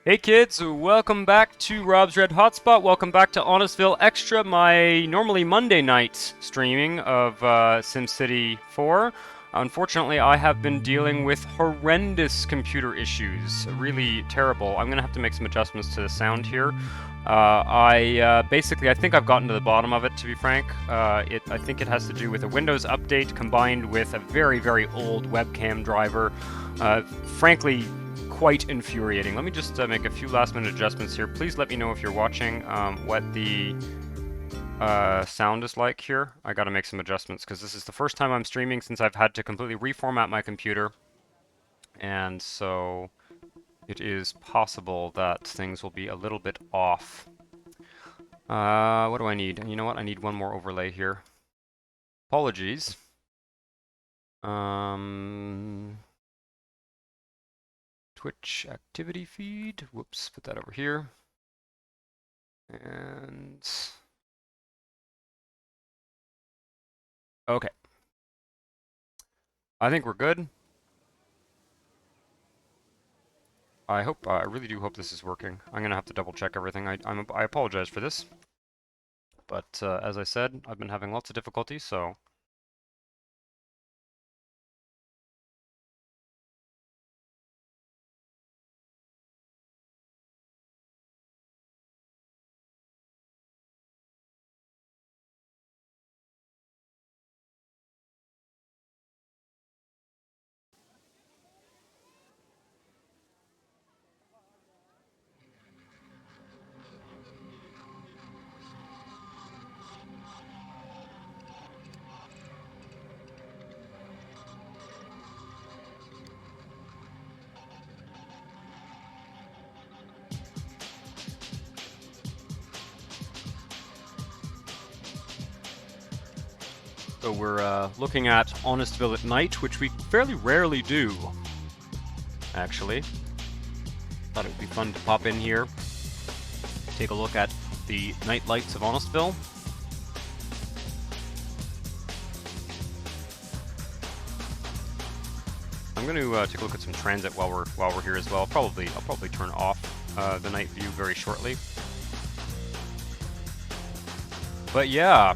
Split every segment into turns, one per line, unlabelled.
Hey kids, welcome back to Rob's Red Hotspot. Welcome back to Honestville Extra, my normally Monday night streaming of SimCity 4. Unfortunately, I have been dealing with horrendous computer issues, really terrible. I'm gonna have to make some adjustments to the sound here. I think I've gotten to the bottom of it, to be frank. I think it has to do with a Windows update combined with a very, very old webcam driver. Frankly, quite infuriating. Let me just make a few last minute adjustments here. Please let me know if you're watching what the sound is like here. I gotta make some adjustments because this is the first time I'm streaming since I've had to completely reformat my computer. And so it is possible that things will be a little bit off. What do I need? You know what? I need one more overlay here. Apologies. Twitch activity feed. Whoops, put that over here. And okay. I think we're good. I really do hope this is working. I'm gonna have to double check everything. I apologize for this, but as I said, I've been having lots of difficulties, so. So we're looking at Honestville at night, which we fairly rarely do, actually. Thought it would be fun to pop in here, take a look at the night lights of Honestville. I'm going to take a look at some transit while we're here as well. I'll probably turn off the night view very shortly. But yeah,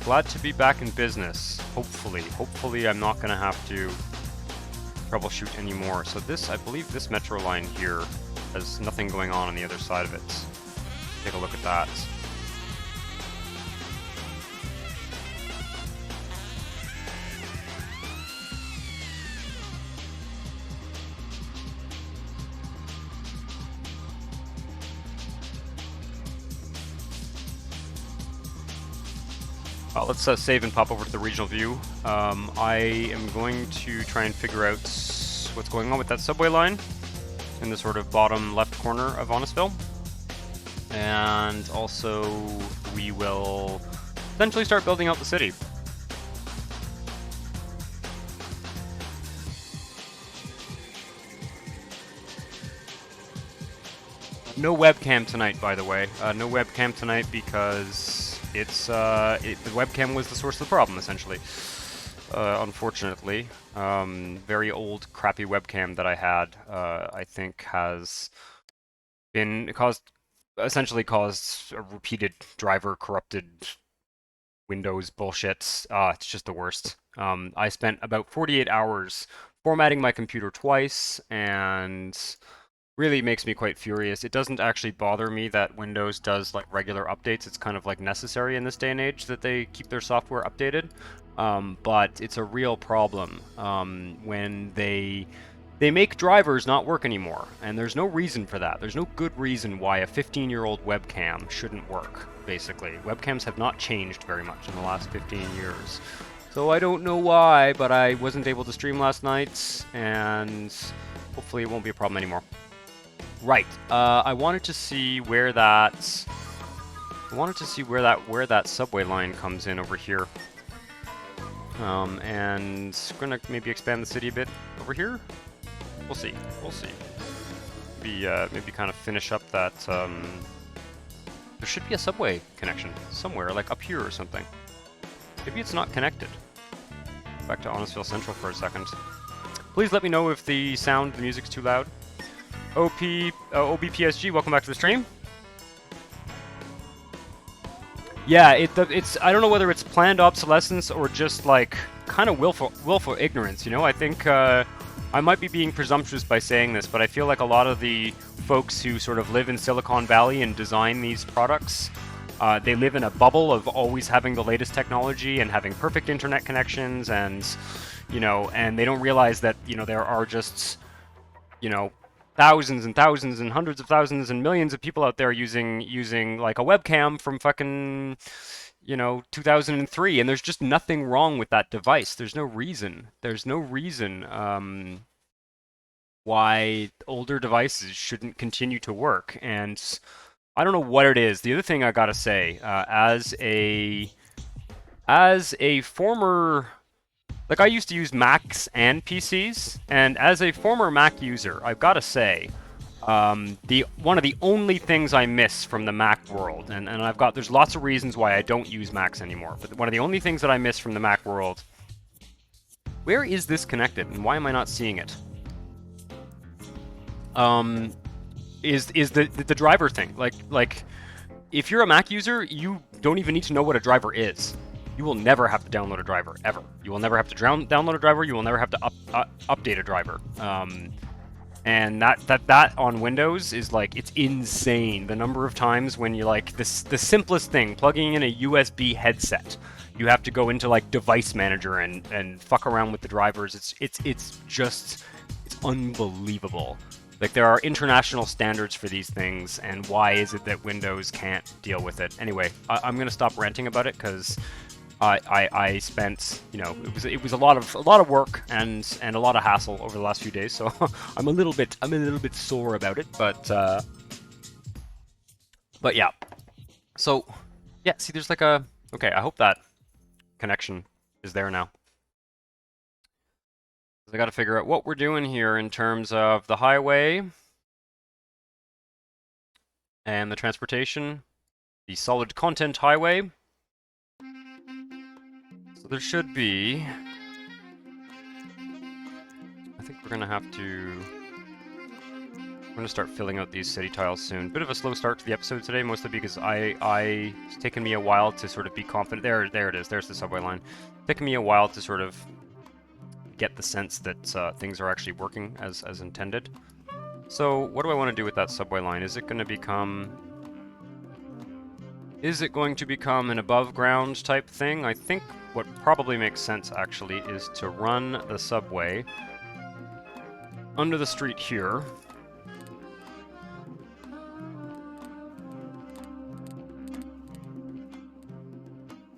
glad to be back in business. Hopefully I'm not going to have to troubleshoot anymore. So I believe this metro line here has nothing going on the other side of it. Take a look at that. Let's save and pop over to the regional view. I am going to try and figure out what's going on with that subway line in the sort of bottom left corner of Honestville. And also, we will eventually start building out the city. No webcam tonight, by the way. No webcam tonight because the webcam was the source of the problem, essentially. Unfortunately, very old, crappy webcam that I had, I think has been essentially caused a repeated driver corrupted Windows bullshit. It's just the worst. I spent about 48 hours formatting my computer twice, and really makes me quite furious. It doesn't actually bother me that Windows does like regular updates. It's kind of like necessary in this day and age that they keep their software updated. But it's a real problem when they make drivers not work anymore, and there's no reason for that. There's no good reason why a 15-year-old webcam shouldn't work, basically. Webcams have not changed very much in the last 15 years. So I don't know why, but I wasn't able to stream last night, and hopefully it won't be a problem anymore. Right. I wanted to see where that subway line comes in over here. And we're gonna maybe expand the city a bit over here. We'll see. Maybe kind of finish up that. There should be a subway connection somewhere, like up here or something. Maybe it's not connected. Back to Honestville Central for a second. Please let me know if the music's too loud. OBPSG, welcome back to the stream. Yeah, it's I don't know whether it's planned obsolescence or just like kind of willful ignorance. You know, I think I might be being presumptuous by saying this, but I feel like a lot of the folks who sort of live in Silicon Valley and design these products, they live in a bubble of always having the latest technology and having perfect internet connections, and you know, and they don't realize that, you know, there are just, you know, thousands and thousands and hundreds of thousands and millions of people out there using like a webcam from fucking, you know, 2003, and there's just nothing wrong with that device. There's no reason. There's no reason why older devices shouldn't continue to work. And I don't know what it is. The other thing I gotta say, as a former, like, I used to use Macs and PCs, and as a former Mac user, I've got to say, one of the only things I miss from the Mac world, and there's lots of reasons why I don't use Macs anymore, but one of the only things that I miss from the Mac world, where is this connected, and why am I not seeing it? Is the driver thing. Like, if you're a Mac user, you don't even need to know what a driver is. You will never have to download a driver, ever. You will never have to download a driver. You will never have to update a driver. And that on Windows is like, it's insane. The number of times when you like the simplest thing, plugging in a USB headset, you have to go into like Device Manager and fuck around with the drivers. It's unbelievable. Like, there are international standards for these things, and why is it that Windows can't deal with it? Anyway, I'm gonna stop ranting about it because I spent, you know, it was a lot of work and a lot of hassle over the last few days, so I'm a little bit sore about it, but yeah. So yeah, see, there's like a, okay, I hope that connection is there now. I got to figure out what we're doing here in terms of the highway and the transportation, the solid content highway. So there should be, I think we're gonna have to, I'm gonna start filling out these city tiles soon. Bit of a slow start to the episode today, mostly because it's taken me a while to sort of be confident. There it is. There's the subway line. It's taken me a while to sort of get the sense that things are actually working as intended. So what do I want to do with that subway line? Is it going to become an above ground type thing? I think what probably makes sense actually is to run the subway under the street here.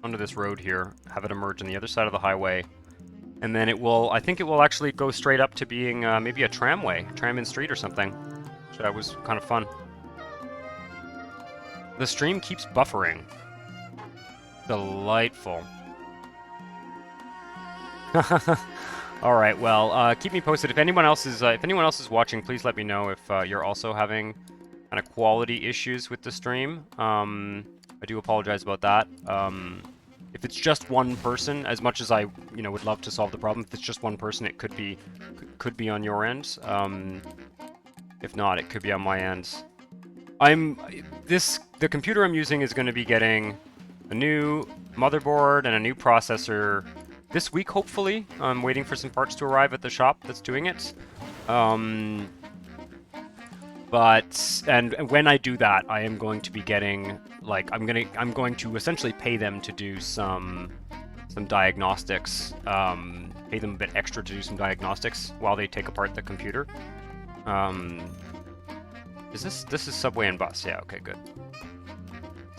Under this road here, have it emerge on the other side of the highway. And then I think it will actually go straight up to being maybe a tramway, tram in street or something. So that was kind of fun. The stream keeps buffering. Delightful. All right, well, keep me posted. If anyone else is watching, please let me know if you're also having kind of quality issues with the stream. I do apologize about that. If it's just one person, as much as I, you know, would love to solve the problem, if it's just one person, it could be on your end. If not, it could be on my end. The computer I'm using is going to be getting a new motherboard and a new processor this week, hopefully. I'm waiting for some parts to arrive at the shop that's doing it. But when I do that, I am going to be getting, like, I'm going to essentially pay them to do some diagnostics, pay them a bit extra to do some diagnostics while they take apart the computer. This is subway and bus? Yeah, okay, good.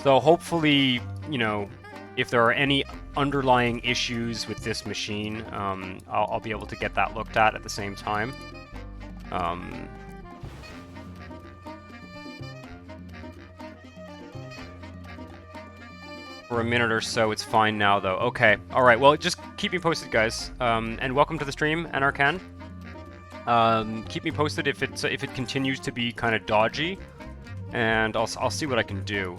So hopefully, you know, if there are any underlying issues with this machine, I'll be able to get that looked at the same time. For a minute or so, it's fine now, though. Okay, all right. Well, just keep me posted, guys. And welcome to the stream, Anarcan. Keep me posted if it continues to be kind of dodgy, and I'll see what I can do.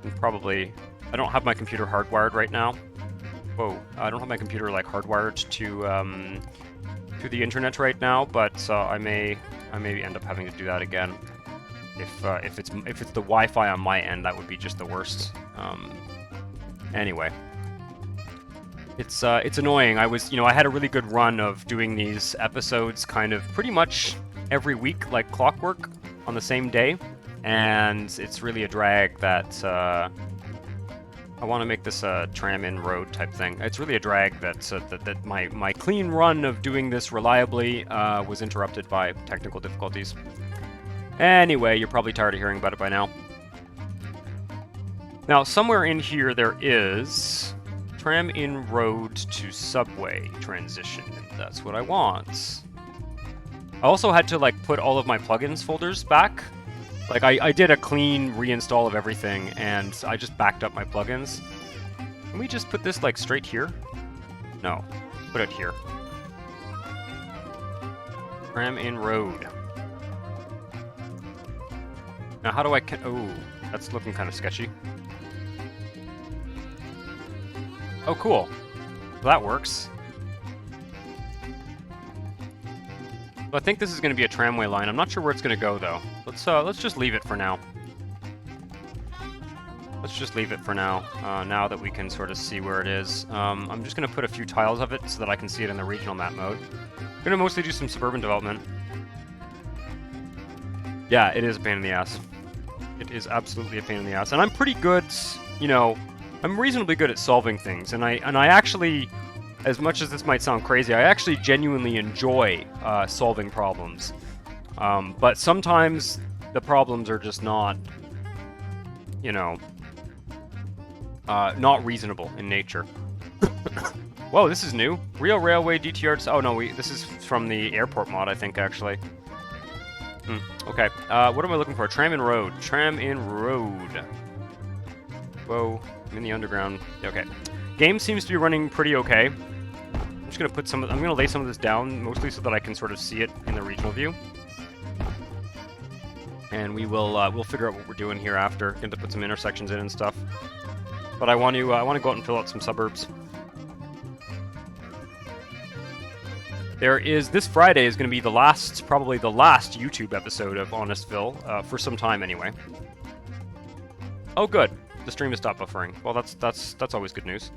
And probably, I don't have my computer hardwired right now. Whoa, I don't have my computer like hardwired to the internet right now, but I may I maybe end up having to do that again. If it's the Wi-Fi on my end, that would be just the worst. Anyway, it's annoying. I had a really good run of doing these episodes kind of pretty much every week, like clockwork, on the same day, and it's really a drag that I want to make this a tram-in road type thing. It's really a drag that that my clean run of doing this reliably was interrupted by technical difficulties. Anyway, you're probably tired of hearing about it by now. Now, somewhere in here there is tram-in road to subway transition, and that's what I want. I also had to like put all of my plugins folders back. Like, I did a clean reinstall of everything, and I just backed up my plugins. Can we just put this, like, straight here? No. Put it here. Tram-in road. Now, how do I... Oh, that's looking kind of sketchy. Oh, cool. Well, that works. I think this is going to be a tramway line. I'm not sure where it's going to go, though. Let's just leave it for now. Let's just leave it for now, now that we can sort of see where it is. I'm just going to put a few tiles of it so that I can see it in the regional map mode. I'm going to mostly do some suburban development. Yeah, it is a pain in the ass. It is absolutely a pain in the ass. And I'm pretty good, you know, I'm reasonably good at solving things. And I actually... As much as this might sound crazy, I actually genuinely enjoy solving problems. But sometimes the problems are just not, you know, not reasonable in nature. Whoa, this is new. Real Railway DTR... Oh, no, this is from the airport mod, I think, actually. Okay, what am I looking for? Tram-in road. Tram-in road. Whoa, I'm in the underground. Okay. Game seems to be running pretty okay. I'm just gonna put I'm gonna lay some of this down, mostly so that I can sort of see it in the regional view. And we'll figure out what we're doing here after. Going to put some intersections in and stuff. But I want to go out and fill out some suburbs. This Friday is going to be probably the last YouTube episode of Honestville, for some time anyway. Oh, good. The stream has stopped buffering. Well, that's always good news.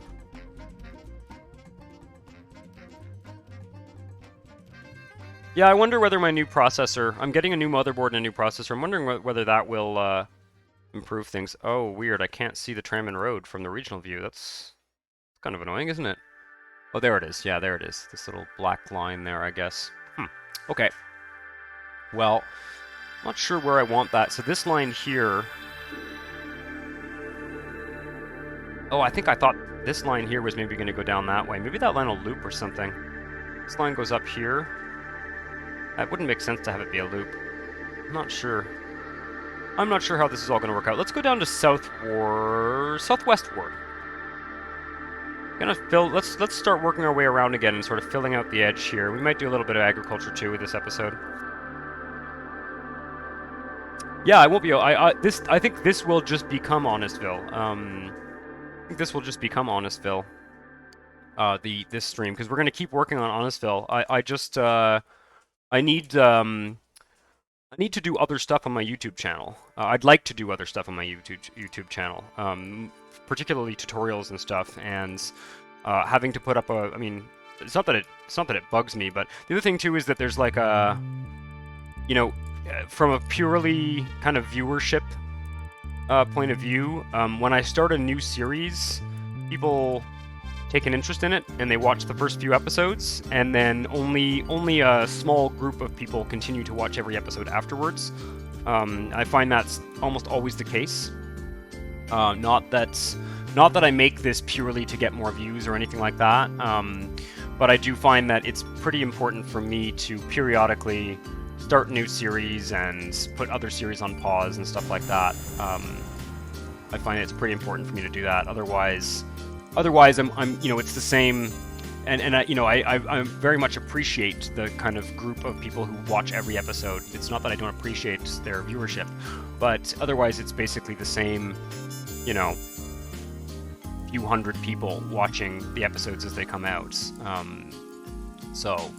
Yeah, I wonder whether my new processor... I'm getting a new motherboard and a new processor. I'm wondering whether that will improve things. Oh, weird. I can't see the tram-in road from the regional view. That's kind of annoying, isn't it? Oh, there it is. Yeah, there it is. This little black line there, I guess. Okay. Well, I'm not sure where I want that. So this line here... Oh, I thought this line here was maybe going to go down that way. Maybe that line will loop or something. This line goes up here. That wouldn't make sense to have it be a loop. I'm not sure. I'm not sure how this is all going to work out. Let's go down to southwestward. Let's start working our way around again and sort of filling out the edge here. We might do a little bit of agriculture too with this episode. Yeah, I won't be. I think this will just become Honestville. I think this will just become Honestville. This stream, because we're going to keep working on Honestville. I need to do other stuff on my YouTube channel. I'd like to do other stuff on my YouTube channel, particularly tutorials and stuff. And having to put up I mean, it's not that it bugs me, but the other thing too is that there's like a, you know, from a purely kind of viewership point of view, when I start a new series, people take an interest in it and they watch the first few episodes, and then only a small group of people continue to watch every episode afterwards. I find that's almost always the case. Not that I make this purely to get more views or anything like that, but I do find that it's pretty important for me to periodically start new series and put other series on pause and stuff like that. I find it's pretty important for me to do that. Otherwise, I'm you know, it's the same, and I very much appreciate the kind of group of people who watch every episode. It's not that I don't appreciate their viewership, but otherwise it's basically the same, you know, few hundred people watching the episodes as they come out. So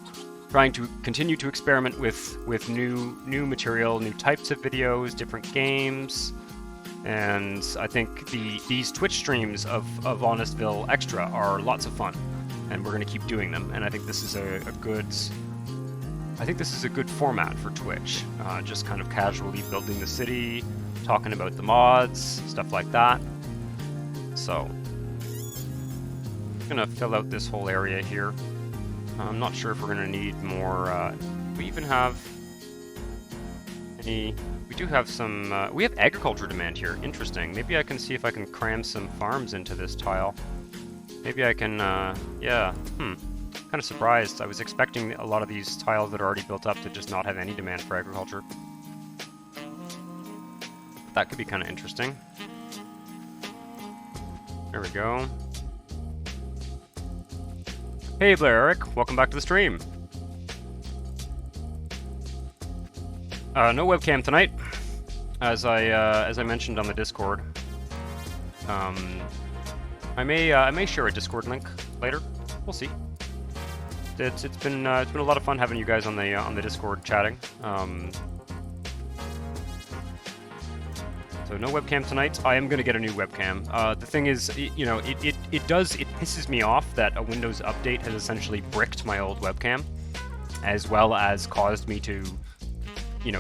trying to continue to experiment with new material, new types of videos, different games, and I think these Twitch streams of Honestville Extra are lots of fun, and we're going to keep doing them. And I think this is a good format for Twitch. Just kind of casually building the city, talking about the mods, stuff like that. So I'm gonna fill out this whole area here. I'm not sure if we're gonna need more. We even have any. We do have some. We have agriculture demand here. Interesting. Maybe I can see if I can cram some farms into this tile. Maybe I can. Yeah. Kind of surprised. I was expecting a lot of these tiles that are already built up to just not have any demand for agriculture. That could be kind of interesting. There we go. Hey Blair Eric, welcome back to the stream. No webcam tonight, as I mentioned on the Discord. I may share a Discord link later. We'll see. It's been a lot of fun having you guys on the Discord chatting. So no webcam tonight. I am going to get a new webcam. The thing is, it pisses me off that a Windows update has essentially bricked my old webcam, as well as caused me to,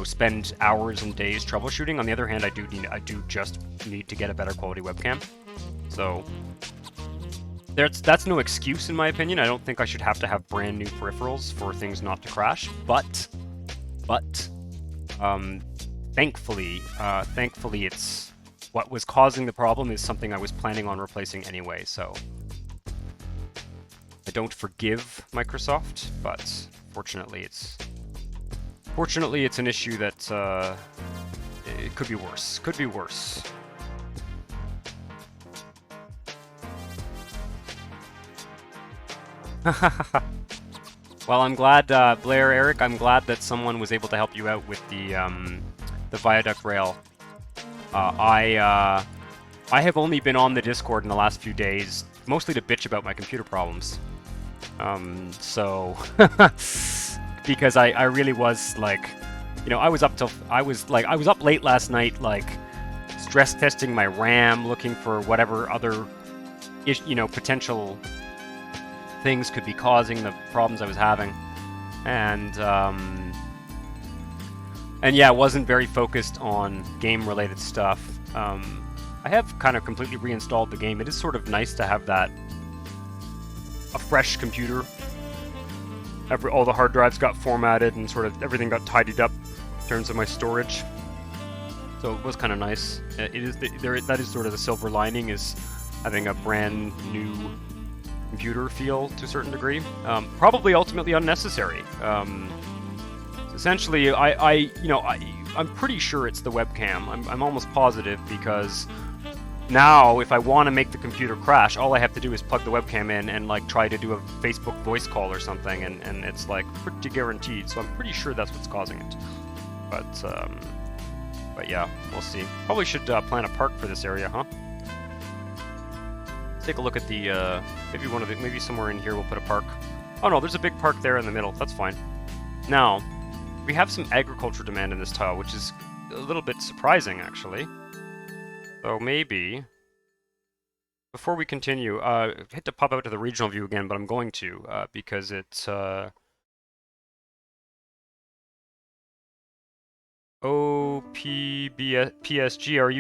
spend hours and days troubleshooting. On the other hand, I do just need to get a better quality webcam. So that's no excuse in my opinion. I don't think I should have to have brand new peripherals for things not to crash. But thankfully, it's what was causing the problem is something I was planning on replacing anyway, so I don't forgive Microsoft, but fortunately it's an issue that it could be worse. Could be worse. Well, I'm glad, Blair, Eric, I'm glad that someone was able to help you out with the viaduct rail. I have only been on the Discord in the last few days, mostly to bitch about my computer problems. So because I really was like, I was up late last night, like stress testing my RAM, looking for whatever other, potential things could be causing the problems I was having, and yeah, wasn't very focused on game-related stuff. I have kind of completely reinstalled the game. It is sort of nice to have a fresh computer. All the hard drives got formatted and sort of everything got tidied up in terms of my storage. So it was kind of nice. That is sort of the silver lining, is having a brand new computer feel to a certain degree. Probably ultimately unnecessary. Essentially, I'm pretty sure it's the webcam. I'm almost positive, because now if I want to make the computer crash, all I have to do is plug the webcam in and like try to do a Facebook voice call or something, and it's like pretty guaranteed. So I'm pretty sure that's what's causing it. But yeah, we'll see. Probably should plan a park for this area, huh? Let's take a look at the maybe somewhere in here we'll put a park. Oh no, there's a big park there in the middle. That's fine. Now, we have some agriculture demand in this tile, which is a little bit surprising, actually. So maybe, before we continue, I hate to pop out to the regional view again, but I'm going to, because it's, OPBSG, are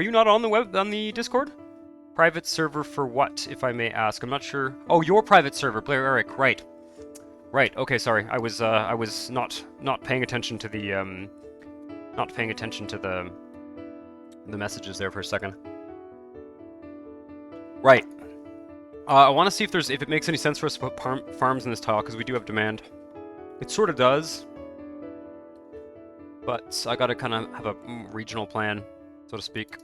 you not on the Discord? Private server for what, if I may ask? I'm not sure. Oh, your private server, Blair Eric, right. Right, okay, sorry. I was not paying attention to the the messages there for a second. Right. I want to see if it makes any sense for us to put farms in this tile, because we do have demand. It sort of does, but I gotta kind of have a regional plan, so to speak.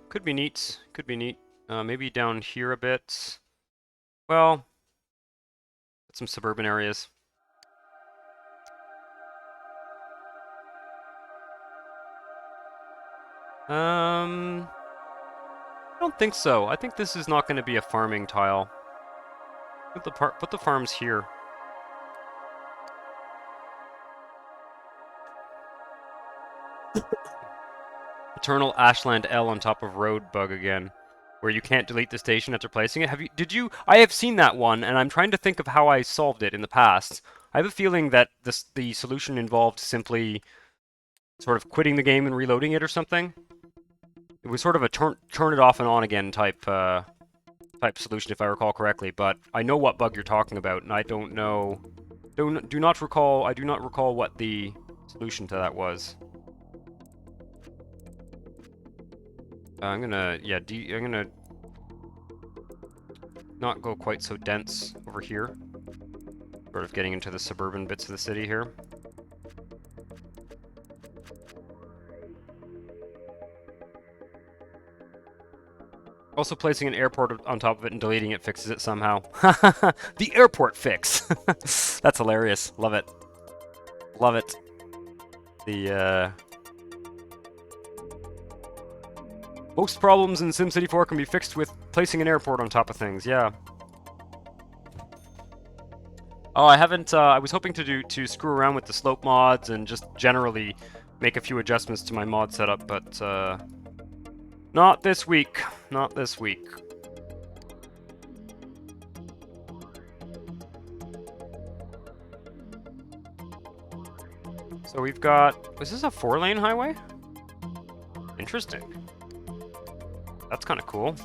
Could be neat. Could be neat. Maybe down here a bit. Well, some suburban areas. I don't think so. I think this is not going to be a farming tile. Put the farms here. eternal Ashland L on top of road bug again, where you can't delete the station after placing it. I have seen that one, and I'm trying to think of how I solved it in the past. I have a feeling that the solution involved simply sort of quitting the game and reloading it or something. It was sort of a turn it off and on again type solution, if I recall correctly. But I know what bug you're talking about, and I don't know. I do not recall what the solution to that was. I'm gonna not go quite so dense over here. Sort of getting into the suburban bits of the city here. Also, placing an airport on top of it and deleting it fixes it somehow. The airport fix! That's hilarious. Love it. Love it. Most problems in SimCity 4 can be fixed with placing an airport on top of things, yeah. Oh, I haven't, I was hoping to screw around with the slope mods and just generally make a few adjustments to my mod setup, but, not this week. Not this week. So we've got... is this a 4-lane highway? Interesting. That's kind of cool.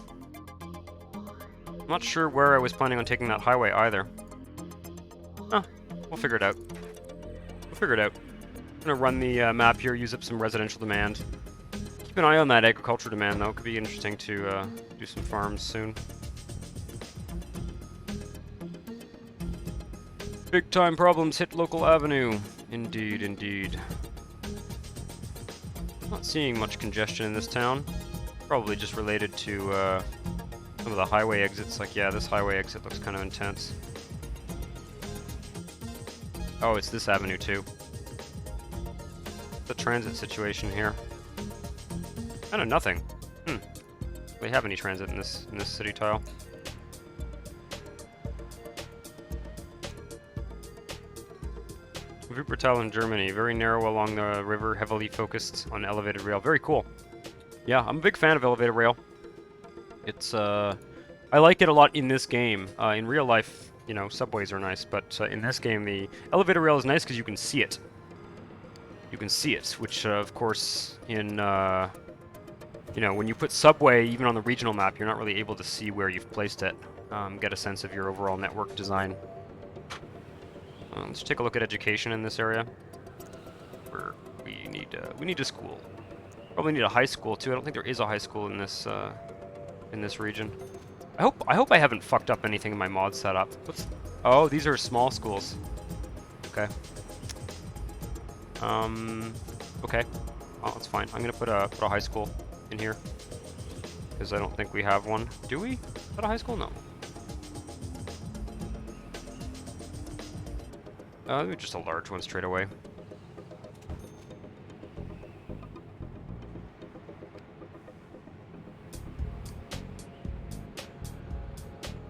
I'm not sure where I was planning on taking that highway either. Oh, we'll figure it out. We'll figure it out. I'm gonna run the map here, use up some residential demand. Keep an eye on that agriculture demand, though. It could be interesting to do some farms soon. Big time problems hit local avenue. Indeed, indeed. Not seeing much congestion in this town. Probably just related to some of the highway exits. Like, yeah, this highway exit looks kind of intense. Oh, it's this avenue too. The transit situation here. Kind of nothing. Do they have any transit in this city tile? Wuppertal in Germany, very narrow along the river, heavily focused on elevated rail. Very cool. Yeah, I'm a big fan of elevated rail. It's I like it a lot in this game. In real life, you know, subways are nice, but in this game, the elevator rail is nice because you can see it. You can see it, which of course in you know, when you put subway even on the regional map, you're not really able to see where you've placed it. Get a sense of your overall network design. Let's take a look at education in this area. Where we need a school. Probably need a high school too. I don't think there is a high school in this region. I hope I haven't fucked up anything in my mod setup. Oh, these are small schools. Okay. Okay. Oh, that's fine. I'm gonna put a high school in here because I don't think we have one. Do we? Is that a high school? No. Just a large one straight away.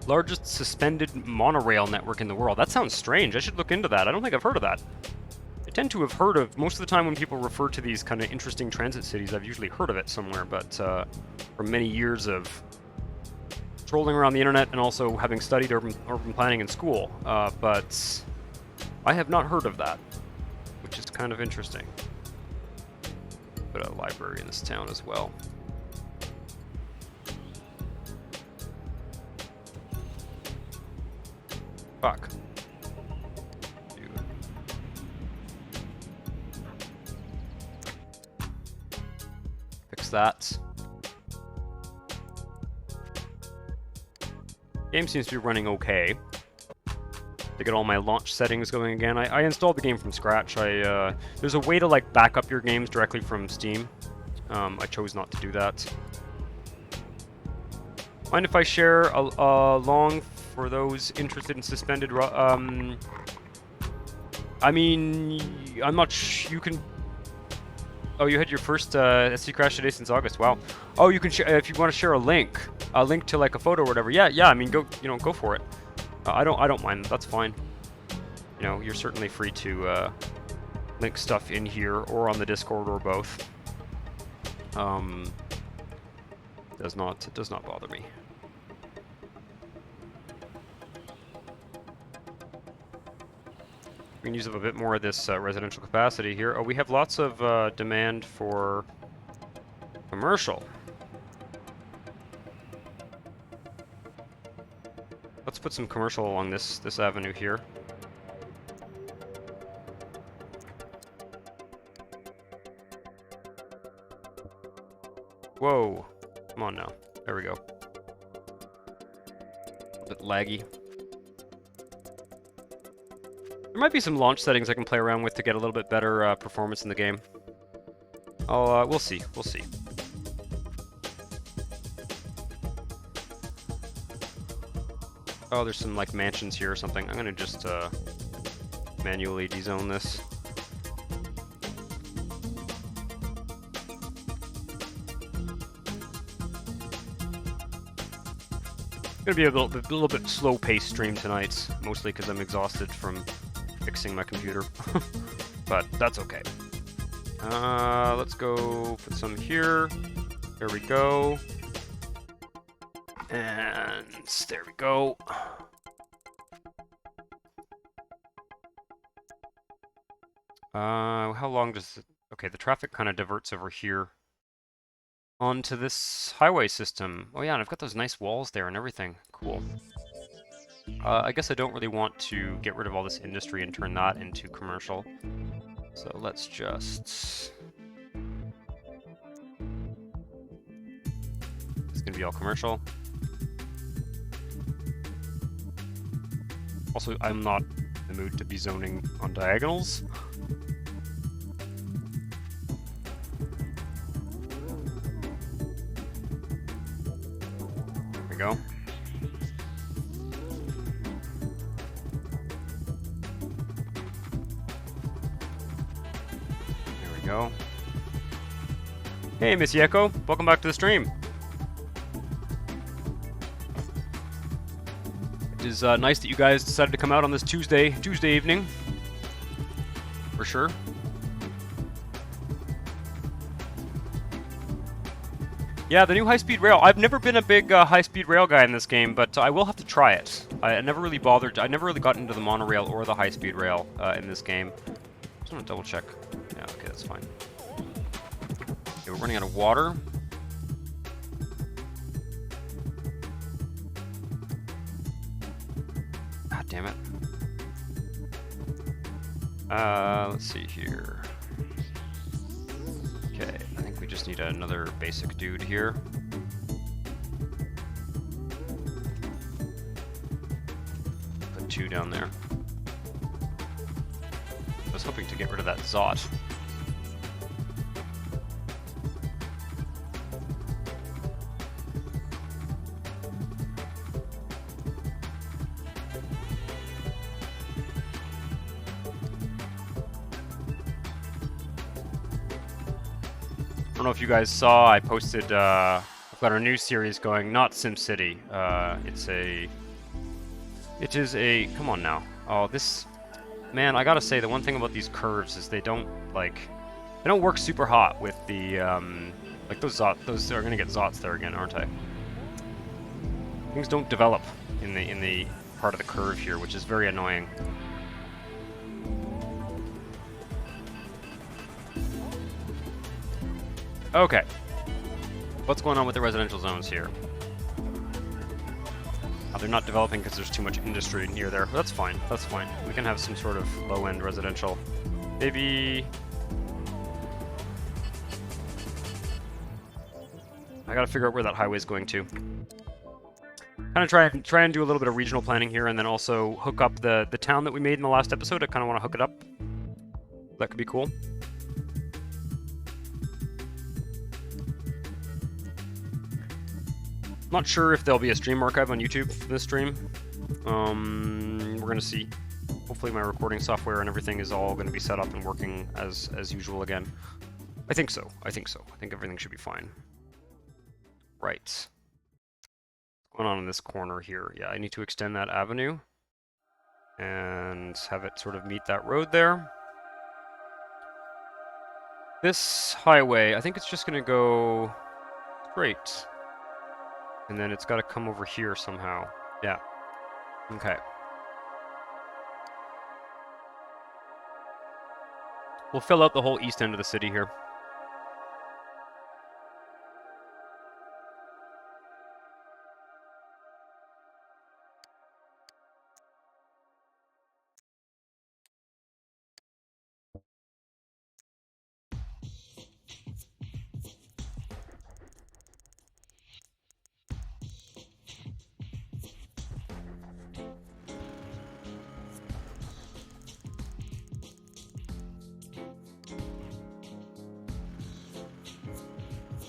Largest suspended monorail network in the world. That sounds strange. I should look into that. I don't think I've heard of that. I tend to have heard of, most of the time when people refer to these kind of interesting transit cities, I've usually heard of it somewhere, but for many years of trolling around the internet and also having studied urban planning in school, but I have not heard of that, which is kind of interesting. Put a library in this town as well. Fuck. Fix that. Game seems to be running okay. To get all my launch settings going again. I installed the game from scratch. There's a way to like back up your games directly from Steam. I chose not to do that. Mind if I share a long for those interested in suspended? I mean, I'm not. You can. Oh, you had your first SD crash today since August. Wow. Oh, you can share if you want to share a link to like a photo or whatever. Yeah. I mean, go for it. I don't mind. That's fine. You know, you're certainly free to link stuff in here or on the Discord or both. Does not bother me. We can use up a bit more of this residential capacity here. Oh, we have lots of demand for commercial. Let's put some commercial along this avenue here. Whoa. Come on now. There we go. A bit laggy. There might be some launch settings I can play around with to get a little bit better performance in the game. We'll see. We'll see. Oh, there's some like mansions here or something. I'm gonna just manually dezone this. Gonna be a little bit slow-paced stream tonight, mostly because I'm exhausted from fixing my computer, but that's okay. Let's go put some here. There we go. And there we go. How long does it... Okay, the traffic kind of diverts over here onto this highway system. Oh yeah, and I've got those nice walls there and everything. Cool. I guess I don't really want to get rid of all this industry and turn that into commercial. So let's just... It's gonna be all commercial. Also, I'm not in the mood to be zoning on diagonals. There we go. There we go. Hey, Miss Yeko, welcome back to the stream. It is nice that you guys decided to come out on this Tuesday evening, for sure. Yeah, the new high-speed rail. I've never been a big high-speed rail guy in this game, but I will have to try it. I never really bothered. I never really got into the monorail or the high-speed rail in this game. Just want to double check. Yeah, okay, that's fine. Okay, we're running out of water. God damn it. Let's see here. Okay, I think we just need another basic dude here. Put 2 down there. I was hoping to get rid of that Zot. I don't know if you guys saw, I posted, I've got a new series going, not SimCity. It is a, come on now. Oh, this, man, I gotta say, the one thing about these curves is they don't work super hot with the, like those are gonna get Zots there again, aren't I? Things don't develop in the part of the curve here, which is very annoying. Okay. What's going on with the residential zones here? They're not developing because there's too much industry near there. That's fine. That's fine. We can have some sort of low-end residential. Maybe... I gotta figure out where that highway's going to. Kind of try and do a little bit of regional planning here, and then also hook up the town that we made in the last episode. I kind of want to hook it up. That could be cool. Not sure if there'll be a stream archive on YouTube for this stream. We're gonna see. Hopefully my recording software and everything is all gonna be set up and working as usual again. I think so. I think everything should be fine. Right. What's going on in this corner here? Yeah, I need to extend that avenue and have it sort of meet that road there. This highway, I think it's just gonna go straight. And then it's gotta come over here somehow. Yeah. Okay. We'll fill out the whole east end of the city here.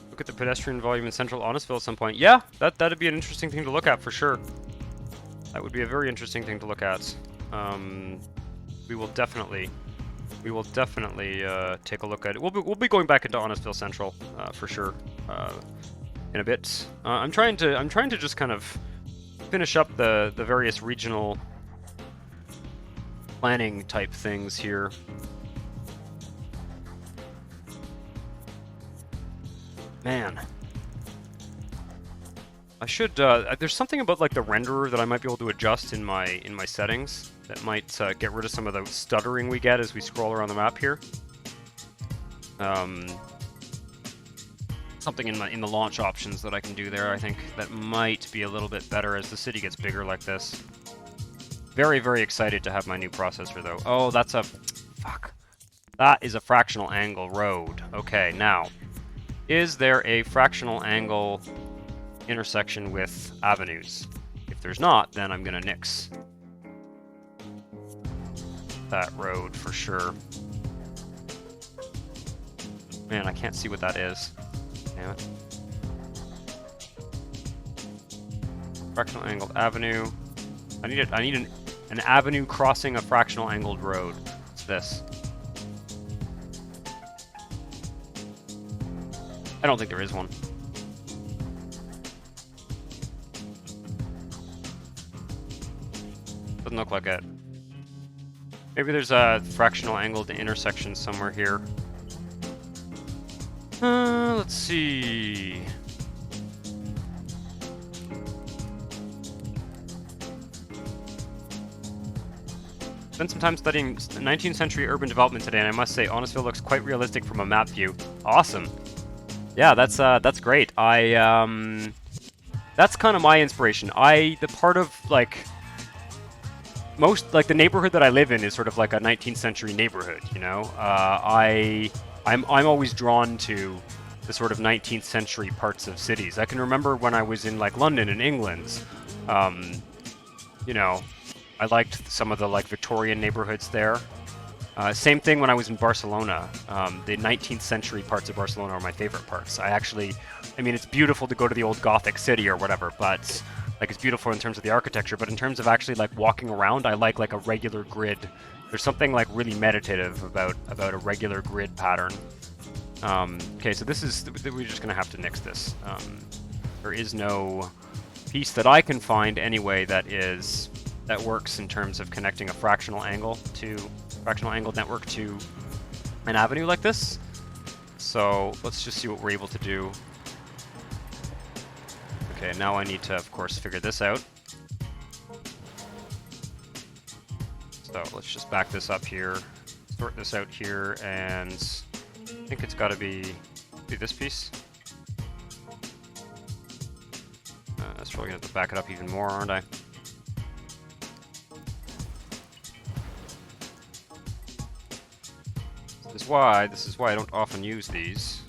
Look at the pedestrian volume in central Honestville at some point. Yeah, that'd be an interesting thing to look at for sure. That would be a very interesting thing to look at. We will definitely take a look at it. We'll be going back into Honestville Central for sure in a bit. I'm trying to just kind of finish up the various regional planning type things here. Man, I should. There's something about like the renderer that I might be able to adjust in my settings that might get rid of some of the stuttering we get as we scroll around the map here. Something in the launch options that I can do there. I think that might be a little bit better as the city gets bigger like this. Very, very excited to have my new processor though. Oh, that's a fuck. That is a fractional angle road. Okay, now. Is there a fractional angle intersection with avenues? If there's not, then I'm gonna nix that road for sure. Man, I can't see what that is. Damn it. Fractional angled avenue. I need an avenue crossing a fractional angled road. What's this? I don't think there is one. Doesn't look like it. Maybe there's a fractional angled intersection somewhere here. Let's see. Spent some time studying 19th century urban development today, and I must say, Honestville looks quite realistic from a map view. Awesome. Yeah, that's great. That's kind of my inspiration. The part of like the neighborhood that I live in is sort of like a 19th century neighborhood, you know. I'm always drawn to the sort of 19th century parts of cities. I can remember when I was in like London and England, you know, I liked some of the like Victorian neighborhoods there. Same thing when I was in Barcelona. The 19th century parts of Barcelona are my favorite parts. I mean, it's beautiful to go to the old Gothic city or whatever, but like it's beautiful in terms of the architecture. But in terms of actually like walking around, I like a regular grid. There's something like really meditative about a regular grid pattern. Okay, so we're just gonna have to nix this. There is no piece that I can find anyway that works in terms of connecting a fractional angled network to an avenue like this. So let's just see what we're able to do. Okay, now I need to, of course, figure this out. So let's just back this up here, sort this out here, and I think it's got to be this piece. That's probably going to have to back it up even more, aren't I? This is why I don't often use these.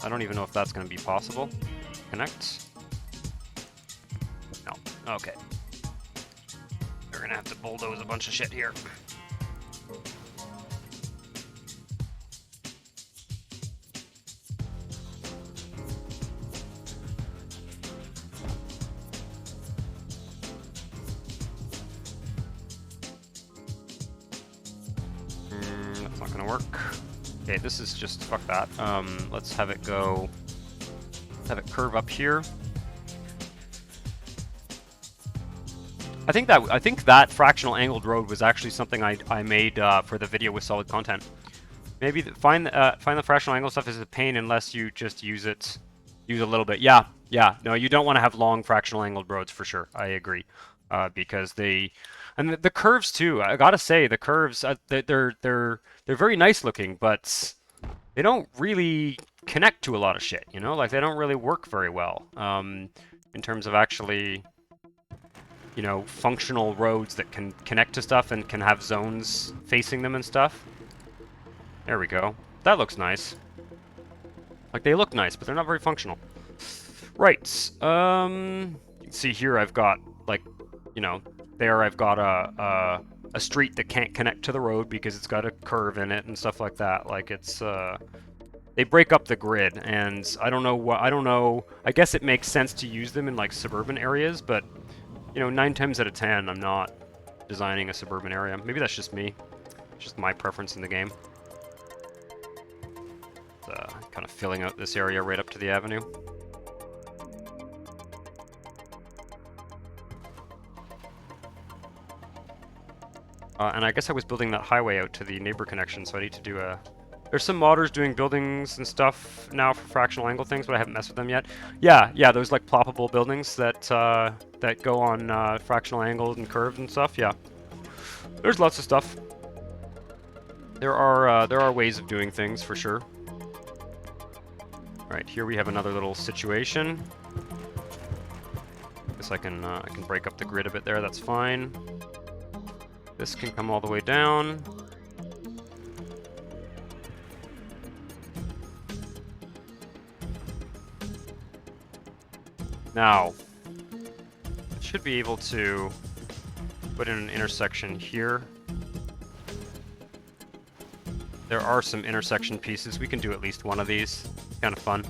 I don't even know if that's going to be possible. Connect. No. Okay. We're going to have to bulldoze a bunch of shit here. That's not going to work. Okay, this is just, fuck that. Let's have it go, have it curve up here. I think that fractional angled road was actually something I made for the video with solid content. Maybe find the fractional angle stuff is a pain unless you just use a little bit. Yeah, yeah. No, you don't want to have long fractional angled roads for sure. I agree, because and the curves too. I gotta say the curves they're very nice looking, but they don't really connect to a lot of shit. You know, like they don't really work very well in terms of actually, you know, functional roads that can connect to stuff and can have zones facing them and stuff. There we go. That looks nice. Like, they look nice, but they're not very functional. Right. You can see here I've got, like, you know, there I've got a street that can't connect to the road because it's got a curve in it and stuff like that. Like, it's, they break up the grid, and I don't know, I guess it makes sense to use them in, like, suburban areas, but, you know, 9 times out of 10, I'm not designing a suburban area. Maybe that's just me. It's just my preference in the game. Kind of filling out this area right up to the avenue. And I guess I was building that highway out to the neighbor connection, so I need to do a... There's some modders doing buildings and stuff now for fractional angle things, but I haven't messed with them yet. Yeah, those like ploppable buildings that that go on fractional angled and curved and stuff. Yeah, there's lots of stuff. There are ways of doing things for sure. Right, here we have another little situation. Guess I can break up the grid a bit there, that's fine. This can come all the way down. Now, I should be able to put in an intersection here. There are some intersection pieces. We can do at least one of these. Kind of fun.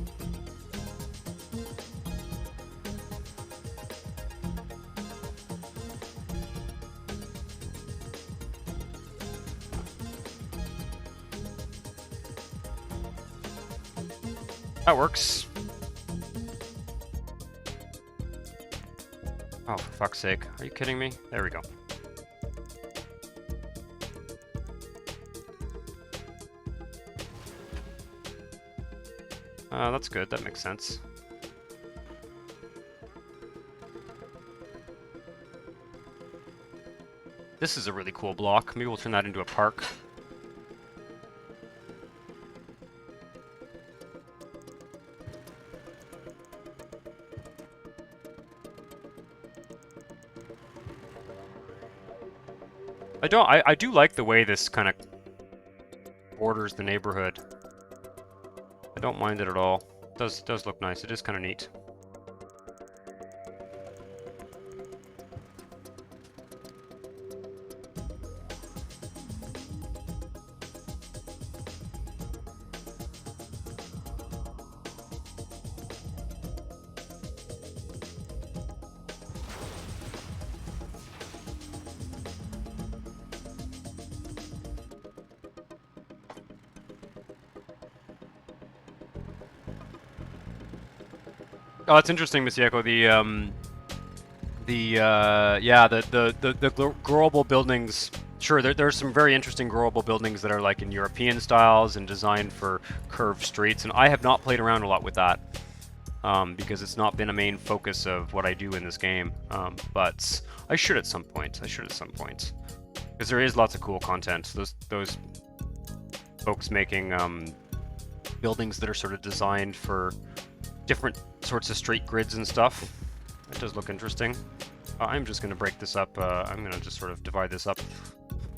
That works. Oh, for fuck's sake. Are you kidding me? There we go. That's good. That makes sense. This is a really cool block. Maybe we'll turn that into a park. I do like the way this kind of borders the neighborhood. I don't mind it at all. It does look nice. It is kind of neat. Oh, it's interesting, Masieko. The growable buildings. Sure, there's some very interesting growable buildings that are like in European styles and designed for curved streets, and I have not played around a lot with that because it's not been a main focus of what I do in this game. But I should at some point. Because there is lots of cool content. Those folks making buildings that are sort of designed for different sorts of street grids and stuff. It does look interesting. I'm just going to break this up. I'm going to just sort of divide this up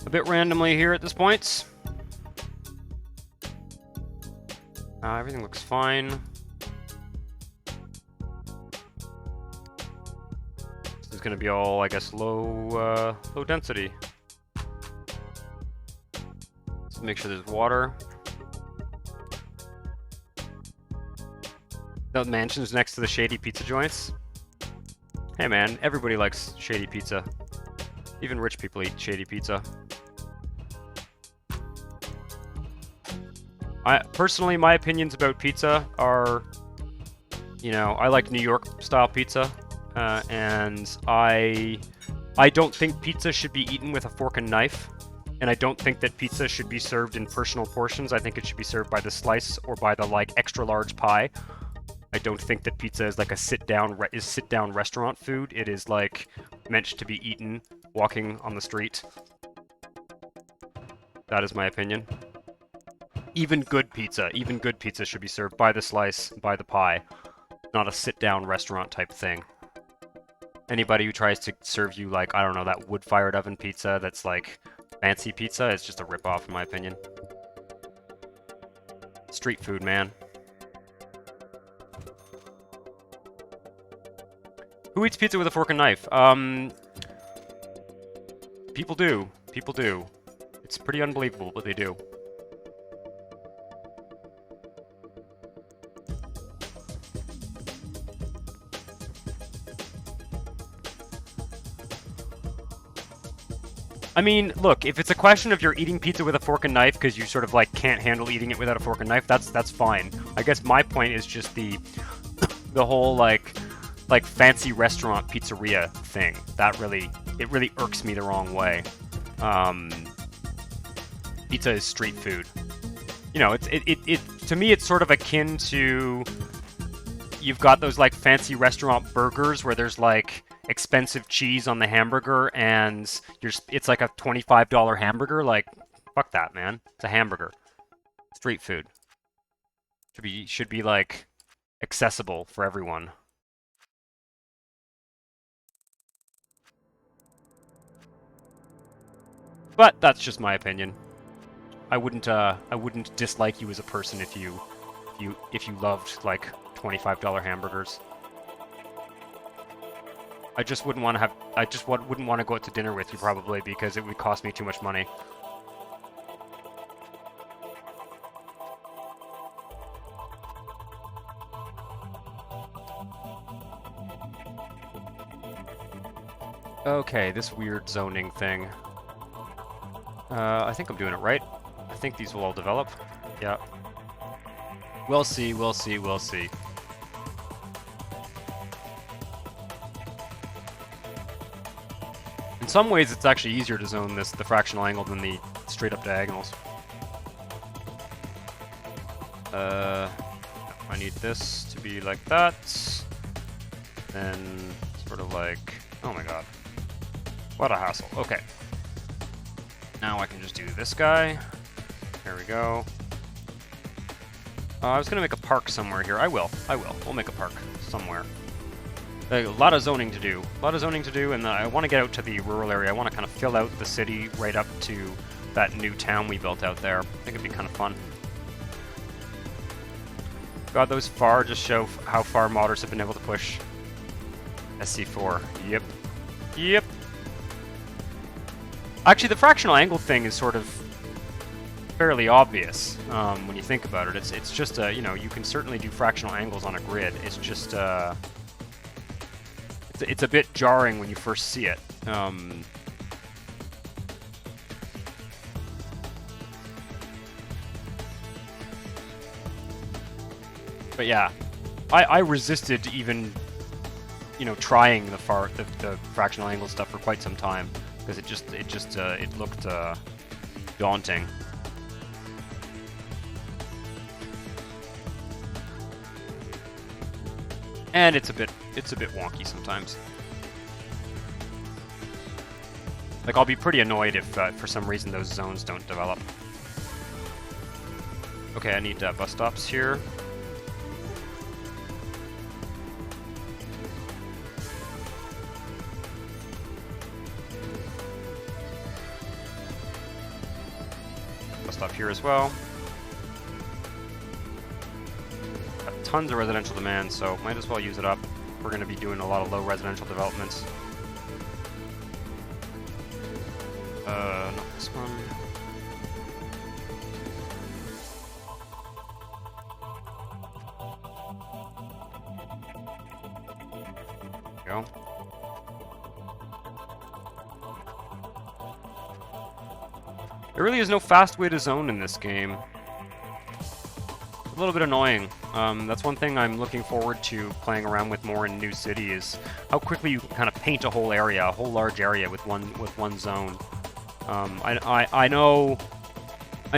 a bit randomly here at this point. Everything looks fine. This is going to be all, I guess, low density. Let's make sure there's water. The mansion's next to the shady pizza joints. Hey man, everybody likes shady pizza. Even rich people eat shady pizza. Personally, my opinions about pizza are, you know, I like New York style pizza, and I don't think pizza should be eaten with a fork and knife. and I don't think that pizza should be served in personal portions. I think it should be served by the slice or by the like extra large pie. I don't think that pizza is like a sit-down restaurant food. It is like meant to be eaten walking on the street. That is my opinion. Even good pizza should be served by the slice, by the pie, not a sit-down restaurant type thing. Anybody who tries to serve you like, I don't know, that wood-fired oven pizza that's like fancy pizza, it's just a rip-off in my opinion. Street food, man. Who eats pizza with a fork and knife? People do. People do. It's pretty unbelievable, but they do. I mean, look, if it's a question of you're eating pizza with a fork and knife because you sort of like can't handle eating it without a fork and knife, that's fine. I guess my point is just the whole like fancy restaurant pizzeria thing. That really irks me the wrong way. Pizza is street food. You know, it to me it's sort of akin to, you've got those like fancy restaurant burgers where there's like expensive cheese on the hamburger and it's like a $25 hamburger. Like, fuck that, man. It's a hamburger. Street food should be like accessible for everyone. But that's just my opinion. I wouldn't dislike you as a person if you loved like $25 hamburgers. I just wouldn't want to go out to dinner with you probably because it would cost me too much money. Okay, this weird zoning thing. I think I'm doing it right. I think these will all develop. Yeah. We'll see, we'll see, we'll see. In some ways, it's actually easier to zone the fractional angle than the straight-up diagonals. I need this to be like that. Then, sort of like... Oh my god. What a hassle. Okay. Now I can just do this guy. There we go. I was going to make a park somewhere here. I will. We'll make a park somewhere. A lot of zoning to do. And I want to get out to the rural area. I want to kind of fill out the city right up to that new town we built out there. I think it'd be kind of fun. God, those far just show how far modders have been able to push SC4. Yep. Yep. Actually, the fractional angle thing is sort of fairly obvious when you think about it. It's just you know, you can certainly do fractional angles on a grid. It's just it's a bit jarring when you first see it. But yeah, I resisted even, you know, trying the fractional angle stuff for quite some time because it looked daunting. And it's a bit wonky sometimes. Like, I'll be pretty annoyed if for some reason those zones don't develop. Okay, I need bus stops here. Bus stop here as well. Tons of residential demand, so might as well use it up. We're going to be doing a lot of low residential developments. Not this one. There we go. There really is no fast way to zone in this game. A little bit annoying. That's one thing I'm looking forward to playing around with more in New City is how quickly you can kind of paint a whole area, a whole large area with one zone. I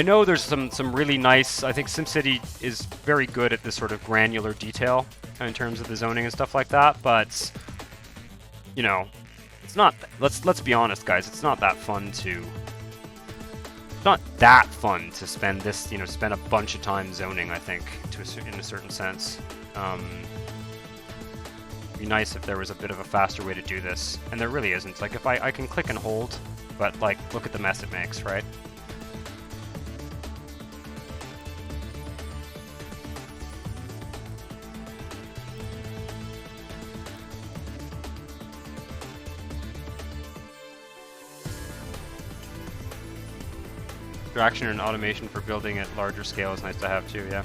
know there's some really nice. I think SimCity is very good at this sort of granular detail in terms of the zoning and stuff like that. But you know, it's not. Let's be honest, guys. It's not that fun to. It's not that fun to spend this. Spend a bunch of time zoning. I think in a certain sense. It'd be nice if there was a bit of a faster way to do this, and there really isn't. Like if I can click and hold, but like look at the mess it makes, right? Abstraction and automation for building at larger scale is nice to have too, yeah.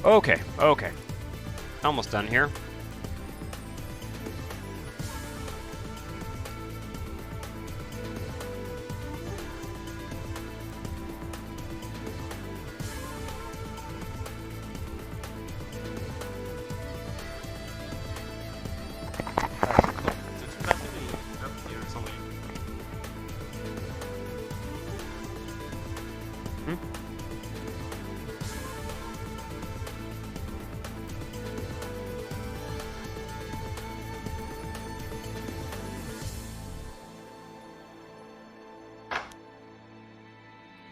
Okay. Almost done here.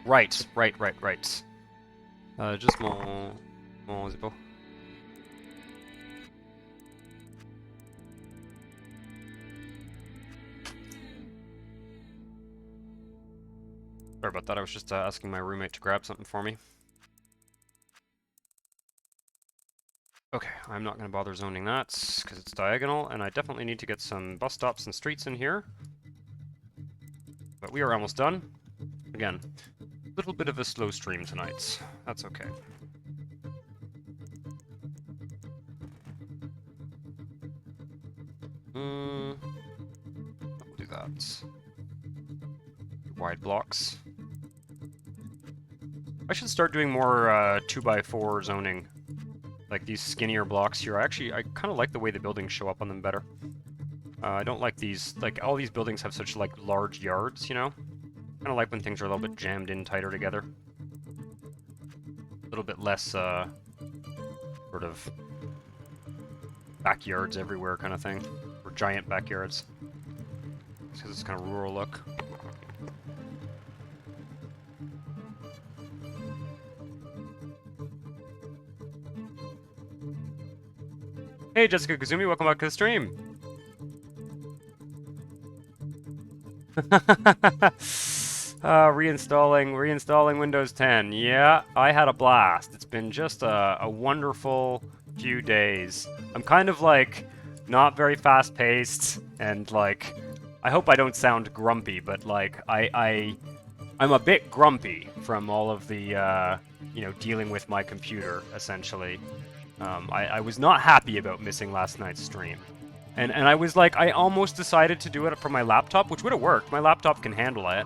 Right. Just mon zippo. Sorry about that, I was just asking my roommate to grab something for me. Okay, I'm not going to bother zoning that, because it's diagonal, and I definitely need to get some bus stops and streets in here. But we are almost done. Again, a little bit of a slow stream tonight. That's okay. I'll do that. Wide blocks. I should start doing more 2x4 zoning. Like these skinnier blocks here. I kind of like the way the buildings show up on them better. I don't like these, like all these buildings have such like large yards, you know? Kind of like when things are a little bit jammed in tighter together. A little bit less sort of backyards everywhere kind of thing. Or giant backyards. Because it's kind of rural look. Hey Jessica Kazumi, welcome back to the stream! Reinstalling Windows 10. Yeah, I had a blast. It's been just a wonderful few days. I'm kind of like not very fast-paced, and like I hope I don't sound grumpy, but like I'm a bit grumpy from all of the dealing with my computer essentially. I was not happy about missing last night's stream. And I was like, I almost decided to do it from my laptop, which would have worked. My laptop can handle it.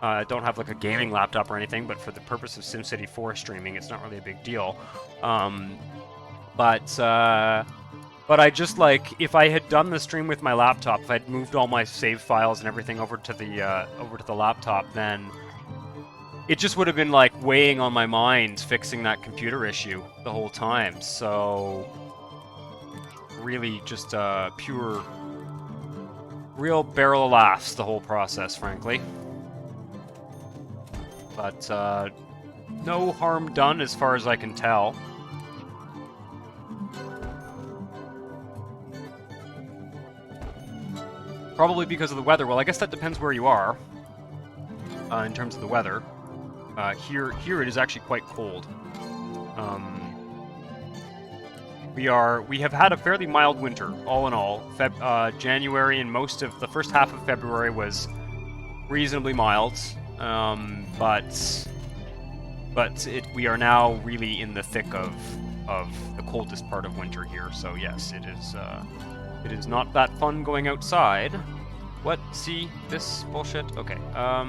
I don't have like a gaming laptop or anything, but for the purpose of SimCity 4 streaming, it's not really a big deal. But I just like, if I had done the stream with my laptop, if I'd moved all my save files and everything over to the laptop, then it just would have been like weighing on my mind fixing that computer issue the whole time. So really just real barrel of laughs the whole process, frankly. But no harm done as far as I can tell. Probably because of the weather. Well, I guess that depends where you are in terms of the weather. Here it is actually quite cold. We have had a fairly mild winter, all in all. January and most of the first half of February was reasonably mild, but we are now really in the thick of the coldest part of winter here. So yes, it is not that fun going outside. What? See this bullshit? Okay. All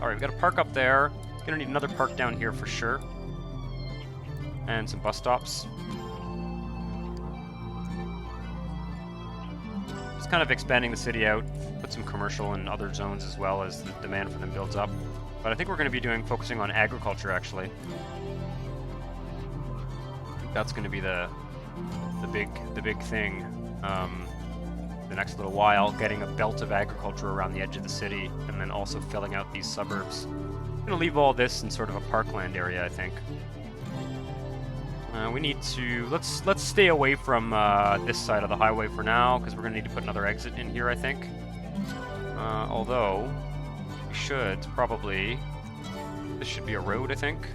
right, we got a park up there. Gonna need another park down here for sure, and some bus stops. kind of expanding the city out, put some commercial and other zones as well as the demand for them builds up. But I think we're going to be focusing on agriculture actually. I think that's going to be the big thing. The next little while, getting a belt of agriculture around the edge of the city, and then also filling out these suburbs. I'm gonna leave all this in sort of a parkland area, I think. We need to let's stay away from this side of the highway for now, because we're gonna need to put another exit in here, I think. Although we should probably, this should be a road, I think.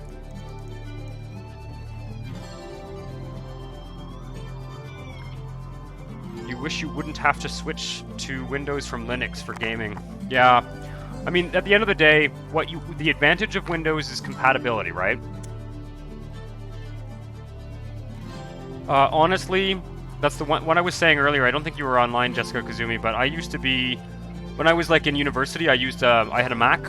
You wish you wouldn't have to switch to Windows from Linux for gaming. Yeah, I mean, at the end of the day, the advantage of Windows is compatibility, right? Honestly, that's the one. What I was saying earlier, I don't think you were online, Jessica Kazumi, but I used to be, when I was like in university, I had a Mac,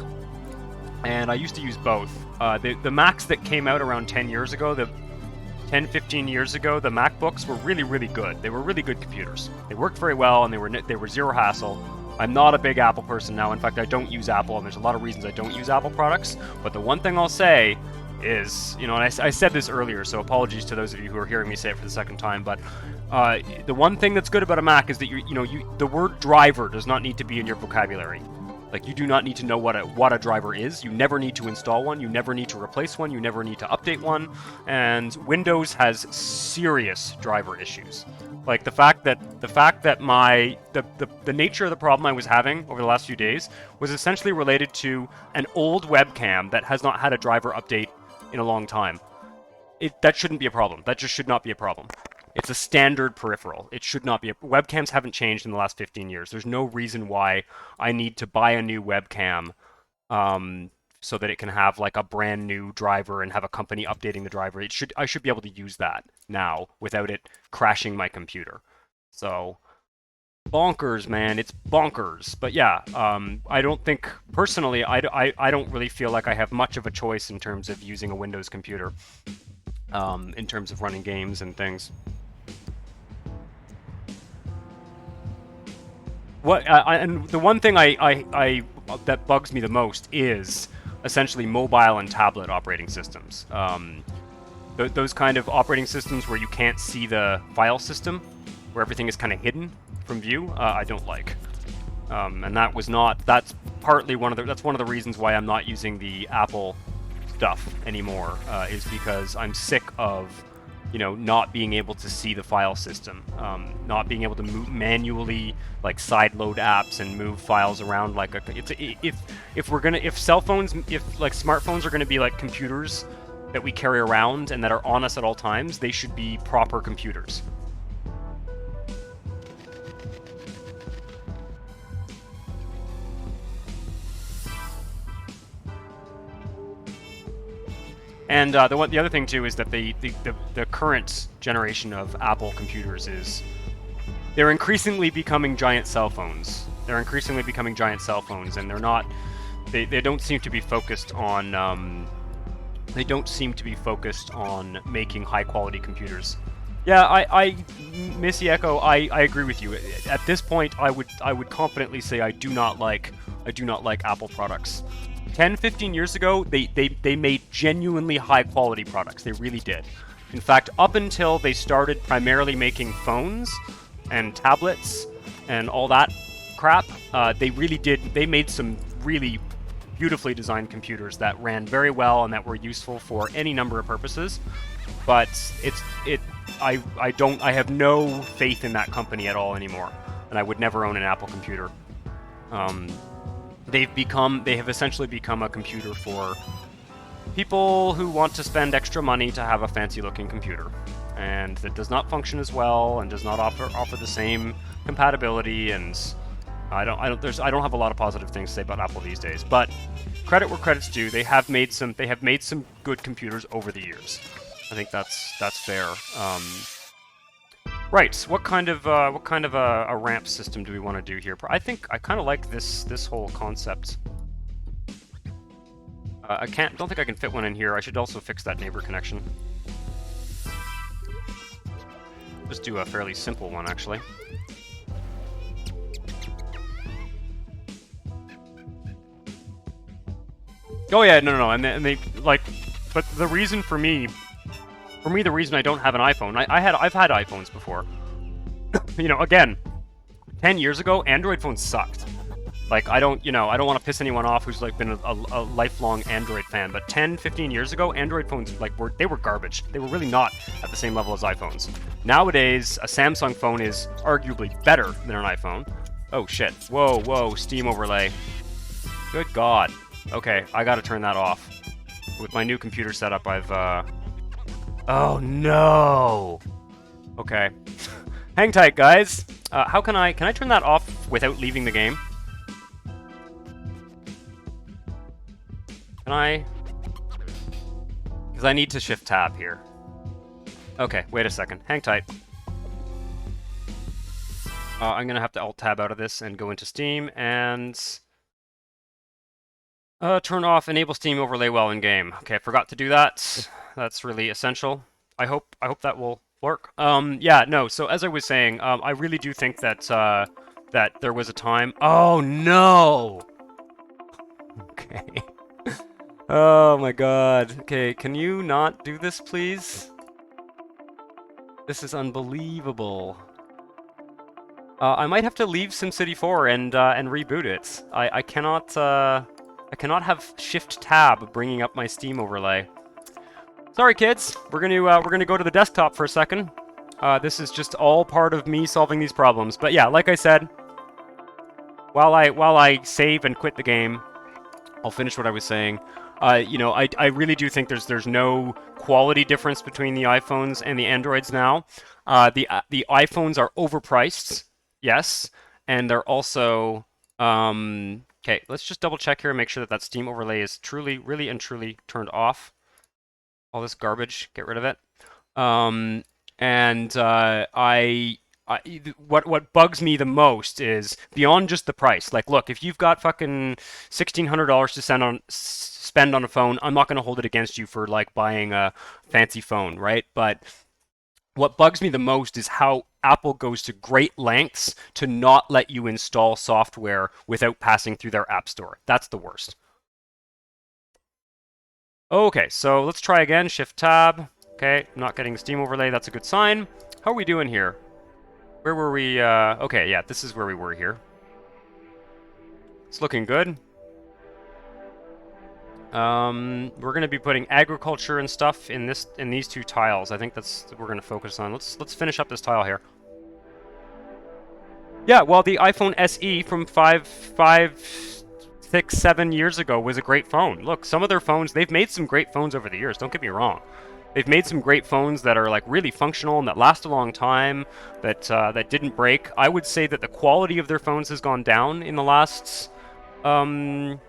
and I used to use both. The Macs that came out around 10 years ago, 10, 15 years ago, the MacBooks were really, really good. They were really good computers. They worked very well, and they were zero hassle. I'm not a big Apple person now. In fact, I don't use Apple, and there's a lot of reasons I don't use Apple products. But the one thing I'll say is, you know, and I said this earlier, so apologies to those of you who are hearing me say it for the second time, but the one thing that's good about a Mac is that the word driver does not need to be in your vocabulary. Like, you do not need to know what a driver is. You never need to install one. You never need to replace one. You never need to update one. And Windows has serious driver issues. Like the fact that the nature of the problem I was having over the last few days was essentially related to an old webcam that has not had a driver update in a long time. That shouldn't be a problem. That just should not be a problem. It's a standard peripheral. It should not be. Webcams haven't changed in the last 15 years. There's no reason why I need to buy a new webcam so that it can have like a brand new driver and have a company updating the driver. I should be able to use that now without it crashing my computer. So bonkers, man. It's bonkers. But yeah, I don't think, personally, I don't really feel like I have much of a choice in terms of using a Windows computer, in terms of running games and things. And the one thing that bugs me the most is essentially mobile and tablet operating systems. Those kind of operating systems where you can't see the file system, where everything is kind of hidden from view, I don't like. And that's partly one of the reasons why I'm not using the Apple stuff anymore, is because I'm sick of, not being able to see the file system, not being able to move manually, like sideload apps and move files around. Like if smartphones are gonna be like computers that we carry around and that are on us at all times, they should be proper computers. And the other thing too is that the current generation of Apple computers they're increasingly becoming giant cell phones. They're increasingly becoming giant cell phones, and they don't seem to be focused on making high quality computers. Yeah, Missy Echo, I agree with you. At this point, I would confidently say I do not like Apple products. 10, 15 years ago, they made genuinely high-quality products. They really did. In fact, up until they started primarily making phones and tablets and all that crap, they really did. They made some really beautifully designed computers that ran very well and that were useful for any number of purposes. But I have no faith in that company at all anymore, and I would never own an Apple computer. They have essentially become a computer for people who want to spend extra money to have a fancy looking computer, and that does not function as well and does not offer the same compatibility. And I don't have a lot of positive things to say about Apple these days, but credit where credit's due. They have made some good computers over the years. I think that's fair. Right. What kind of a ramp system do we want to do here? I think I kind of like this whole concept. Don't think I can fit one in here. I should also fix that neighbor connection. Just do a fairly simple one, actually. Oh yeah, no, and they like, but the reason the reason I don't have an iPhone, I've had iPhones before. You know, again, 10 years ago, Android phones sucked. Like, I don't want to piss anyone off who's like been a lifelong Android fan, but 10, 15 years ago, Android phones like were garbage. They were really not at the same level as iPhones. Nowadays, a Samsung phone is arguably better than an iPhone. Oh shit. Whoa, Steam overlay. Good God. Okay, I gotta turn that off. With my new computer setup, Oh no! Okay. Hang tight, guys. How can I turn that off without leaving the game? Can I? Because I need to shift tab here. Okay, wait a second. Hang tight. I'm gonna have to alt tab out of this and go into Steam and turn off enable Steam overlay while in game. Okay, I forgot to do that. That's really essential. I hope that will work. Yeah, no. So as I was saying, I really do think that that there was a time. Oh no. Okay. Oh my God. Okay, can you not do this, please? This is unbelievable. I might have to leave SimCity 4 and reboot it. I cannot have Shift Tab bringing up my Steam overlay. Sorry, kids. We're gonna go to the desktop for a second. This is just all part of me solving these problems. But yeah, like I said, while I save and quit the game, I'll finish what I was saying. You know, I really do think there's no quality difference between the iPhones and the Androids now. The iPhones are overpriced, yes, and they're also okay. Let's just double check here and make sure that Steam overlay is really and truly turned off. All this garbage, get rid of it. What bugs me the most is beyond just the price. Like, look, if you've got fucking $1,600 to spend on a phone, I'm not going to hold it against you for like buying a fancy phone, right? But what bugs me the most is how Apple goes to great lengths to not let you install software without passing through their App Store. That's the worst. Okay, so let's try again. Shift Tab. Okay, not getting the Steam overlay. That's a good sign. How are we doing here? Where were we? Okay, yeah, this is where we were here. It's looking good. We're gonna be putting agriculture and stuff in these two tiles. I think that's what we're gonna focus on. Let's finish up this tile here. Yeah, well, the iPhone SE from 6, 7 years ago was a great phone. Look, some of their phones, they've made some great phones over the years. Don't get me wrong. They've made some great phones that are like really functional and that last a long time, that didn't break. I would say that the quality of their phones has gone down in the last 5,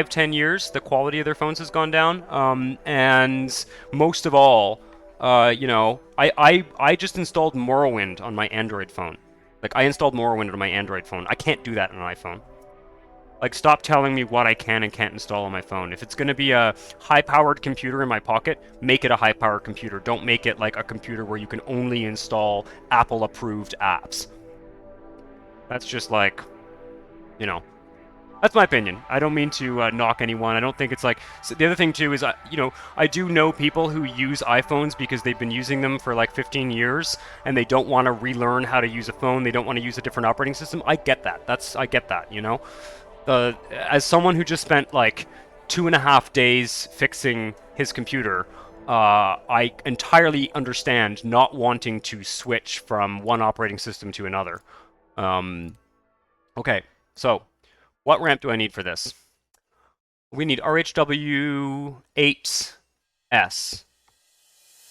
10 years. The quality of their phones has gone down, and most of all, you know, I just installed Morrowind on my Android phone. Like, I installed Morrowind on my Android phone. I can't do that on an iPhone. Like, stop telling me what I can and can't install on my phone. If it's going to be a high-powered computer in my pocket, make it a high-powered computer. Don't make it like a computer where you can only install Apple-approved apps. That's just like, you know, that's my opinion. I don't mean to knock anyone. I don't think it's like... So the other thing, too, is, you know, I do know people who use iPhones because they've been using them for like 15 years, and they don't want to relearn how to use a phone. They don't want to use a different operating system. I get that. I get that, you know? As someone who just spent like 2.5 days fixing his computer, I entirely understand not wanting to switch from one operating system to another. Okay, so what ramp do I need for this? We need RHW8S.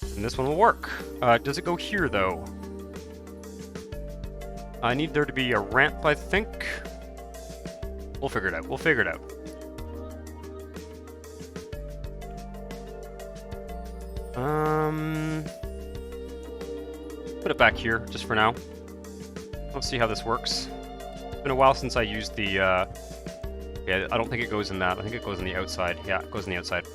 And this one will work. Does it go here, though? I need there to be a ramp, I think. We'll figure it out. We'll figure it out. Put it back here, just for now. Let's see how this works. It's been a while since I used the, yeah, I don't think it goes in that. I think it goes on the outside. Yeah, it goes on the outside.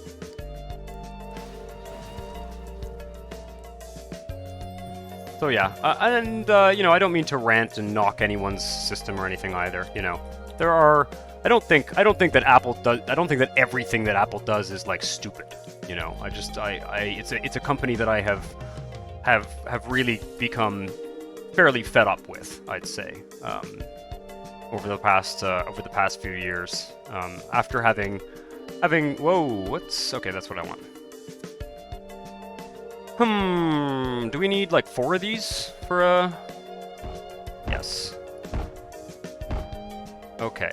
So yeah, and, you know, I don't mean to rant and knock anyone's system or anything either, you know. There are I don't think that Apple does. I don't think that everything that Apple does is like stupid. You know, it's a company that I have really become fairly fed up with, I'd say, over the past few years. After having okay, that's what I want. Do we need like 4 of these for a? Yes. Okay.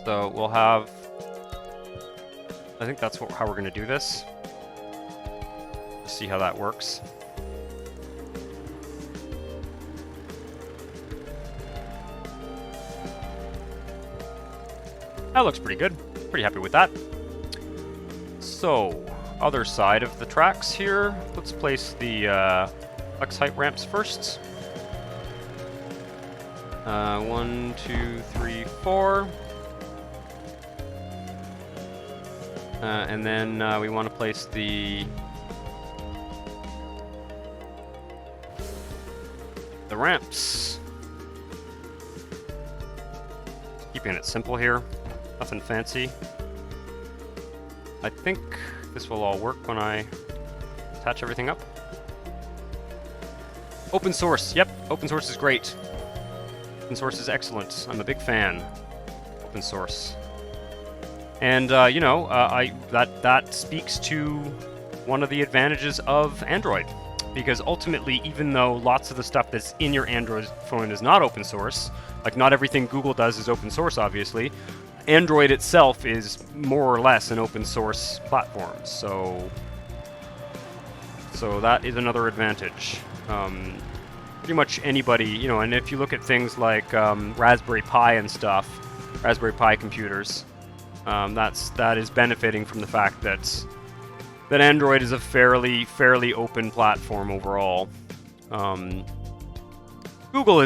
So we'll have. I think that's how we're going to do this. See how that works. That looks pretty good. Pretty happy with that. So, other side of the tracks here. Let's place the flex height ramps first. 1, 2, 3, 4. And then we want to place the ramps. Keeping it simple here. Nothing fancy. I think this will all work when I attach everything up. Open source. Yep, open source is great. Open source is excellent. I'm a big fan. Open source. And you know, that speaks to one of the advantages of Android, because ultimately, even though lots of the stuff that's in your Android phone is not open source, like not everything Google does is open source, obviously, Android itself is more or less an open source platform. So that is another advantage. Pretty much anybody, you know, and if you look at things like Raspberry Pi and stuff, Raspberry Pi computers. That is benefiting from the fact that Android is a fairly open platform overall. Google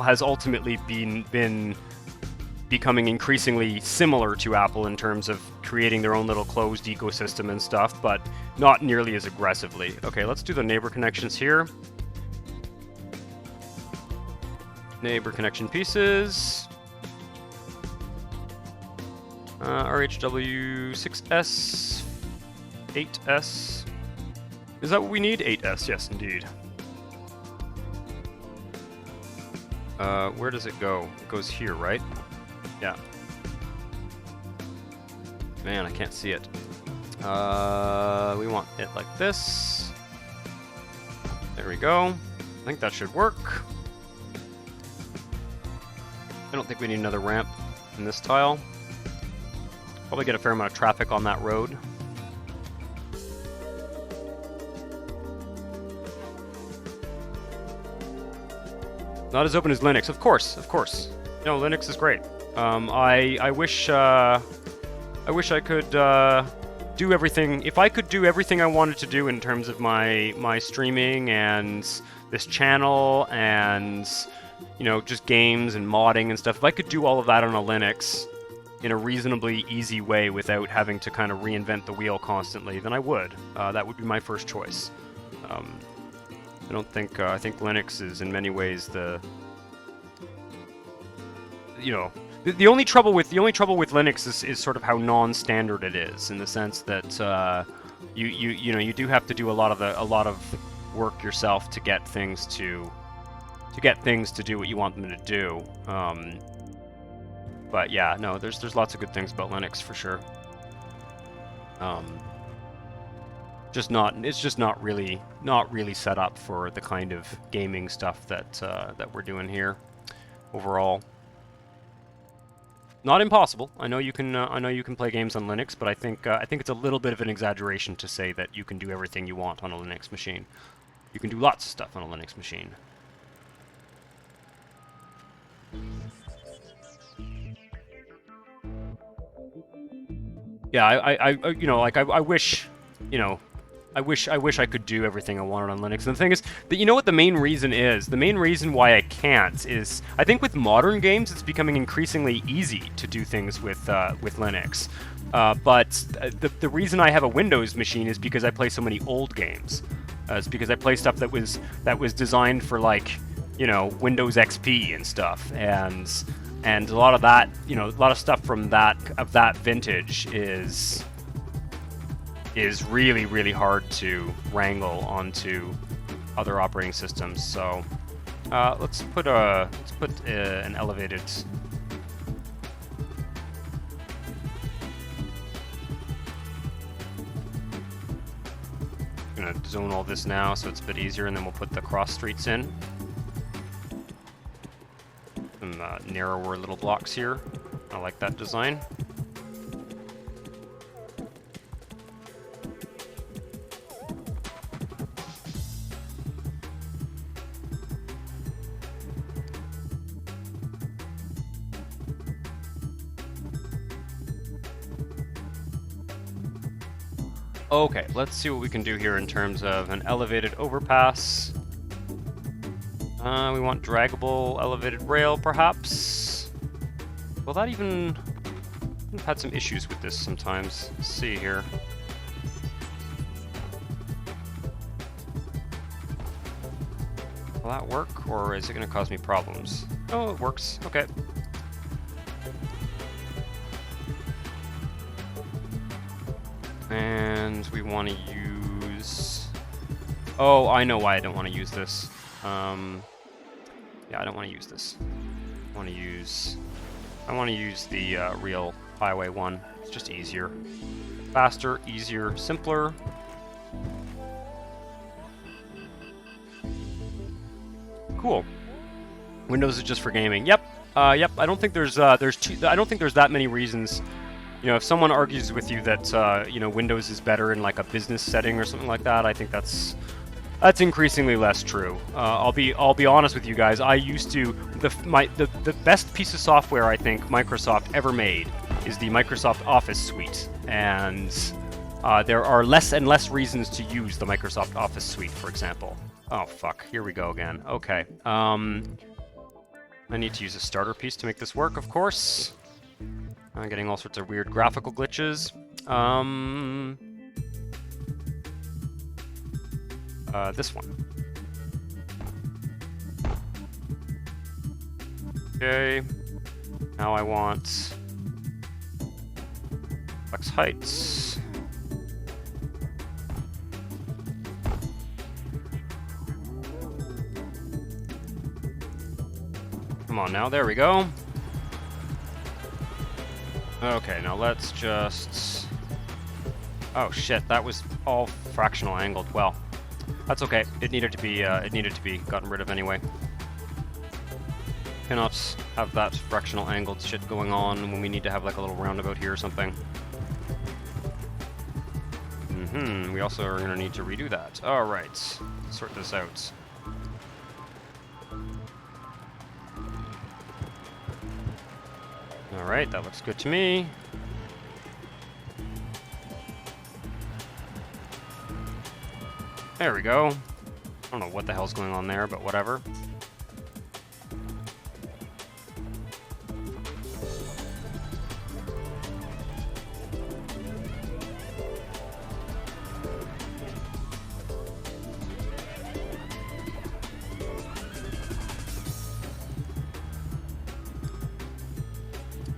has ultimately been becoming increasingly similar to Apple in terms of creating their own little closed ecosystem and stuff, but not nearly as aggressively. Okay, let's do the neighbor connections here. Neighbor connection pieces. RHW 6S, 8S. Is that what we need? 8S, yes, indeed. Where does it go? It goes here, right? Yeah. Man, I can't see it. We want it like this. There we go. I think that should work. I don't think we need another ramp in this tile. Probably get a fair amount of traffic on that road. Not as open as Linux, of course. No, Linux is great. I wish I could do everything. If I could do everything I wanted to do in terms of my streaming and this channel and, you know, just games and modding and stuff. If I could do all of that on a Linux in a reasonably easy way without having to kind of reinvent the wheel constantly, then I would. That would be my first choice. I don't think I think Linux is in many ways the, you know, the only trouble with Linux is sort of how non-standard it is, in the sense that you do have to do a lot of work yourself to get things to do what you want them to do. But yeah, no, there's lots of good things about Linux for sure. It's just not really set up for the kind of gaming stuff that we're doing here overall. Not impossible. I know you can play games on Linux, but I think it's a little bit of an exaggeration to say that you can do everything you want on a Linux machine. You can do lots of stuff on a Linux machine. Yeah, I wish, you know, I wish I could do everything I wanted on Linux. And the thing is that, you know what the main reason is? The main reason why I can't is, I think with modern games it's becoming increasingly easy to do things with Linux. But the reason I have a Windows machine is because I play so many old games. It's because I play stuff that was designed for, like, you know, Windows XP and stuff, and a lot of that, you know, a lot of stuff from that vintage is really, really hard to wrangle onto other operating systems. So let's put an elevated. I'm gonna zone all this now so it's a bit easier, and then we'll put the cross streets in. Some narrower little blocks here. I like that design. Okay, let's see what we can do here in terms of an elevated overpass. We want draggable elevated rail, perhaps. Will that even... I've had some issues with this sometimes. Let's see here. Will that work, or is it going to cause me problems? Oh, it works. Okay. And we want to use... Oh, I know why I don't want to use this. Yeah, I don't want to use this. I want to use the real highway one. It's just easier. Faster, easier, simpler. Cool. Windows is just for gaming. Yep. Yep. I don't think there's I don't think there's that many reasons. You know, if someone argues with you that you know, Windows is better in like a business setting or something like that, I think that's increasingly less true. I'll be honest with you guys. I used to the best piece of software I think Microsoft ever made is the Microsoft Office suite, and there are less and less reasons to use the Microsoft Office suite, for example. Oh fuck, here we go again. Okay. I need to use a starter piece to make this work, of course. I'm getting all sorts of weird graphical glitches. This one. Okay. Now I want flex heights. Come on now, there we go. Okay, now let's just... Oh shit, that was all fractional angled. Well, that's okay. It needed to be gotten rid of anyway. Cannot have that fractional angled shit going on when we need to have like a little roundabout here or something. We also are gonna need to redo that. All right, sort this out. All right, that looks good to me. There we go. I don't know what the hell's going on there, but whatever.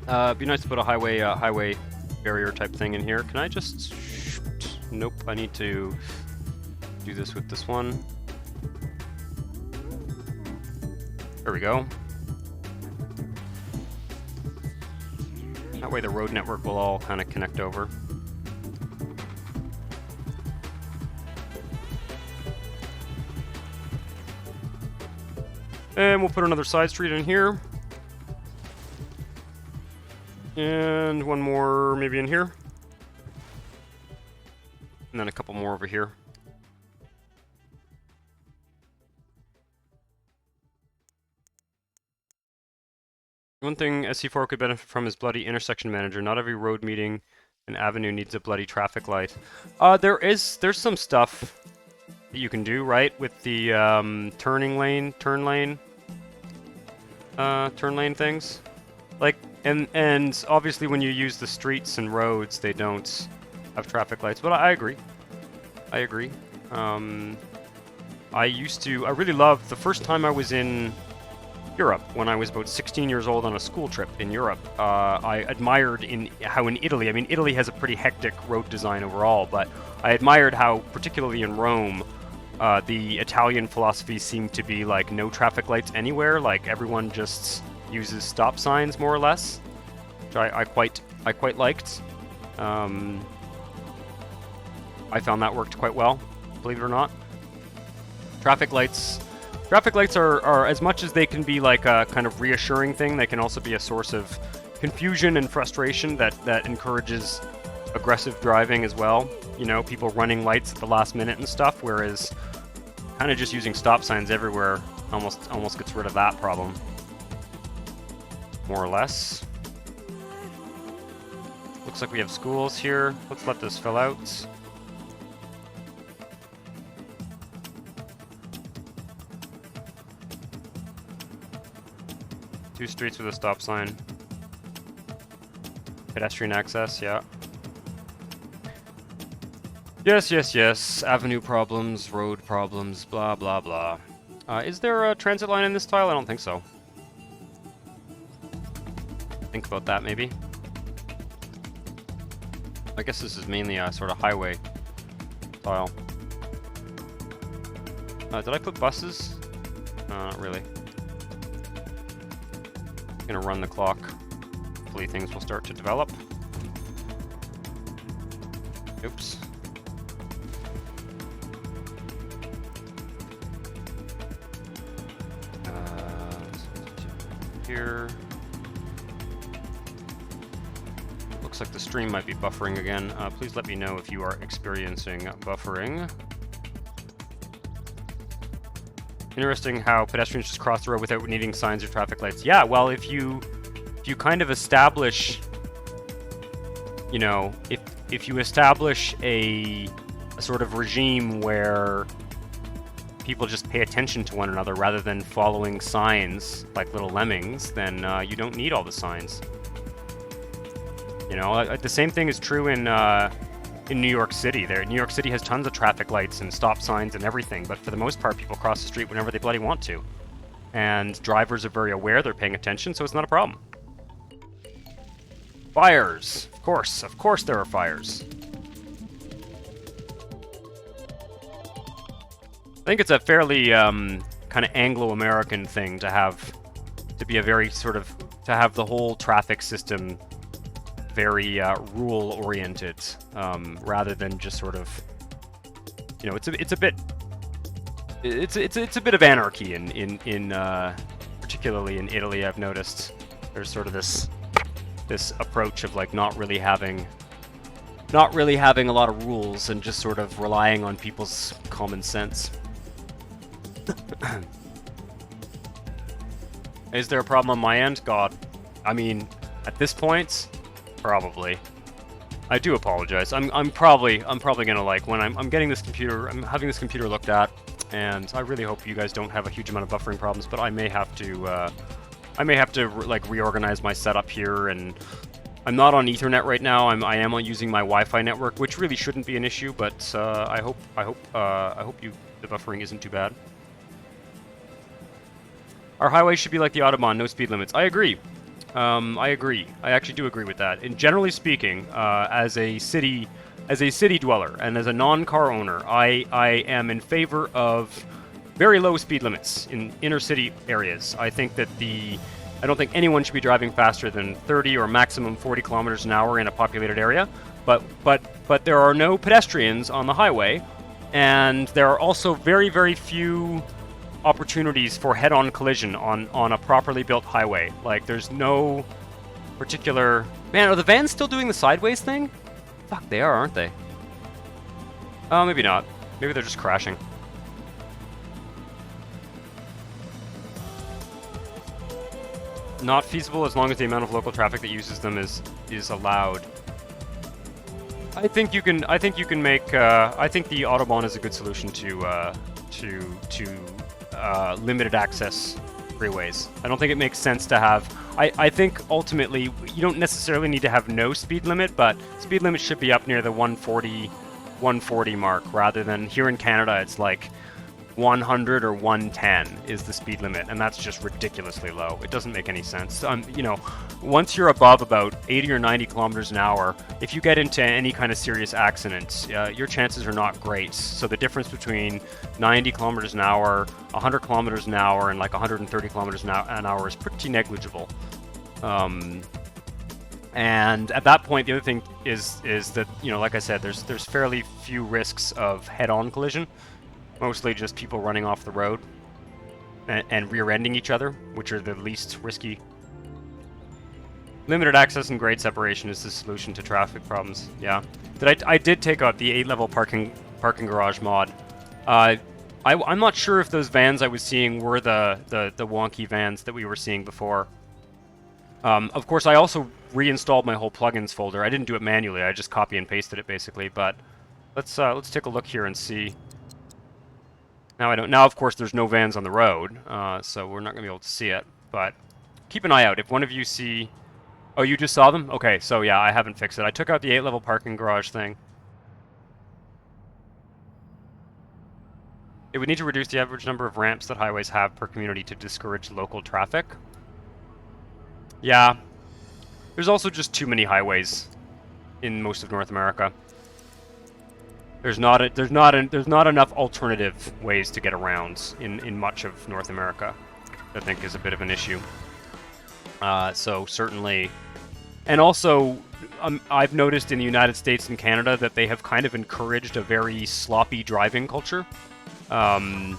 It'd be nice to put a highway barrier type thing in here. Can I just... Nope, I need to do this with this one. There we go. That way the road network will all kind of connect over. And we'll put another side street in here. And one more maybe in here. And then a couple more over here. One thing SC4 could benefit from is bloody intersection manager. Not every road meeting and avenue needs a bloody traffic light. There's some stuff that you can do, right, with the turn lane things. Like, and obviously when you use the streets and roads, they don't have traffic lights. But I agree. I really loved the first time I was in Europe, when I was about 16 years old on a school trip in Europe. I admired how in Italy, I mean, Italy has a pretty hectic road design overall, but I admired how, particularly in Rome, the Italian philosophy seemed to be like no traffic lights anywhere, like everyone just uses stop signs more or less, which I quite liked. I found that worked quite well, believe it or not. Traffic lights are, as much as they can be like a kind of reassuring thing, they can also be a source of confusion and frustration that encourages aggressive driving as well. You know, people running lights at the last minute and stuff, whereas kind of just using stop signs everywhere almost gets rid of that problem. More or less. Looks like we have schools here. Let's let this fill out. Two streets with a stop sign. Pedestrian access, yeah. Yes. Avenue problems, road problems, blah, blah, blah. Is there a transit line in this tile? I don't think so. Think about that, maybe. I guess this is mainly a sort of highway tile. Did I put buses? Not really. Gonna run the clock. Hopefully things will start to develop. Oops. Here. Looks like the stream might be buffering again. Please let me know if you are experiencing buffering. Interesting how pedestrians just cross the road without needing signs or traffic lights. Yeah, well, if you kind of establish, you know, if you establish a sort of regime where people just pay attention to one another rather than following signs like little lemmings, then you don't need all the signs. You know, the same thing is true in New York City. New York City has tons of traffic lights and stop signs and everything, but for the most part, people cross the street whenever they bloody want to. And drivers are very aware, they're paying attention, so it's not a problem. Fires! Of course there are fires. I think it's a fairly kind of Anglo-American thing to have the whole traffic system very rule-oriented, rather than just sort of, you know, it's a bit of anarchy in particularly in Italy. I've noticed there's sort of this approach of like not really having a lot of rules and just sort of relying on people's common sense. Is there a problem on my end? God, I mean, at this point, probably. I do apologize. I'm probably gonna, like, when I'm having this computer looked at, and I really hope you guys don't have a huge amount of buffering problems, but I may have to like reorganize my setup here, and I'm not on Ethernet right now. I am using my Wi-Fi network, which really shouldn't be an issue, but I hope the buffering isn't too bad. Our highways should be like the Autobahn, no speed limits. I agree. I agree. I actually do agree with that. And generally speaking, as a city dweller and as a non-car owner, I am in favor of very low speed limits in inner city areas. I think that I don't think anyone should be driving faster than 30 or maximum 40 kilometers an hour in a populated area. But there are no pedestrians on the highway, and there are also very, very few opportunities for head-on collision on a properly built highway. Like, there's no particular... Man, are the vans still doing the sideways thing? Fuck, they are, aren't they? Oh, maybe not. Maybe they're just crashing. Not feasible as long as the amount of local traffic that uses them is allowed. I think you can make... I think the Autobahn is a good solution to limited access freeways. I don't think it makes sense to have... I think ultimately you don't necessarily need to have no speed limit, but speed limit should be up near the 140 mark, rather than here in Canada it's like 100 or 110 is the speed limit, and that's just ridiculously low. It doesn't make any sense. You know, once you're above about 80 or 90 kilometers an hour, if you get into any kind of serious accident, your chances are not great. So the difference between 90 kilometers an hour, 100 kilometers an hour, and like 130 kilometers an hour is pretty negligible. And at that point, the other thing is that, you know, like I said, there's fairly few risks of head-on collision. Mostly just people running off the road and rear-ending each other, which are the least risky. Limited access and grade separation is the solution to traffic problems. Yeah, I did take out the 8-level parking garage mod. I'm not sure if those vans I was seeing were the wonky vans that we were seeing before. Of course, I also reinstalled my whole plugins folder. I didn't do it manually. I just copy and pasted it basically. But let's take a look here and see. Now, of course, there's no vans on the road, so we're not going to be able to see it. But keep an eye out. If one of you see... Oh, you just saw them? Okay, so yeah, I haven't fixed it. I took out the 8-level parking garage thing. It would need to reduce the average number of ramps that highways have per community to discourage local traffic. Yeah. There's also just too many highways in most of North America. There's not enough alternative ways to get around in much of North America. I think is a bit of an issue. So certainly, and also I've noticed in the United States and Canada that they have kind of encouraged a very sloppy driving culture. One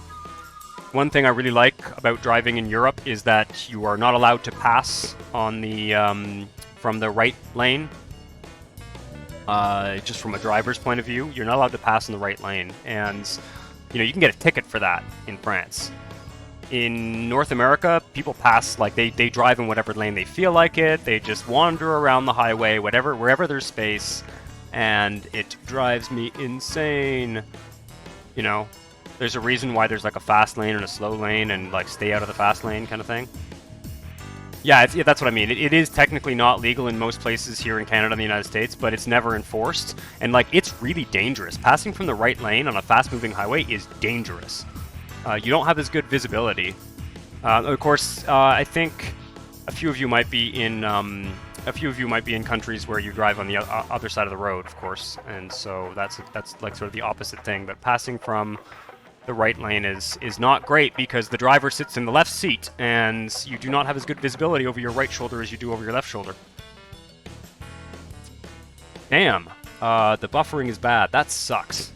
thing I really like about driving in Europe is that you are not allowed to pass on the from the right lane. Just from a driver's point of view, you're not allowed to pass in the right lane, and you know, you can get a ticket for that in France. In North America, people pass, like they drive in whatever lane they feel like it. They just wander around the highway, wherever there's space, and it drives me insane. You know, there's a reason why there's like a fast lane and a slow lane, and like stay out of the fast lane kind of thing. Yeah, that's what I mean. It is technically not legal in most places here in Canada and the United States, but it's never enforced. And, like, it's really dangerous. Passing from the right lane on a fast-moving highway is dangerous. You don't have as good visibility. Of course, I think a few of you might be in countries where you drive on the other side of the road, of course, and so that's like sort of the opposite thing. But passing from the right lane is not great because the driver sits in the left seat and you do not have as good visibility over your right shoulder as you do over your left shoulder. Damn, the buffering is bad. That sucks.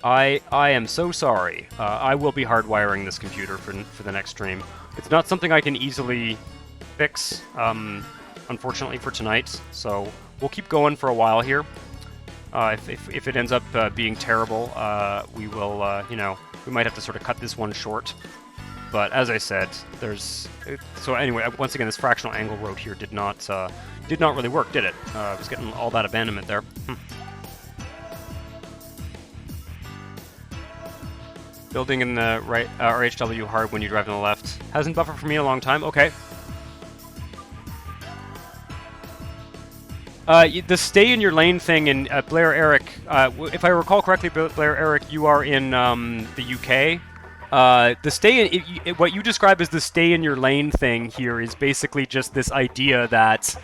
I am so sorry. I will be hardwiring this computer for the next stream. It's not something I can easily fix, unfortunately for tonight, so we'll keep going for a while here. If it ends up being terrible, we will, you know, we might have to sort of cut this one short. But as I said, so anyway, once again, this fractional angle road here did not really work, did it? I was getting all that abandonment there. Building in the right RHW hard when you drive on the left. Hasn't buffered for me in a long time. Okay. The stay in your lane thing in Blair Eric, if I recall correctly, Blair Eric, you are in the UK. The stay what you describe as the stay in your lane thing here is basically just this idea that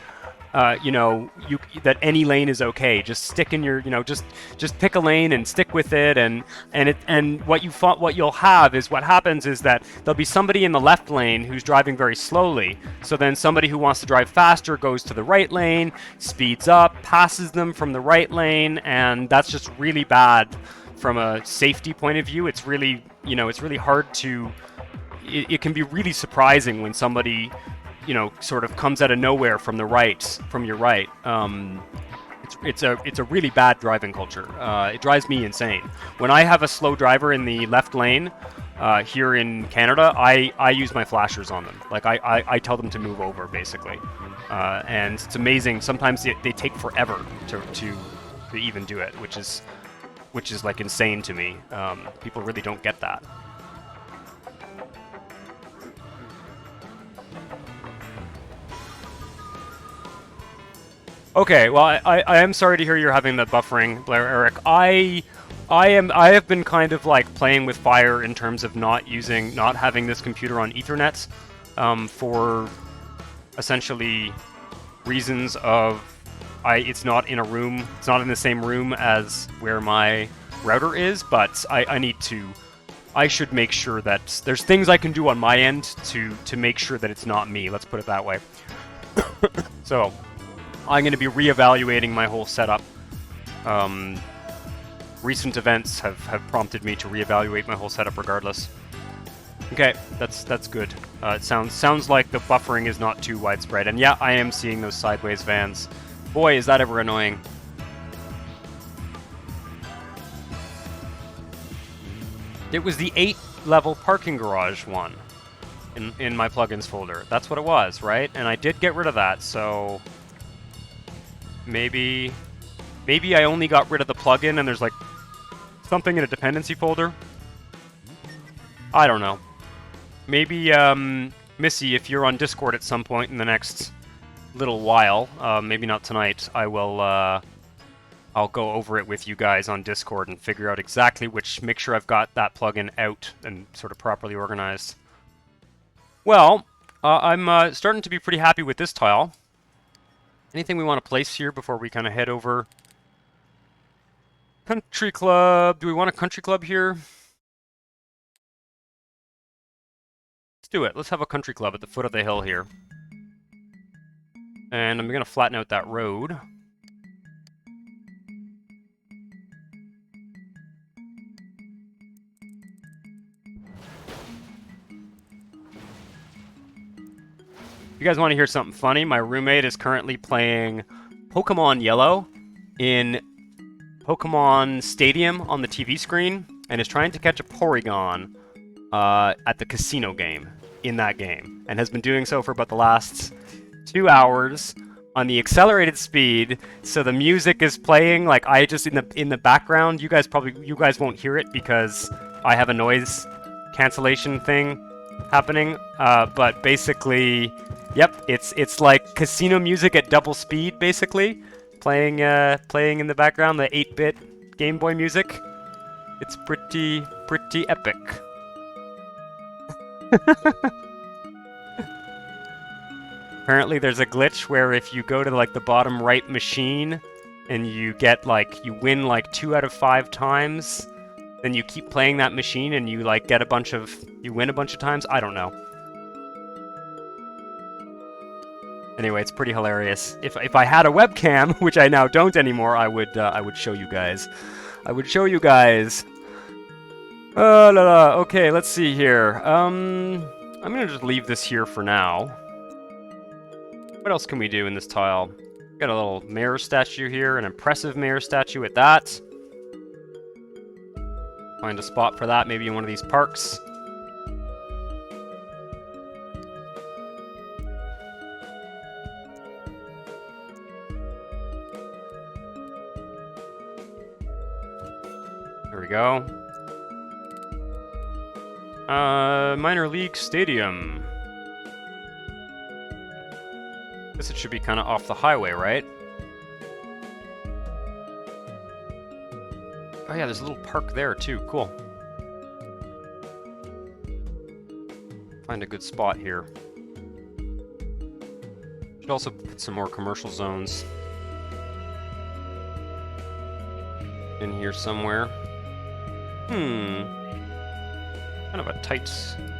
you know, that any lane is okay. Just stick in your, you know, just pick a lane and stick with it, and what you'll have is what happens is that there'll be somebody in the left lane who's driving very slowly. So then somebody who wants to drive faster goes to the right lane, speeds up, passes them from the right lane, and that's just really bad from a safety point of view. It's really, you know, it's really hard to. It can be really surprising when somebody, you know, sort of comes out of nowhere from your right. It's a really bad driving culture. It drives me insane. When I have a slow driver in the left lane here in Canada, I use my flashers on them. Like I tell them to move over, basically. And it's amazing. Sometimes they take forever to even do it, which is like insane to me. People really don't get that. Okay, well, I am sorry to hear you're having the buffering, Blair Eric. I have been kind of like playing with fire in terms of not having this computer on Ethernet, for essentially reasons of it's not in a room, it's not in the same room as where my router is, but I should make sure that there's things I can do on my end to make sure that it's not me, let's put it that way. So, I'm going to be reevaluating my whole setup. Recent events have prompted me to reevaluate my whole setup regardless. Okay, that's good. It sounds like the buffering is not too widespread, and yeah, I am seeing those sideways vans. Boy, is that ever annoying. It was the 8-level parking garage one in my plugins folder. That's what it was, right? And I did get rid of that, so maybe I only got rid of the plugin and there's like something in a dependency folder. I don't know. Maybe Missy, if you're on Discord at some point in the next little while, maybe not tonight, I'll go over it with you guys on Discord and figure out exactly make sure I've got that plugin out and sort of properly organized. Well, I'm starting to be pretty happy with this tile. Anything we want to place here before we kind of head over? Country club. Do we want a country club here? Let's do it. Let's have a country club at the foot of the hill here. And I'm going to flatten out that road. If you guys want to hear something funny, my roommate is currently playing Pokemon Yellow in Pokemon Stadium on the TV screen and is trying to catch a Porygon at the casino game in that game, and has been doing so for about the last 2 hours on the accelerated speed. So the music is playing like I just in the background. You guys won't hear it because I have a noise cancellation thing happening. But basically, yep, it's like casino music at double speed, basically playing in the background, the 8-bit Game Boy music. It's pretty epic. Apparently there's a glitch where if you go to like the bottom right machine and you win like 2 out of 5 times, then you keep playing that machine and you like you win a bunch of times. I don't know. Anyway, it's pretty hilarious. If I had a webcam, which I now don't anymore, I would show you guys. I would show you guys. Okay, let's see here. I'm gonna just leave this here for now. What else can we do in this tile? Got a little mayor statue here, an impressive mayor statue at that. Find a spot for that, maybe in one of these parks. There we go. Minor League Stadium. Guess it should be kind of off the highway, right? Oh yeah, there's a little park there too. Cool. Find a good spot here. Should also put some more commercial zones in here somewhere. Kind of a tight...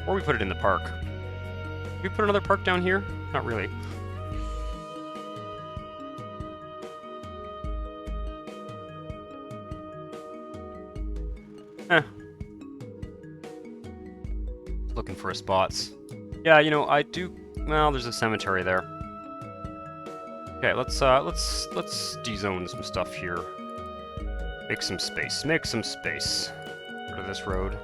Or we put it in the park. Did we put another park down here? Not really. Looking for spots. Yeah, you know, I do... Well, there's a cemetery there. Okay, let's de-zone some stuff here. Make some space. Make some space. Go to this road.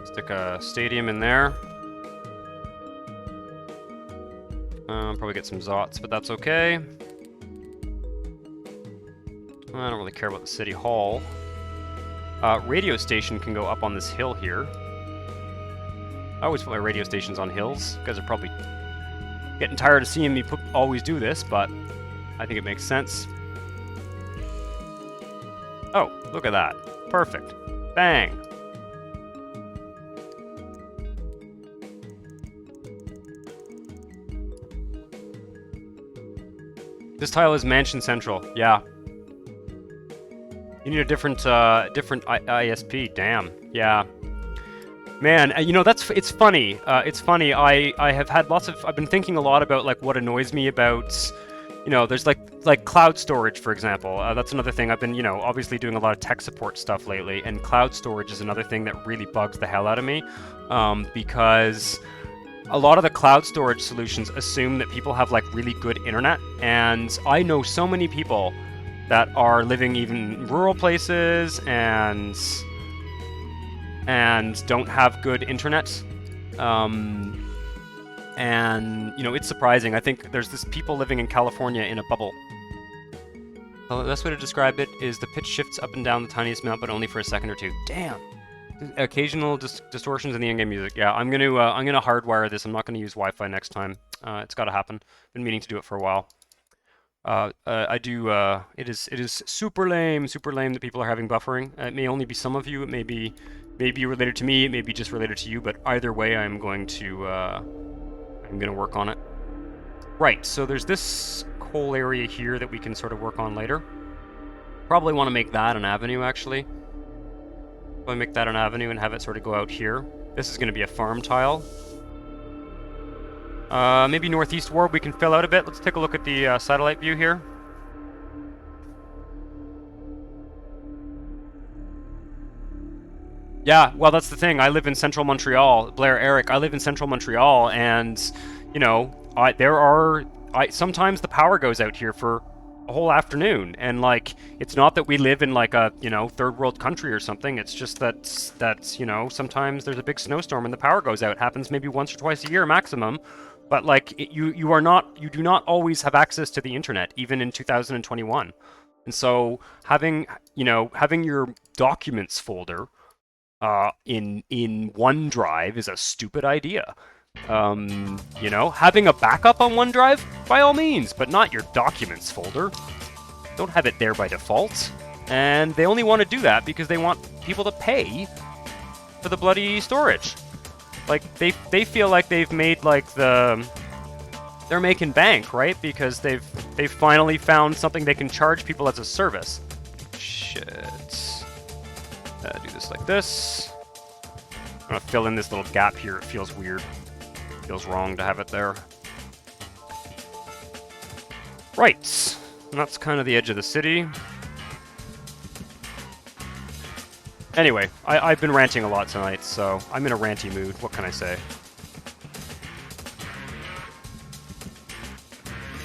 Stick a stadium in there. Probably get some zots, but that's okay. I don't really care about the city hall. Radio station can go up on this hill here. I always put my radio stations on hills. You guys are probably getting tired of seeing me always do this, but I think it makes sense. Oh, look at that. Perfect. Bang. This tile is Mansion Central. Yeah. You need a different ISP. Damn. Yeah. Man, you know, it's funny. It's funny. I have had I've been thinking a lot about like what annoys me about, you know, there's like cloud storage, for example. That's another thing. I've been, you know, obviously doing a lot of tech support stuff lately, and cloud storage is another thing that really bugs the hell out of me, because a lot of the cloud storage solutions assume that people have like really good internet, and I know so many people that are living even in rural places and don't have good internet. And you know, it's surprising. I think there's this people living in California in a bubble. Well, the best way to describe it is the pitch shifts up and down the tiniest amount, but only for a second or two. Damn. Occasional distortions in the in-game music. Yeah, I'm gonna hardwire this. I'm not gonna use Wi-Fi next time. It's got to happen. Been meaning to do it for a while. I do. It is super lame that people are having buffering. It may only be some of you. It may be related to me. It may be just related to you. But either way, I'm going to work on it. Right. So there's this whole area here that we can sort of work on later. Probably want to make that an avenue, actually. Probably make that an avenue and have it sort of go out here. This is going to be a farm tile. Maybe northeast ward we can fill out a bit. Let's take a look at the satellite view here. Yeah, well, that's the thing. I live in central Montreal. Blair, Eric, I live in central Montreal, and, you know, sometimes the power goes out here for a whole afternoon, and, like, it's not that we live in, like, a, you know, third world country or something. It's just that, you know, sometimes there's a big snowstorm and the power goes out. It happens maybe once or twice a year maximum. But like you do not always have access to the internet, even in 2021. And so having your documents folder in OneDrive is a stupid idea. You know, having a backup on OneDrive by all means, but not your documents folder. Don't have it there by default. And they only want to do that because they want people to pay for the bloody storage. Like, they feel like they've made, like, they're making bank, right? Because they've finally found something they can charge people as a service. Shit. Do this like this. I'm gonna fill in this little gap here. It feels weird. Feels wrong to have it there. Right. And that's kind of the edge of the city. Anyway, I've been ranting a lot tonight, so I'm in a ranty mood. What can I say?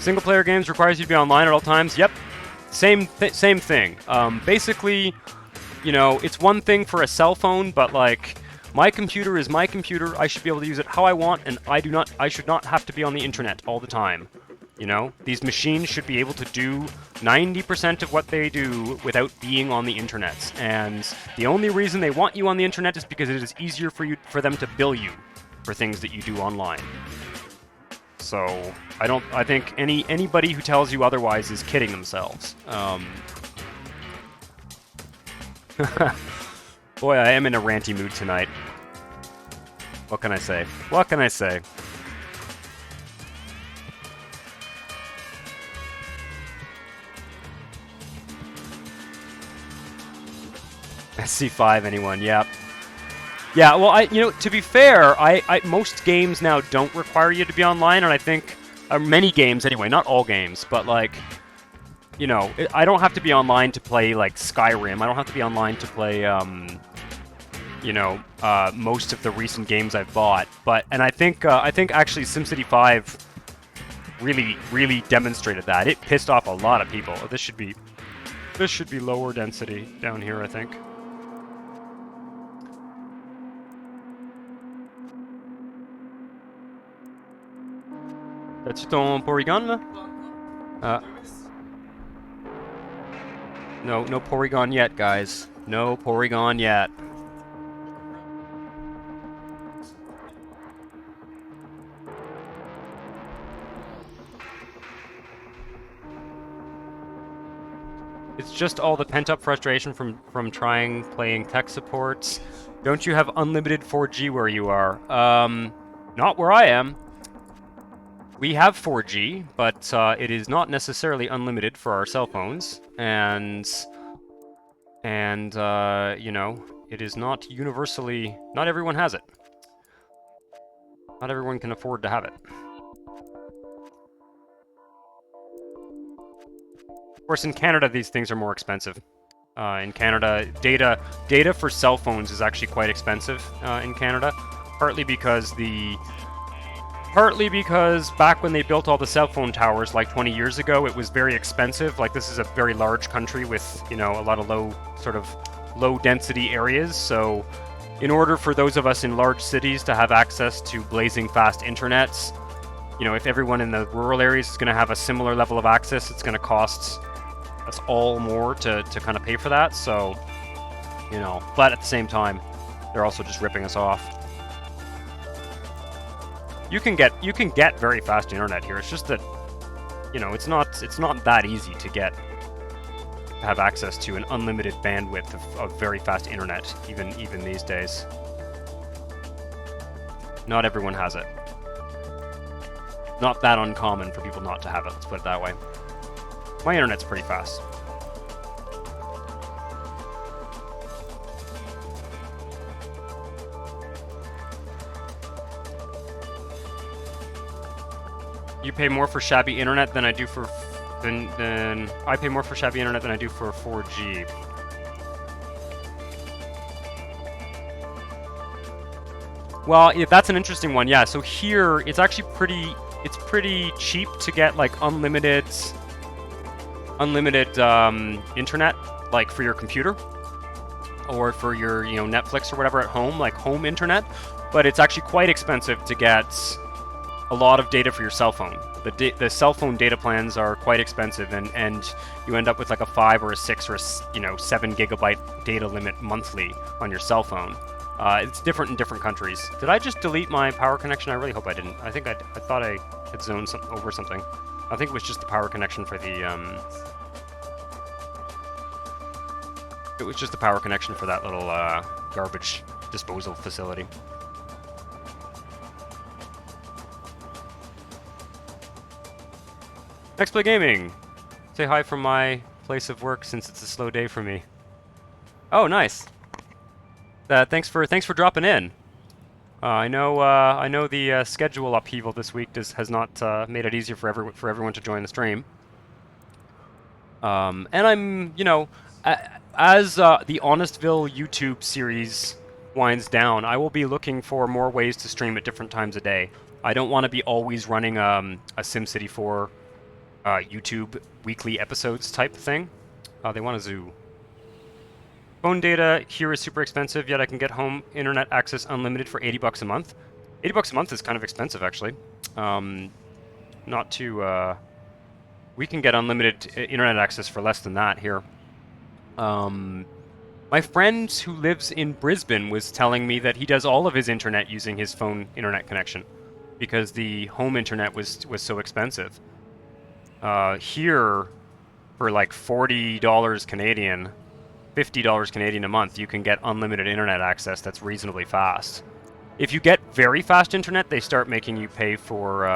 Single-player games requires you to be online at all times. Yep, same thing. Basically, you know, it's one thing for a cell phone, but like, my computer is my computer. I should be able to use it how I want, and I should not have to be on the internet all the time. You know, these machines should be able to do 90% of what they do without being on the internet. And the only reason they want you on the internet is because it is easier for them to bill you for things that you do online. So I think anybody who tells you otherwise is kidding themselves. Boy, I am in a ranty mood tonight. What can I say? What can I say? SC5, anyone? Yep. Yeah, well, you know, to be fair, most games now don't require you to be online, and I think many games anyway, not all games, but like, you know, I don't have to be online to play like Skyrim. I don't have to be online to play, you know, most of the recent games I've bought. And I think actually SimCity 5 really demonstrated that. It pissed off a lot of people. This should be lower density down here, I think. As-tu ton Porygon, là? No Porygon yet, guys. No Porygon yet. It's just all the pent-up frustration from trying playing tech supports. Don't you have unlimited 4G where you are? Not where I am. We have 4G, but it is not necessarily unlimited for our cell phones, and you know, it is not universally. Not everyone has it. Not everyone can afford to have it. Of course, in Canada, these things are more expensive. In Canada, data for cell phones is actually quite expensive in Canada, partly because back when they built all the cell phone towers like 20 years ago, it was very expensive. Like, this is a very large country with, you know, a lot of low density areas. So in order for those of us in large cities to have access to blazing fast internets, you know, if everyone in the rural areas is going to have a similar level of access, it's going to cost us all more to kind of pay for that. So, you know, but at the same time, they're also just ripping us off. You can get very fast internet here. It's just that, you know, it's not that easy to have access to an unlimited bandwidth of very fast internet, even these days. Not everyone has it. Not that uncommon for people not to have it, let's put it that way. My internet's pretty fast. You pay more for shabby internet than I do for I pay more for shabby internet than I do for 4G. Well, yeah, that's an interesting one. Yeah, so here it's actually pretty cheap to get like unlimited internet, like for your computer or for your, you know, Netflix or whatever at home, like home internet. But it's actually quite expensive to get a lot of data for your cell phone. The cell phone data plans are quite expensive, and you end up with like a 5 or a 6 or a, you know, 7 gigabyte data limit monthly on your cell phone. It's different in different countries. Did I just delete my power connection? I really hope I didn't. I thought I had zoned over something. I think it was just the power connection for the it was just the power connection for that little garbage disposal facility. Next Play Gaming! Say hi from my place of work since it's a slow day for me. Oh, nice. Thanks for dropping in. I know the schedule upheaval this week has not made it easier for everyone to join the stream. And I'm, you know, as the Honestville YouTube series winds down, I will be looking for more ways to stream at different times a day. I don't want to be always running a SimCity 4 YouTube weekly episodes type thing. They want a zoo. Phone data here is super expensive, yet I can get home internet access unlimited for $80 a month. $80 a month is kind of expensive, actually. Not too... we can get unlimited internet access for less than that here. My friend who lives in Brisbane was telling me that he does all of his internet using his phone internet connection because the home internet was so expensive. Here, for like $40 Canadian, $50 Canadian a month, you can get unlimited internet access that's reasonably fast. If you get very fast internet, they start making you pay for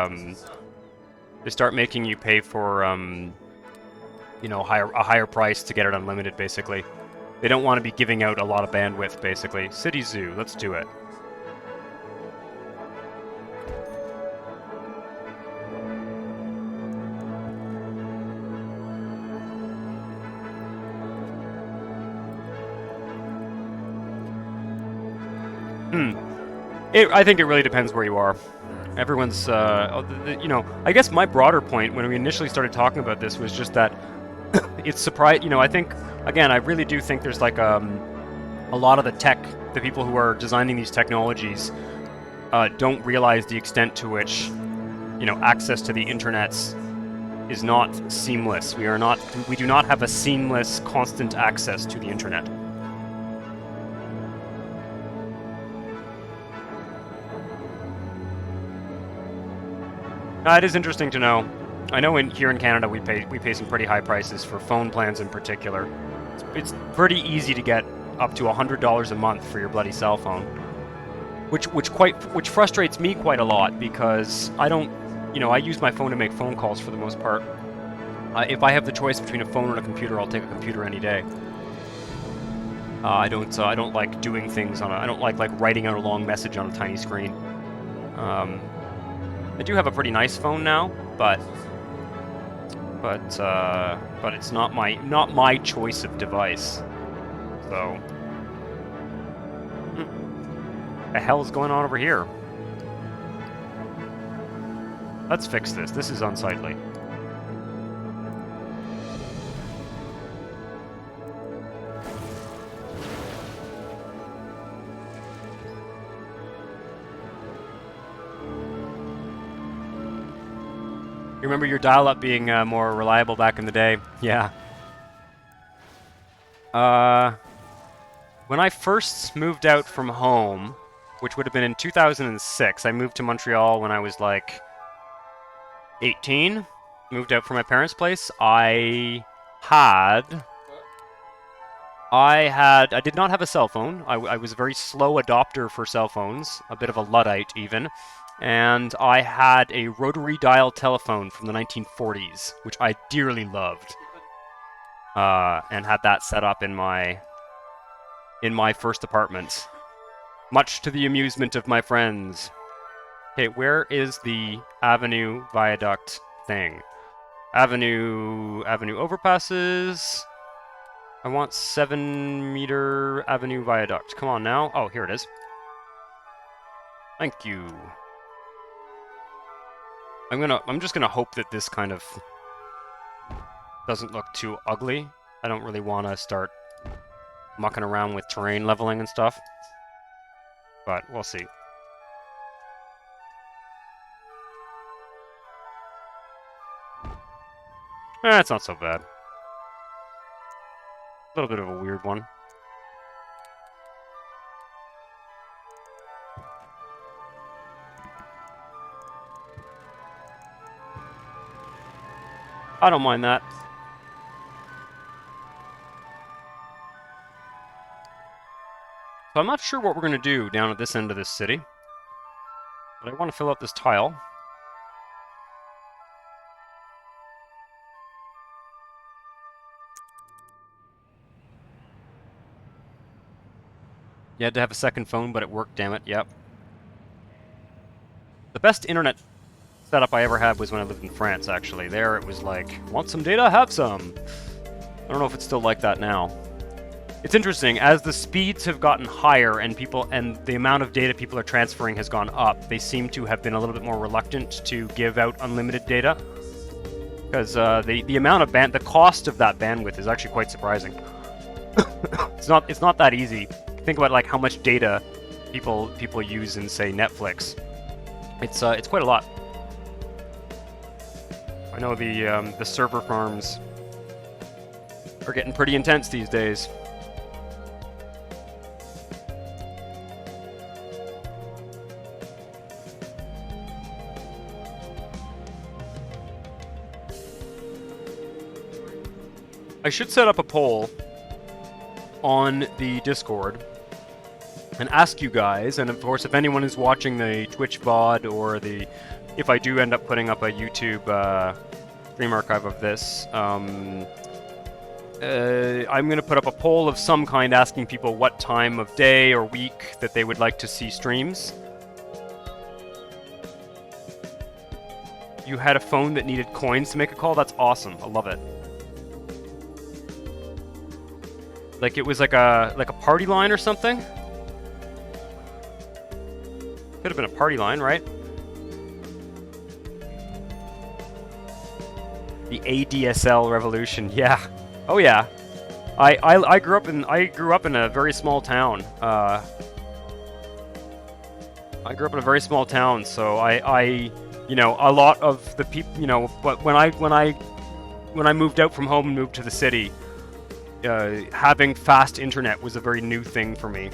you know, a higher price to get it unlimited, basically. They don't want to be giving out a lot of bandwidth, basically. City Zoo, let's do it. I think it really depends where you are. Everyone's, you know, I guess my broader point when we initially started talking about this was just that it's surprising, you know, I think, again, I really do think there's like a lot of the people who are designing these technologies don't realize the extent to which, you know, access to the internet is not seamless. We do not have a seamless, constant access to the internet. It is interesting to know. I know here in Canada we pay some pretty high prices for phone plans in particular. It's pretty easy to get up to $100 a month for your bloody cell phone, which frustrates me quite a lot because I don't, I use my phone to make phone calls for the most part. If I have the choice between a phone and a computer, I'll take a computer any day. I don't like doing things I don't like writing out a long message on a tiny screen. I do have a pretty nice phone now, but it's not my choice of device. So, the hell is going on over here? Let's fix this. This is unsightly. You remember your dial-up being more reliable back in the day? Yeah. When I first moved out from home, which would have been in 2006, I moved to Montreal when I was like 18. Moved out from my parents' place. I did not have a cell phone. I was a very slow adopter for cell phones, a bit of a Luddite even. And I had a rotary dial telephone from the 1940s, which I dearly loved, and had that set up in my first apartment, much to the amusement of my friends. Okay, where is the Avenue Viaduct thing? Avenue overpasses. I want 7-meter Avenue Viaduct. Come on now. Oh, here it is. Thank you. I'm just gonna hope that this kind of doesn't look too ugly. I don't really want to start mucking around with terrain leveling and stuff, but we'll see. It's not so bad. A little bit of a weird one. I don't mind that. So I'm not sure what we're going to do down at this end of this city, but I want to fill out this tile. You had to have a second phone, but it worked, damn it, yep. The best internet setup I ever had was when I lived in France, actually. There it was like, want some data? Have some! I don't know if it's still like that now. It's interesting, as the speeds have gotten higher and the amount of data people are transferring has gone up, they seem to have been a little bit more reluctant to give out unlimited data. Because the amount of the cost of that bandwidth is actually quite surprising. It's not that easy. Think about like how much data people use in, say, Netflix. It's quite a lot. I know the server farms are getting pretty intense these days. I should set up a poll on the Discord and ask you guys, and of course if anyone is watching the Twitch VOD or if I do end up putting up a YouTube stream archive of this, I'm going to put up a poll of some kind asking people what time of day or week that they would like to see streams. You had a phone that needed coins to make a call? That's awesome. I love it. Like it was like a party line or something? Could have been a party line, right? The ADSL revolution, yeah. Oh yeah. I grew up in a very small town. I grew up in a very small town, so a lot of the people, but when I moved out from home and moved to the city, having fast internet was a very new thing for me.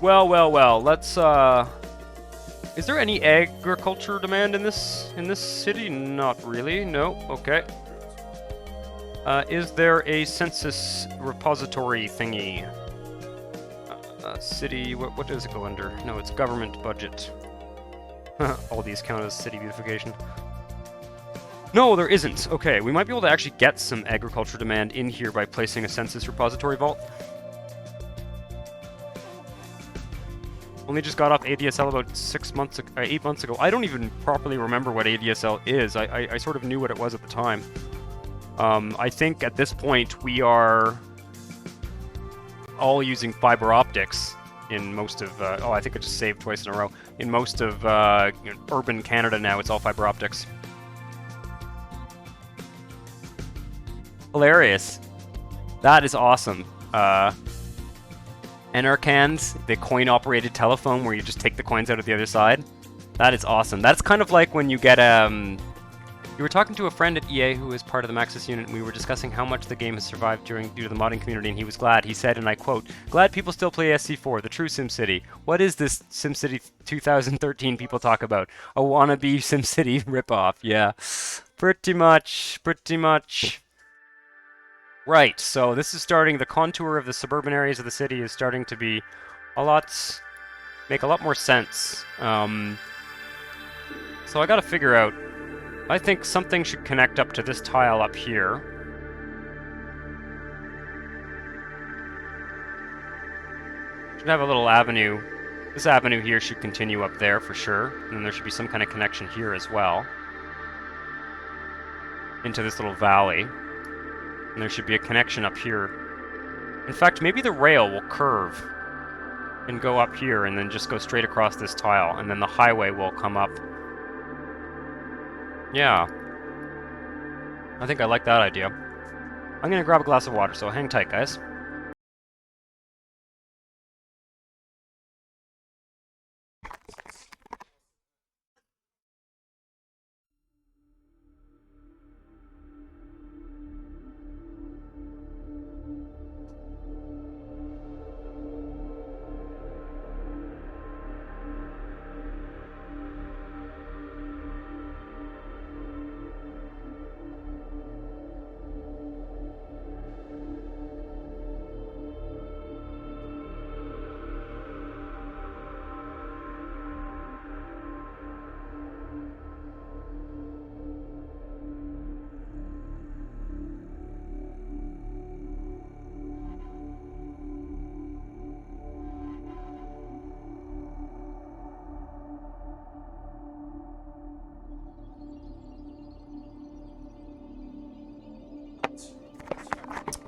Well, well, well. Let's. Is there any agriculture demand in this city? Not really. No. Okay. Is there a census repository thingy? City. What does it go under? No, it's government budget. All these count as city beautification. No, there isn't. Okay, we might be able to actually get some agriculture demand in here by placing a census repository vault. Only just got off ADSL about 8 months ago. I don't even properly remember what ADSL is. I sort of knew what it was at the time. I think at this point we are all using fiber optics in most of... oh, I think I just saved twice in a row. In most of urban Canada now, it's all fiber optics. Hilarious. That is awesome. Enercans, the coin-operated telephone where you just take the coins out of the other side. That is awesome. That's kind of like when you get You were talking to a friend at EA who is part of the Maxis unit, and we were discussing how much the game has survived due to the modding community, and he was glad. He said, and I quote, "Glad people still play SC4, the true SimCity. What is this SimCity 2013 people talk about? A wannabe SimCity ripoff." Yeah, pretty much, pretty much. Right, so this is starting, the contour of the suburban areas of the city is starting to be make a lot more sense. So I gotta figure out, I think something should connect up to this tile up here. Should have a little avenue. This avenue here should continue up there for sure, and then there should be some kind of connection here as well. Into this little valley. And there should be a connection up here. In fact, maybe the rail will curve and go up here and then just go straight across this tile, and then the highway will come up. Yeah. I think I like that idea. I'm gonna grab a glass of water, so hang tight, guys.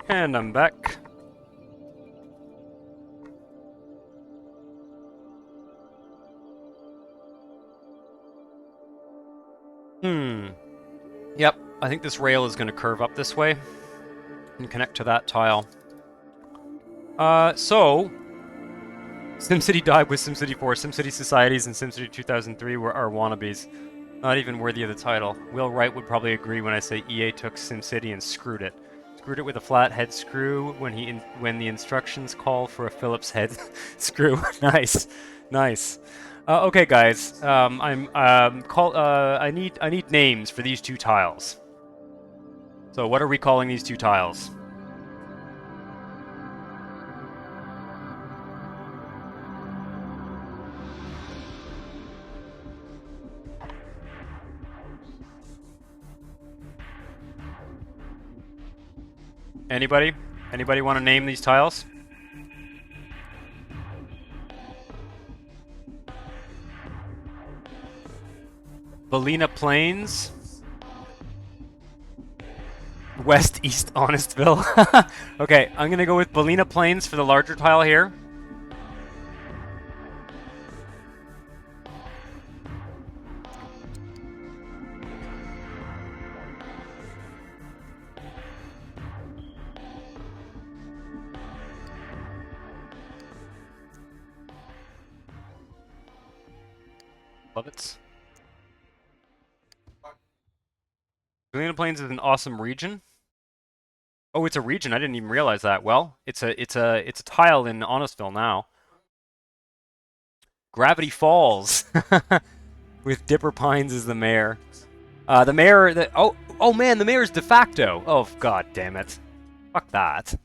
And I'm back. Yep, I think this rail is going to curve up this way and connect to that tile. So SimCity died with SimCity 4. SimCity Societies and SimCity 2003 are wannabes. Not even worthy of the title. Will Wright would probably agree when I say EA took SimCity and screwed it. Screwed it with a flat head screw when the instructions call for a Phillips head screw. Nice, nice. Okay, guys. I need names for these two tiles. So what are we calling these two tiles? Anybody? Anybody want to name these tiles? Belina Plains. West East Honestville. Okay, I'm gonna go with Belina Plains for the larger tile here. Love it. Belina Plains is an awesome region. Oh, it's a region. I didn't even realize that. Well, it's a tile in Honestville now. Gravity Falls with Dipper Pines as the mayor. The mayor. Oh man, the mayor's de facto. Oh god damn it. Fuck that.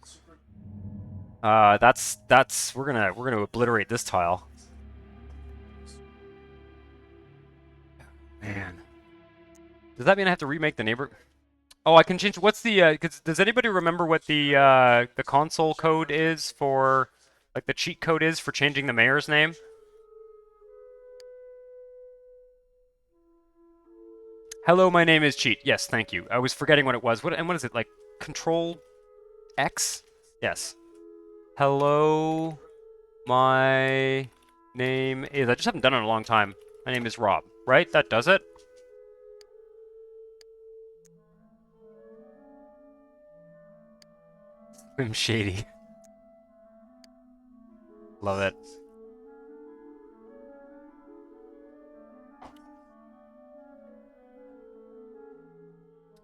We're gonna obliterate this tile. Man. Does that mean I have to remake the neighbor? Oh, I can change. What's the? Does anybody remember what the console code is for, like the cheat code is for changing the mayor's name? Hello, my name is Cheat. Yes, thank you. I was forgetting what it was. What is it like? Control X? Yes. Hello, my name is. I just haven't done it in a long time. My name is Rob. Right? That does it. I'm shady. Love it.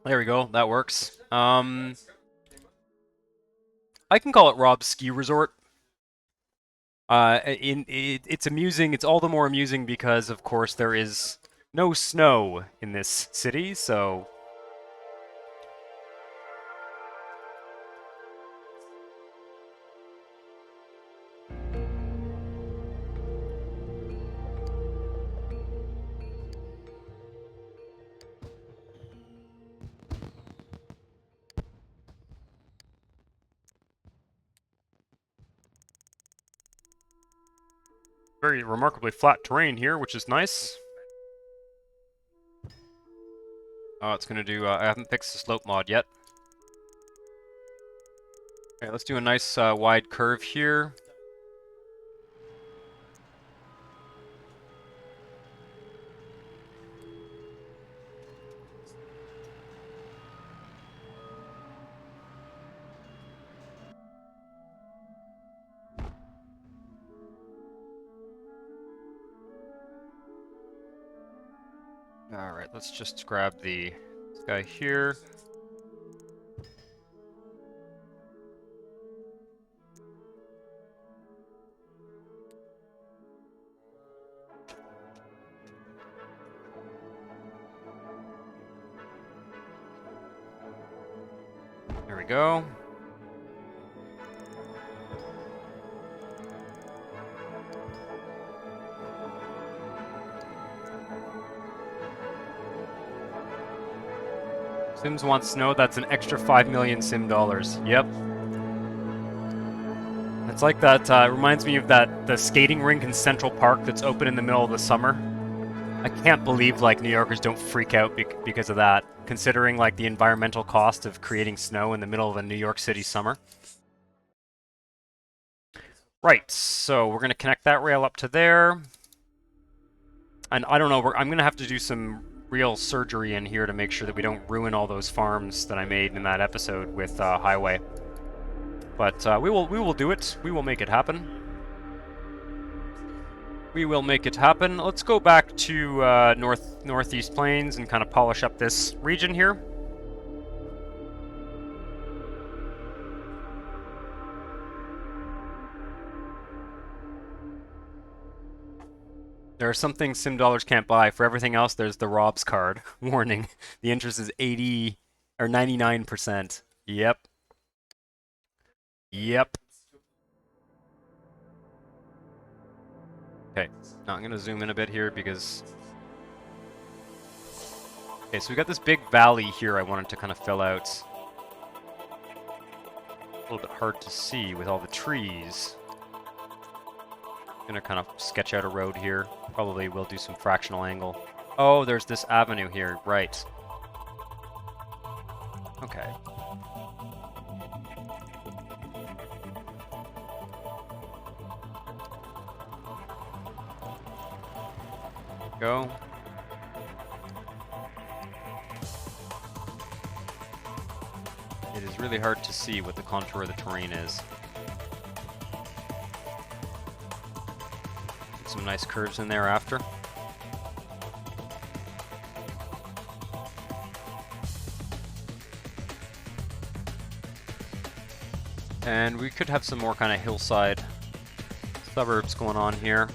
There we go. That works. I can call it Rob's Ski Resort. It's amusing. It's all the more amusing because, of course, there is no snow in this city, so very remarkably flat terrain here, which is nice. Oh, it's gonna do. I haven't fixed the slope mod yet. Okay, let's do a nice wide curve here. Alright, let's just grab this guy here. There we go. Sims wants snow, that's an extra 5 million Sim dollars. Yep. It's like that, reminds me of the skating rink in Central Park that's open in the middle of the summer. I can't believe, like, New Yorkers don't freak out because of that, considering, like, the environmental cost of creating snow in the middle of a New York City summer. Right, so we're gonna connect that rail up to there. And I don't know, I'm gonna have to do some real surgery in here to make sure that we don't ruin all those farms that I made in that episode with Highway. But we will do it. We will make it happen. We will make it happen. Let's go back to Northeast Plains and kind of polish up this region here. There are some things Sim dollars can't buy. For everything else, there's the Rob's card. Warning, the interest is 80 or 99%. Yep. Yep. Okay, now I'm gonna zoom in a bit here because... Okay, so we got this big valley here I wanted to kind of fill out. A little bit hard to see with all the trees. Gonna kind of sketch out a road here. Probably will do some fractional angle. Oh, there's this avenue here, right. Okay. Go. It is really hard to see what the contour of the terrain is. Some nice curves in there after. And we could have some more kind of hillside suburbs going on here.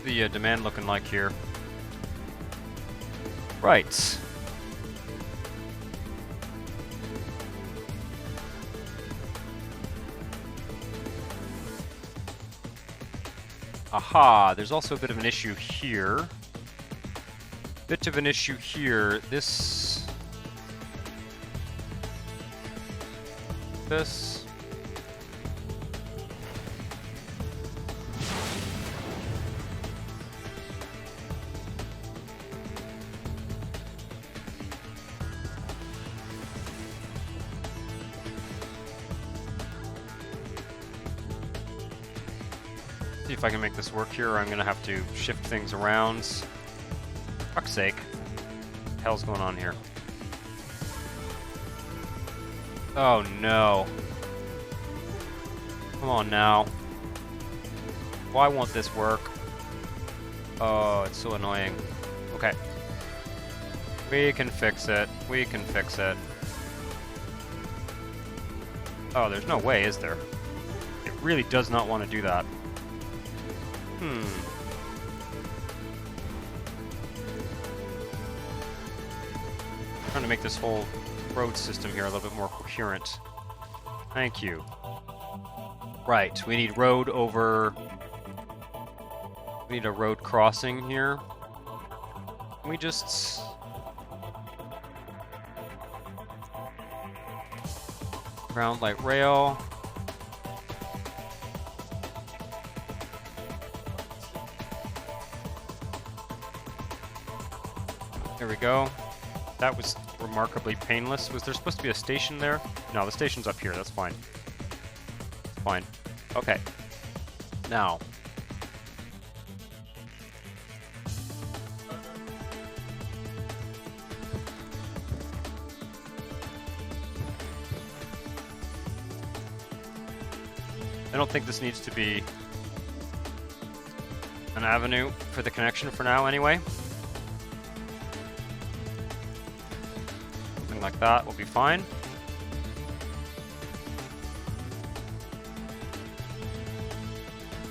the demand looking like here? Right. Aha, there's also a bit of an issue here. Bit of an issue here. This. See if I can make this work here, or I'm gonna have to shift things around. Fuck's sake. What the hell's going on here? Oh no. Come on now. Why won't this work? Oh, it's so annoying. Okay. We can fix it. We can fix it. Oh, there's no way, is there? It really does not want to do that. Trying to make this whole road system here a little bit more coherent. Thank you. Right, we need road over... We need a road crossing here. Can we just... Ground light rail. There we go. That was remarkably painless. Was there supposed to be a station there? No, the station's up here. That's fine. Fine. Okay. Now. I don't think this needs to be an avenue for the connection for now anyway. Something like that will be fine.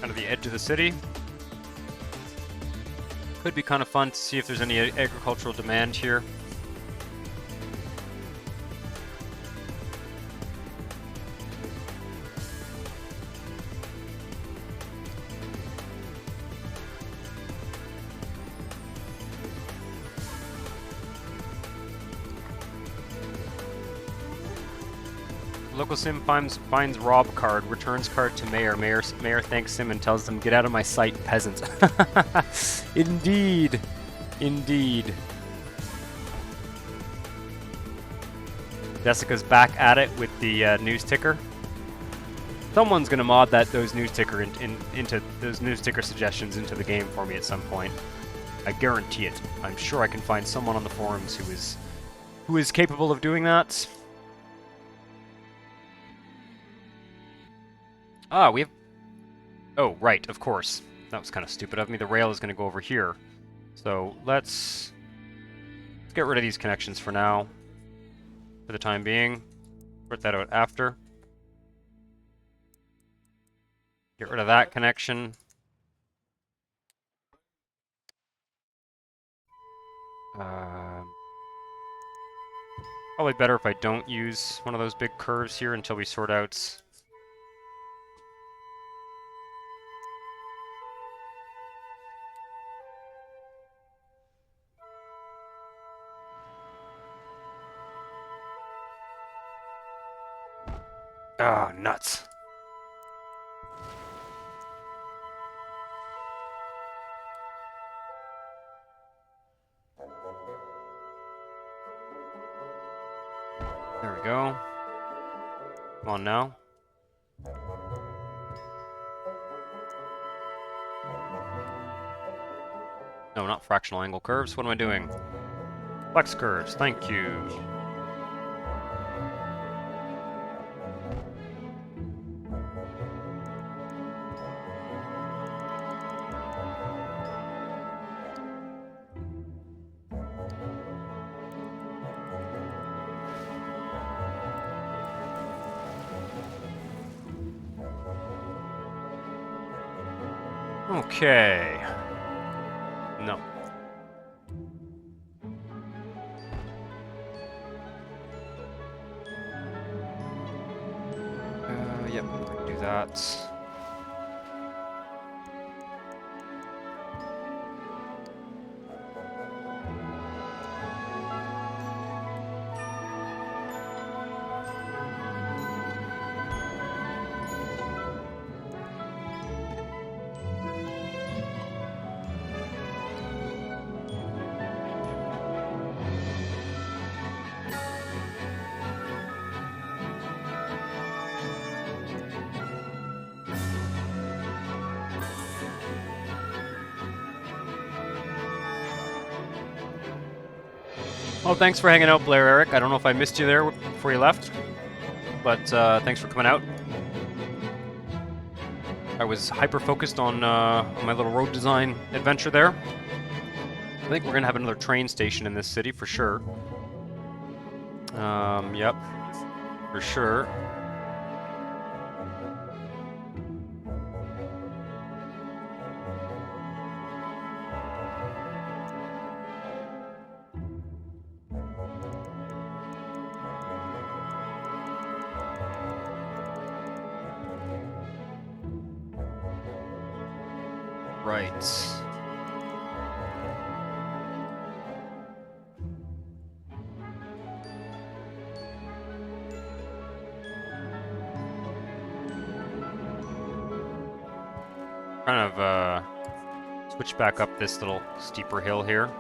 Kind of the edge of the city. Could be kind of fun to see if there's any agricultural demand here. Local sim finds Rob card, returns card to mayor. Mayor thanks sim and tells them, "Get out of my sight, peasant." Indeed. Indeed. Jessica's back at it with the news ticker. Someone's gonna mod those news ticker into those news ticker suggestions into the game for me at some point. I guarantee it. I'm sure I can find someone on the forums who is capable of doing that. Ah, we have... Oh, right, of course. That was kind of stupid of me. The rail is going to go over here. So, let's get rid of these connections for now. For the time being. Sort that out after. Get rid of that connection. Probably better if I don't use one of those big curves here until we sort out... Ah, nuts. There we go. Come on now. No, not fractional angle curves. What am I doing? Flex curves, thank you. Okay. No. Yep, do that. Well, thanks for hanging out, Blair Eric. I don't know if I missed you there before you left, but thanks for coming out. I was hyper-focused on my little road design adventure there. I think we're going to have another train station in this city, for sure. Yep, for sure. Right. Kind of switch back up this little steeper hill here.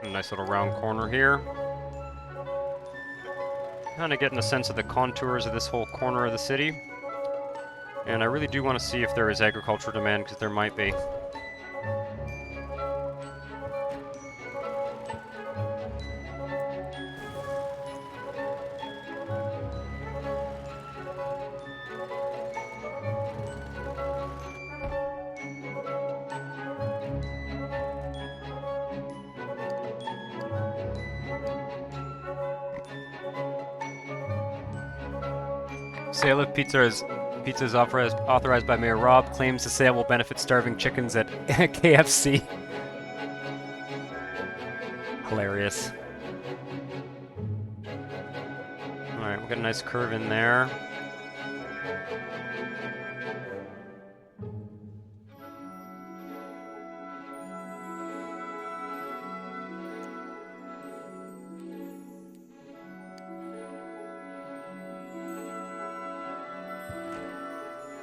A nice little round corner here. Kind of getting a sense of the contours of this whole corner of the city. And I really do want to see if there is agricultural demand, because there might be. Sale of pizzas authorized by Mayor Rob. Claims the sale will benefit starving chickens at KFC. Hilarious. Alright, we'll get a nice curve in there.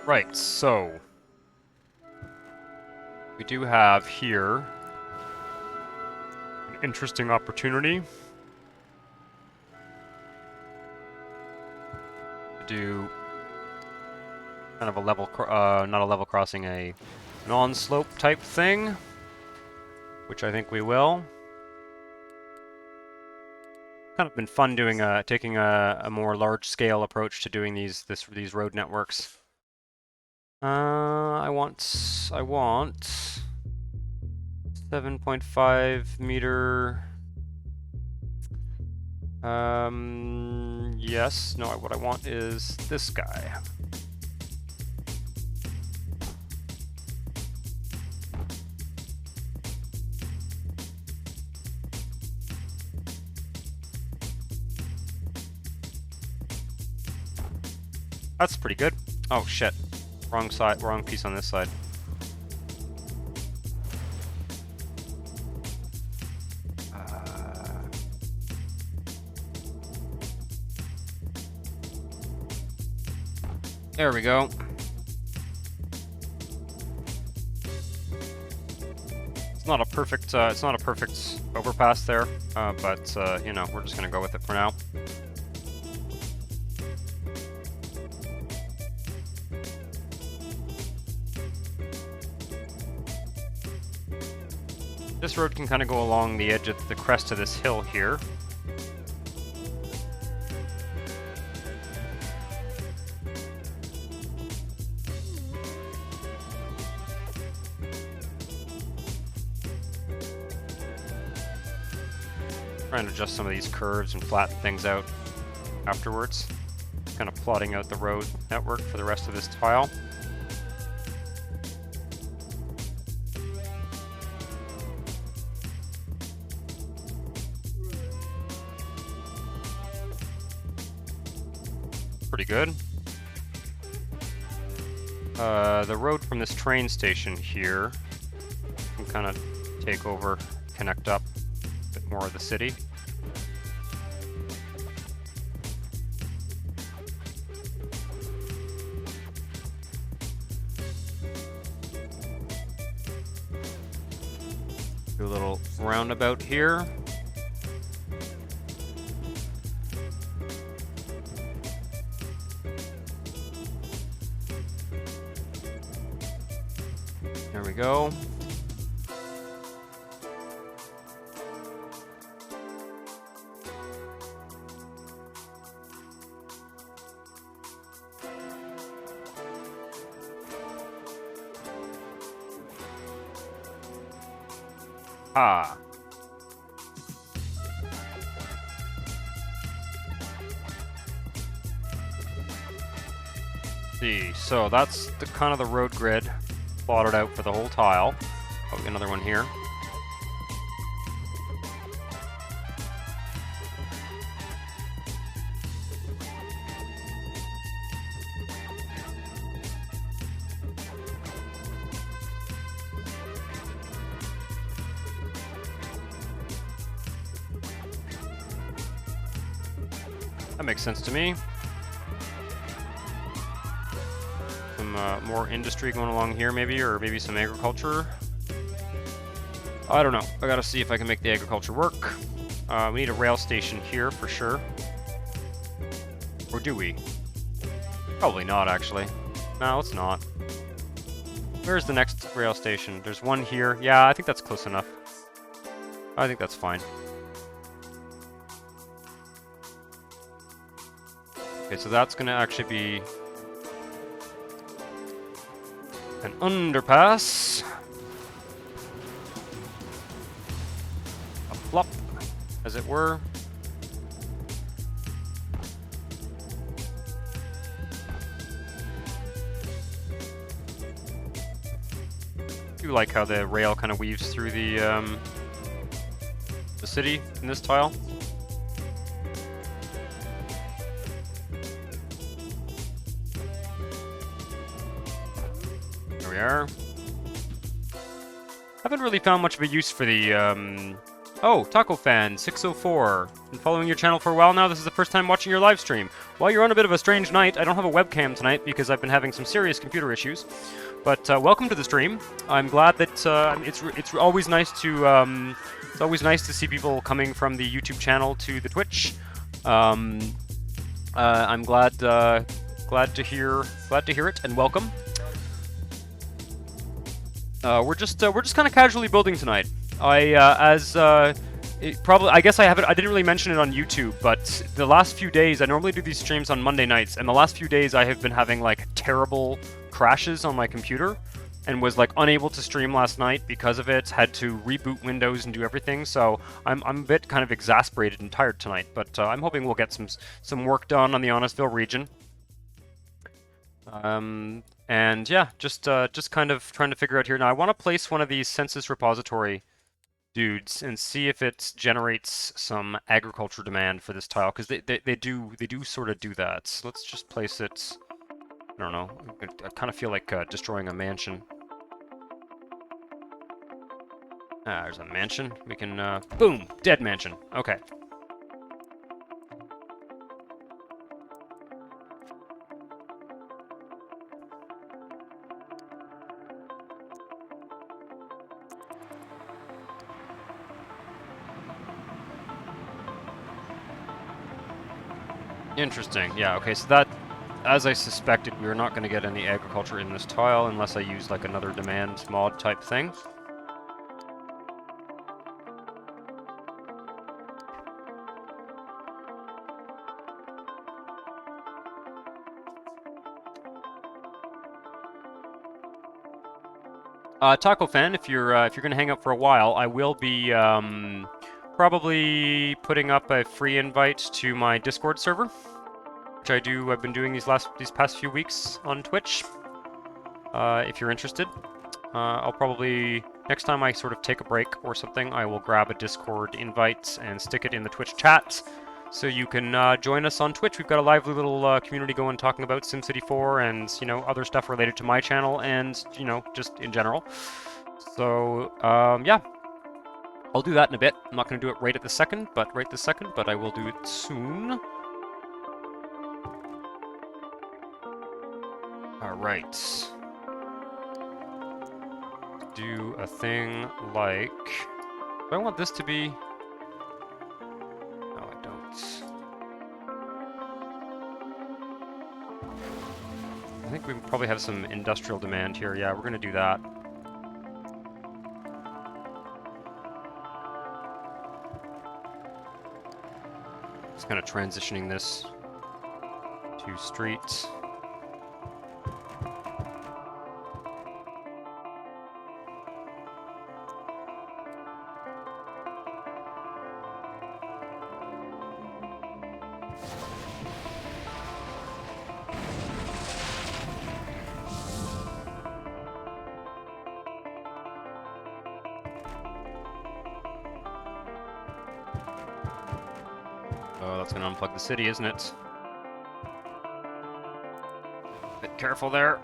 Right, so we do have here an interesting opportunity to do kind of a level, not a level crossing, a non-slope type thing, which I think we will. Kind of been fun doing taking a more large-scale approach to doing these road networks. I want 7.5 meter. Yes. No. What I want is this guy. That's pretty good. Oh shit. Wrong side, wrong piece on this side. There we go. It's not a perfect overpass there, but you know, we're just gonna go with it for now. This road can kind of go along the edge of the crest of this hill here. Trying to adjust some of these curves and flatten things out afterwards. Kind of plotting out the road network for the rest of this tile. Pretty good. The road from this train station here can kind of take over, connect up a bit more of the city. Do a little roundabout here. There we go. Ah. See, so that's the kind of the road grid plotted out for the whole tile. Oh, another one here. That makes sense to me. Some more industry going along here maybe, or maybe some agriculture. I don't know. I gotta see if I can make the agriculture work. We need a rail station here for sure. Or do we? Probably not, actually. No, it's not. Where's the next rail station? There's one here. Yeah, I think that's close enough. I think that's fine. Okay, so that's gonna actually be an underpass. A flop, as it were. I do like how the rail kind of weaves through the city in this tile. There we are. Haven't really found much of a use for the, Oh, Taco Fan 604. Been following your channel for a while now. This is the first time watching your live stream. While you're on a bit of a strange night, I don't have a webcam tonight because I've been having some serious computer issues. But welcome to the stream. I'm glad that it's always nice to it's always nice to see people coming from the YouTube channel to the Twitch. I'm glad to hear it, and welcome. We're just kind of casually building tonight. I guess I didn't really mention it on YouTube, but the last few days, I normally do these streams on Monday nights, and the last few days I have been having like terrible crashes on my computer, and was like unable to stream last night because of it. Had to reboot Windows and do everything, so I'm a bit kind of exasperated and tired tonight. But I'm hoping we'll get some work done on the Honestville region. And yeah, just kind of trying to figure out here. Now I want to place one of these census repository dudes and see if it generates some agriculture demand for this tile, because they do sort of do that. So let's just place it. I don't know. I kind of feel like destroying a mansion. Ah, there's a mansion. We can boom, dead mansion. Okay. Interesting. Yeah, okay, so that, as I suspected, we are not going to get any agriculture in this tile unless I use like another demand mod type thing. Taco fan, if you're gonna hang out for a while, I will be probably putting up a free invite to my Discord server, which I've been doing these past few weeks on Twitch. If you're interested, I'll probably next time I sort of take a break or something, I will grab a Discord invite and stick it in the Twitch chat. So you can join us on Twitch. We've got a lively little community going talking about SimCity 4 and, you know, other stuff related to my channel and, you know, just in general. So, yeah. I'll do that in a bit. I'm not going to do it right this second, but I will do it soon. Alright. Do a thing like... Do I want this to be... No, I don't. I think we probably have some industrial demand here. Yeah, we're going to do that. Just kind of transitioning this to streets. Oh, that's going to unplug the city, isn't it? Bit careful there.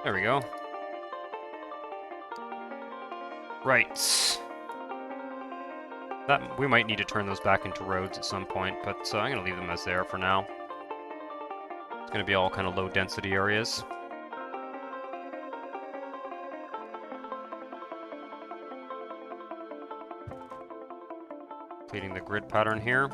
There we go. Right. We might need to turn those back into roads at some point, but I'm going to leave them as they are for now. It's going to be all kind of low density areas. Completing the grid pattern here.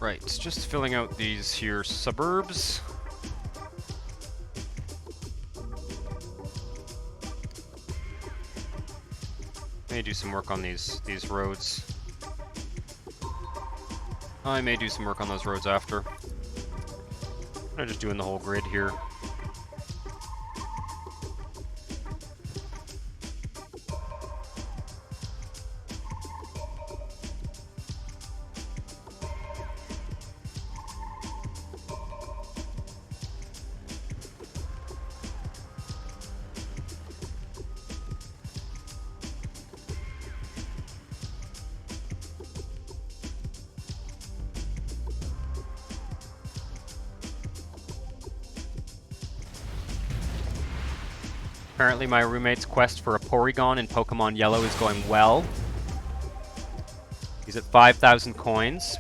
Right, just filling out these here suburbs. May do some work on these roads. I may do some work on those roads after. I'm just doing the whole grid here. Apparently my roommate's quest for a Porygon in Pokemon Yellow is going well. He's at 5,000 coins.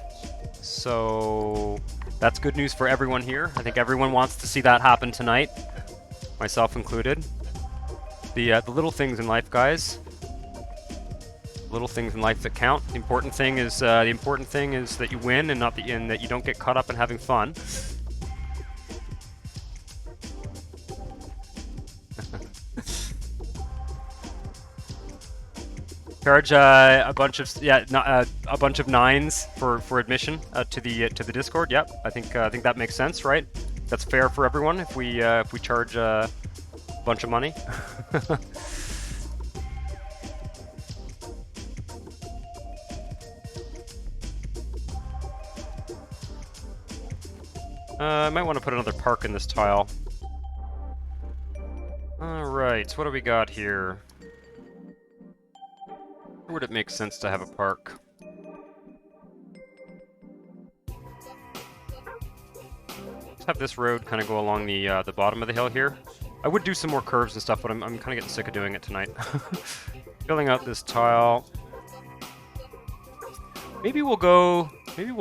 So that's good news for everyone here. I think everyone wants to see that happen tonight, myself included. The little things in life, guys. Little things in life that count. The important thing is that you win and that you don't get caught up in having fun. Charge a bunch of nines for admission to the Discord. Yep, I think that makes sense, right? That's fair for everyone if we charge a bunch of money. I might want to put another park in this tile. Alright, what do we got here? Where would it make sense to have a park? Let's have this road kind of go along the bottom of the hill here. I would do some more curves and stuff, but I'm kind of getting sick of doing it tonight. Filling out this tile. Maybe we'll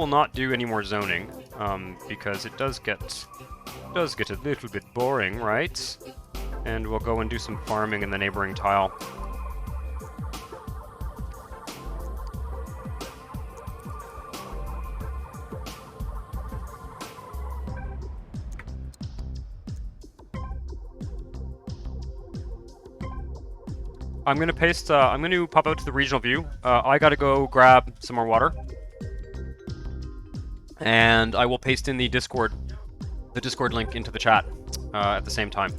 not do any more zoning, because it does get a little bit boring, right? And we'll go and do some farming in the neighboring tile. I'm gonna pop out to the regional view. I gotta go grab some more water. And I will paste in the Discord link into the chat at the same time.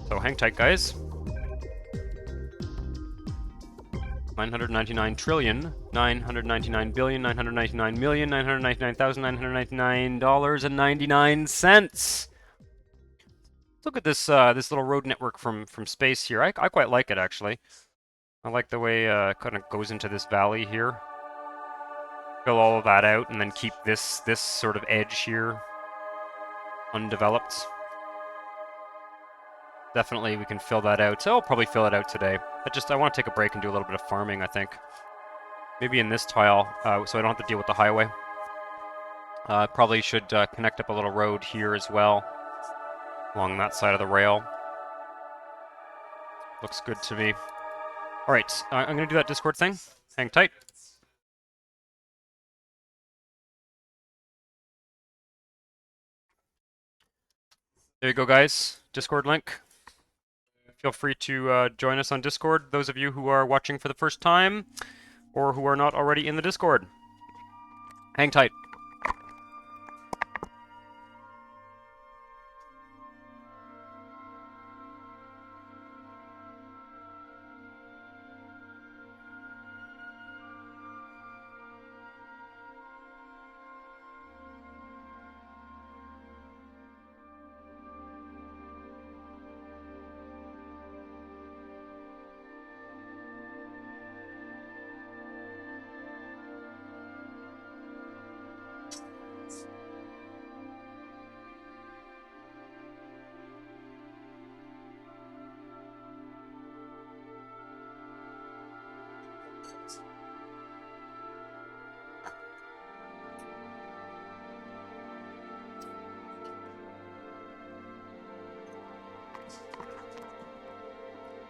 So hang tight, guys. 999 trillion, 999 billion, 999 million, 999,999 dollars and 99 cents. Look at this this little road network from space here. I quite like it, actually. I like the way it kind of goes into this valley here. Fill all of that out, and then keep this sort of edge here undeveloped. Definitely we can fill that out. So I'll probably fill it out today. I want to take a break and do a little bit of farming, I think. Maybe in this tile, so I don't have to deal with the highway. Probably should connect up a little road here as well, along that side of the rail. Looks good to me. Alright, I'm going to do that Discord thing. Hang tight. There you go, guys. Discord link. Feel free to join us on Discord, those of you who are watching for the first time, or who are not already in the Discord. Hang tight.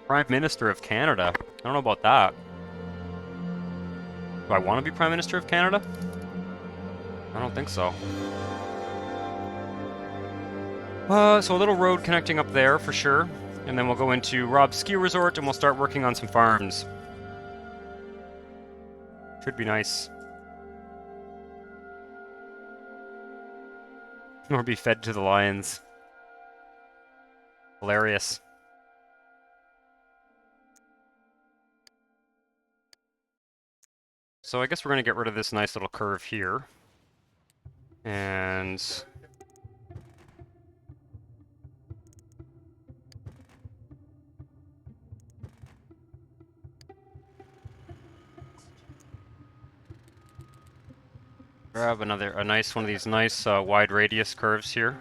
Prime Minister of Canada. I don't know about that. Do I want to be Prime Minister of Canada? I don't think so. So a little road connecting up there for sure. And then we'll go into Rob's Ski Resort and we'll start working on some farms. Should be nice. Or be fed to the lions. Hilarious. So I guess we're going to get rid of this nice little curve here. And grab a nice one of these nice wide radius curves here,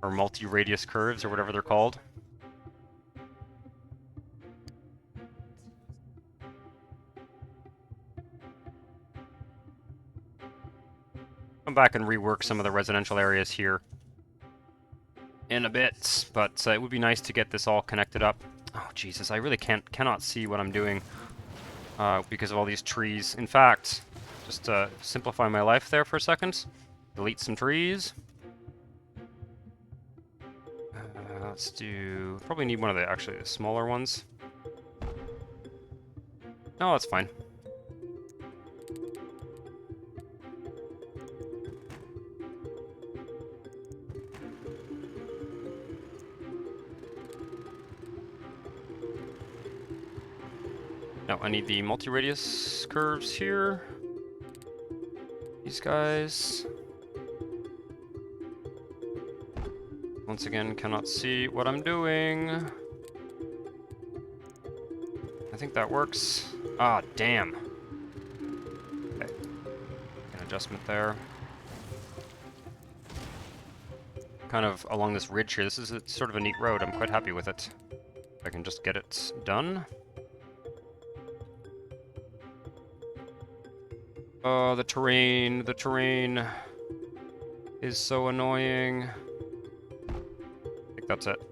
or multi-radius curves, or whatever they're called. Come back and rework some of the residential areas here in a bit, but it would be nice to get this all connected up. Oh Jesus, I really cannot see what I'm doing because of all these trees. In fact, just simplify my life there for a second. Delete some trees. Let's do... Probably need one of the actually the smaller ones. No, that's fine. No, I need the multi-radius curves here. These guys. Once again, cannot see what I'm doing. I think that works. Ah, damn. Okay. An adjustment there. kind of along this ridge here. This is sort of a neat road. I'm quite happy with it. If I can just get it done. Oh, the terrain is so annoying. I think that's it.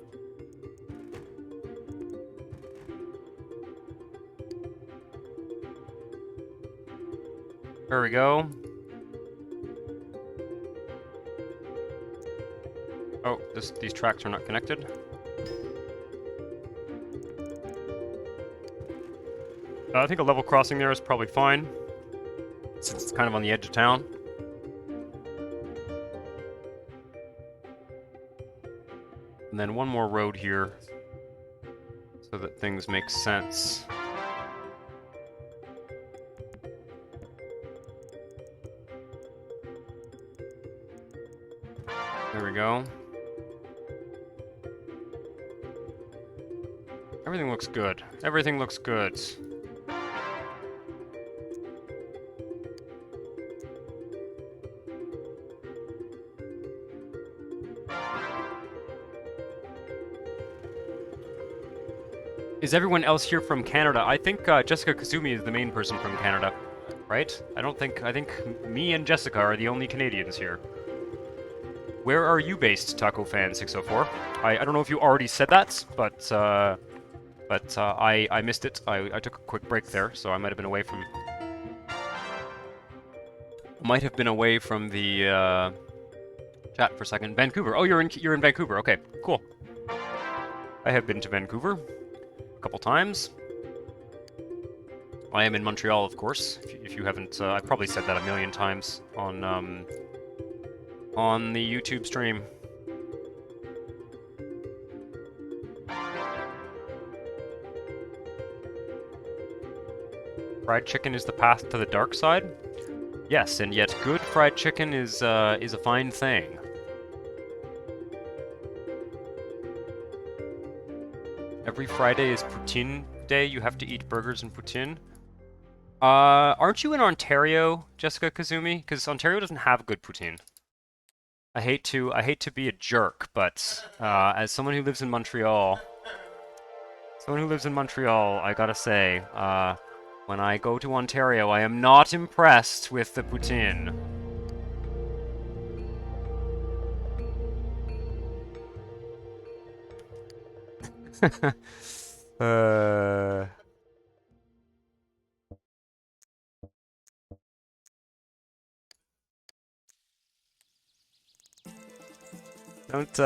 There we go. Oh, these tracks are not connected. I think a level crossing there is probably fine, since it's kind of on the edge of town. And then one more road here, so that things make sense. There we go. Everything looks good. Everything looks good. Is everyone else here from Canada? I think Jessica Kazumi is the main person from Canada, right? I think me and Jessica are the only Canadians here. Where are you based, Taco Fan 604? I don't know if you already said that, but I missed it. I took a quick break there, so I might have been away from the chat for a second. Vancouver. Oh, you're in Vancouver. Okay, cool. I have been to Vancouver a couple times. I am in Montreal, of course. If you haven't, I've probably said that a million times on the YouTube stream. Fried chicken is the path to the dark side? Yes, and yet good fried chicken is a fine thing. Every Friday is poutine day. You have to eat burgers and poutine. Aren't you in Ontario, Jessica Kazumi? Because Ontario doesn't have good poutine. I hate to be a jerk, but as someone who lives in Montreal, I gotta say, when I go to Ontario, I am not impressed with the poutine. Don't,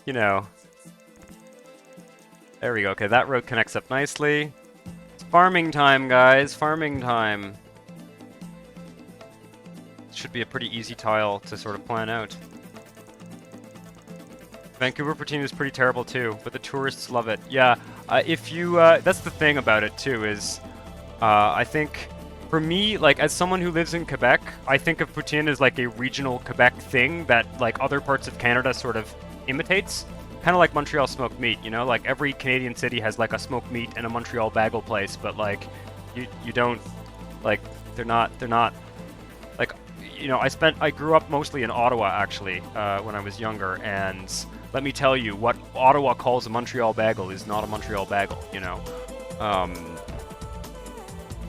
you know. There we go. Okay, that road connects up nicely. It's farming time, guys. Farming time. Should be a pretty easy tile to sort of plan out. Vancouver poutine is pretty terrible too, but the tourists love it. Yeah, if you, that's the thing about it too, is, I think, for me, like, as someone who lives in Quebec, I think of poutine as like a regional Quebec thing that, like, other parts of Canada sort of imitates. Kind of like Montreal smoked meat, you know? Like, every Canadian city has, like, a smoked meat and a Montreal bagel place, but, like, you don't, like, they're not, like, you know, I grew up mostly in Ottawa, actually, when I was younger, and let me tell you, what Ottawa calls a Montreal bagel is not a Montreal bagel, you know?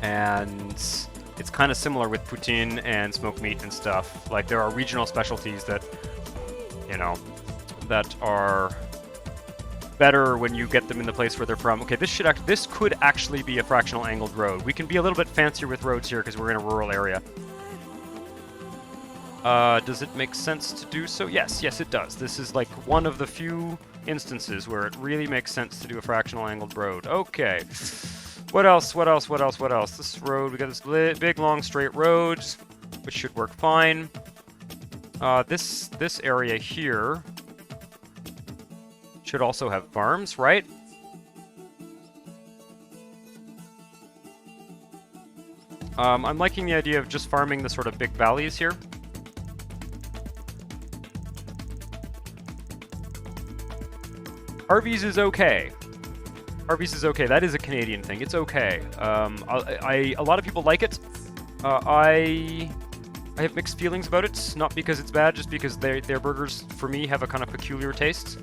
And it's kind of similar with poutine and smoked meat and stuff. Like, there are regional specialties that, you know, that are better when you get them in the place where they're from. Okay, this could actually be a fractional angled road. We can be a little bit fancier with roads here because we're in a rural area. Does it make sense to do so? Yes, it does. This is like one of the few instances where it really makes sense to do a fractional angled road. Okay. What else? This road, we got this big, long, straight road, which should work fine. This area here should also have farms, right? I'm liking the idea of just farming the sort of big valleys here. Harvey's is okay. Harvey's is okay. That is a Canadian thing. It's okay. A lot of people like it. I I have mixed feelings about it, not because it's bad, just because their burgers, for me, have a kind of peculiar taste.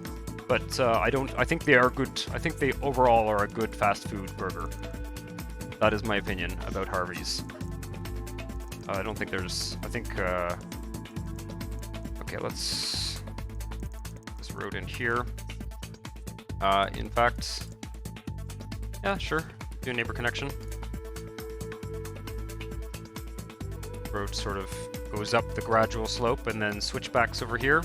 But I think they are good. I think they overall are a good fast food burger. That is my opinion about Harvey's. I don't think there's, I think, okay, let's this road in here. In fact, yeah, sure, do a neighbor connection. Road sort of goes up the gradual slope and then switchbacks over here.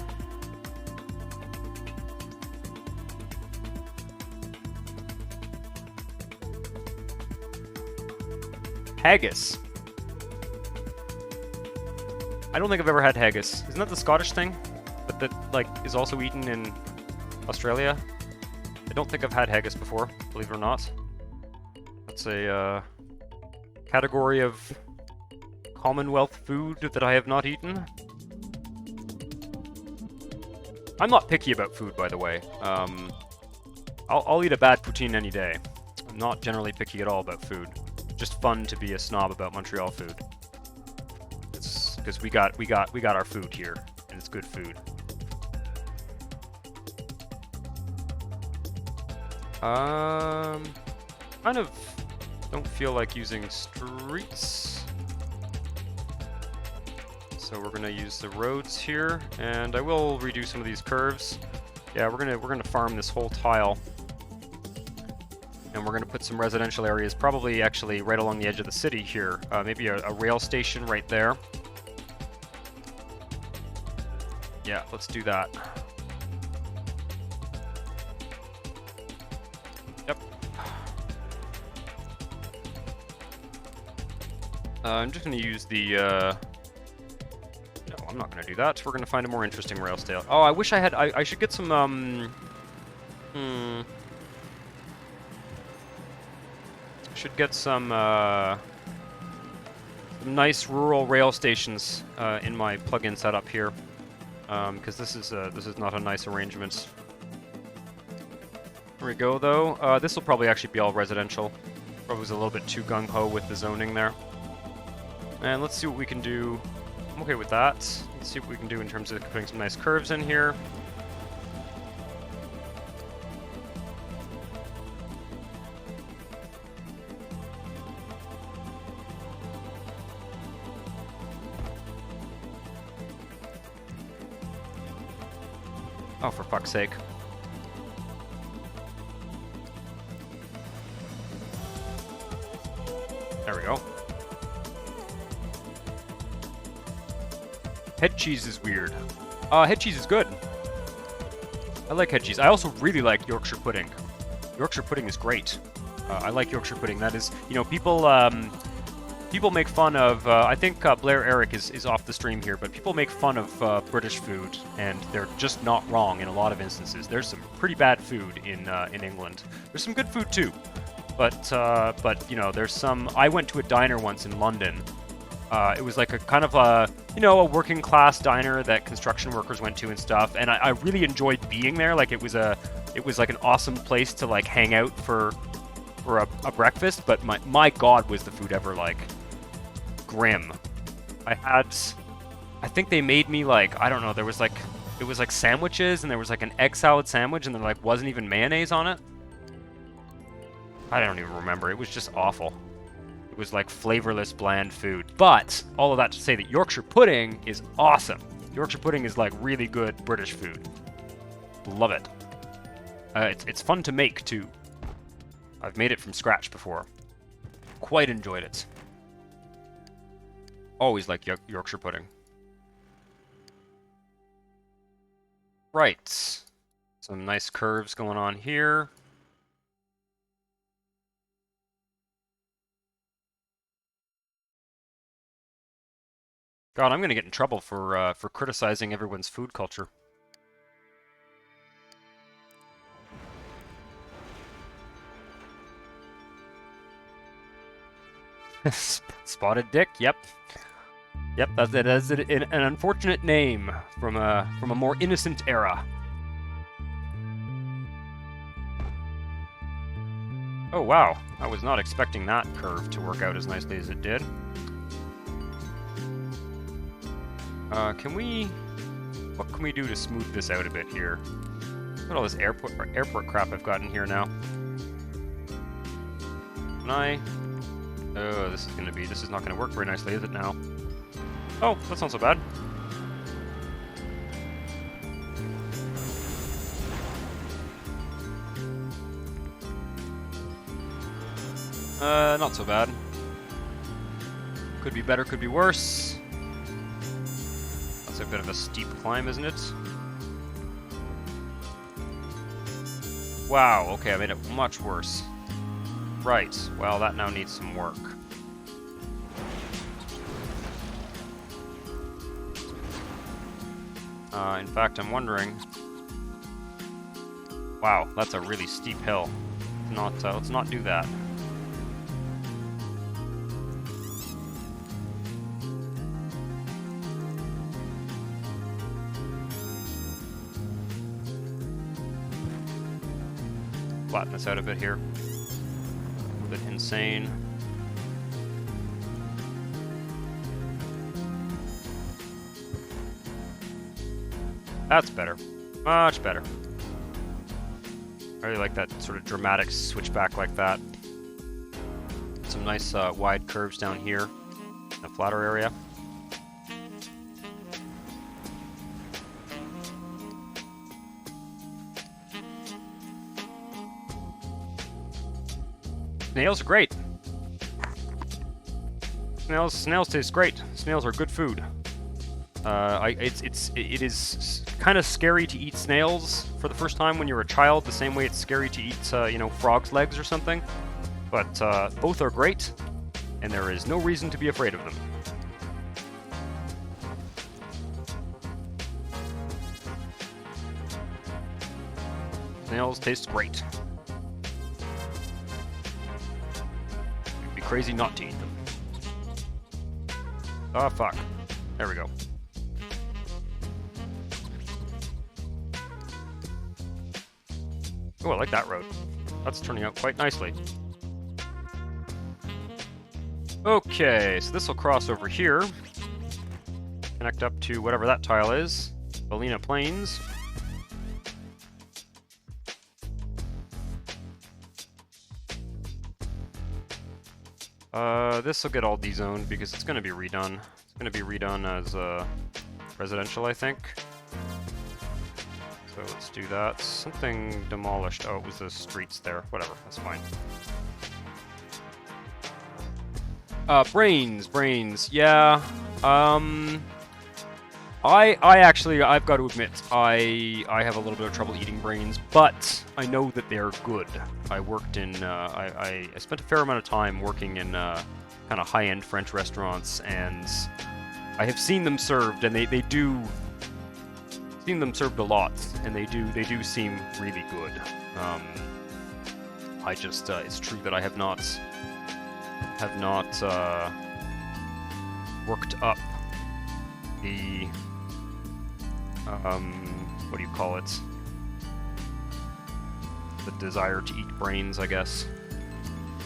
Haggis. I don't think I've ever had haggis. Isn't that the Scottish thing? But that, like, is also eaten in Australia? I don't think I've had haggis before, believe it or not. That's a category of Commonwealth food that I have not eaten. I'm not picky about food, by the way. I'll eat a bad poutine any day. I'm not generally picky at all about food. Just fun to be a snob about Montreal food. It's because we got our food here, and it's good food. Kind of don't feel like using streets. So we're gonna use the roads here, and I will redo some of these curves. Yeah, we're gonna farm this whole tile, and we're gonna put some residential areas, probably actually right along the edge of the city here. Maybe a rail station right there. Yeah, let's do that. Yep. I'm just gonna use the. No, I'm not going to do that. We're going to find a more interesting rail station. Oh, I wish I had... I should get some, should get some nice rural rail stations in my plugin setup here. Because this is not a nice arrangement. There we go, though. This will probably actually be all residential. Probably was a little bit too gung-ho with the zoning there. And let's see what we can do. I'm okay with that. Let's see what we can do in terms of putting some nice curves in here. Oh, for fuck's sake. There we go. Head cheese is weird. Head cheese is good. I like head cheese. I also really like Yorkshire pudding. Yorkshire pudding is great. I like Yorkshire pudding. That is, you know, people make fun of, I think Blair Eric is off the stream here, but people make fun of British food, and they're just not wrong in a lot of instances. There's some pretty bad food in England. There's some good food too, but you know, there's some. I went to a diner once in London. It was like a kind of a, you know, a working class diner that construction workers went to and stuff, and I really enjoyed being there. Like it was like an awesome place to like hang out for a breakfast, but my god, was the food ever like grim. I think they made me like, I don't know, it was like sandwiches, and there was like an egg salad sandwich, and there like wasn't even mayonnaise on it. I don't even remember. It was just awful. It was like flavorless, bland food. But all of that to say that Yorkshire pudding is awesome. Yorkshire pudding is like really good British food. Love it. It's fun to make too. I've made it from scratch before. Quite enjoyed it. Always like Yorkshire pudding. Right. Some nice curves going on here. God, I'm gonna get in trouble for criticizing everyone's food culture. Spotted Dick. Yep. Yep. That's an unfortunate name from a more innocent era. Oh wow! I was not expecting that curve to work out as nicely as it did. What can we do to smooth this out a bit here? Look at all this airport crap I've got in here now. Can I? Oh, this is not gonna work very nicely, is it now? Oh, that's not so bad. Not so bad. Could be better, could be worse. That's a bit of a steep climb, isn't it? Wow, okay, I made it much worse. Right, well, that now needs some work. In fact, I'm wondering... Wow, that's a really steep hill. Let's not do that. Flatten this out a bit here. A little bit insane. That's better. Much better. I really like that sort of dramatic switchback like that. Some nice wide curves down here in a flatter area. Snails are great. Snails taste great. Snails are good food. It is kind of scary to eat snails for the first time when you're a child, the same way it's scary to eat, you know, frog's legs or something. But both are great, and there is no reason to be afraid of them. Snails taste great. You'd be crazy not to eat them. Oh, fuck. There we go. Oh, I like that road. That's turning out quite nicely. Okay, so this will cross over here. Connect up to whatever that tile is. Balena Plains. This will get all dezoned because it's going to be redone. It's going to be redone as residential, I think. So let's do that. Something demolished. Oh, it was the streets there. Whatever, that's fine. Brains. Yeah. I've got to admit, I have a little bit of trouble eating brains, but I know that they're good. I worked in, I spent a fair amount of time working in kind of high-end French restaurants, and I have seen them served, and they do, seen them served a lot, and they do seem really good. It's true that I have not worked up the what do you call it? The desire to eat brains, I guess.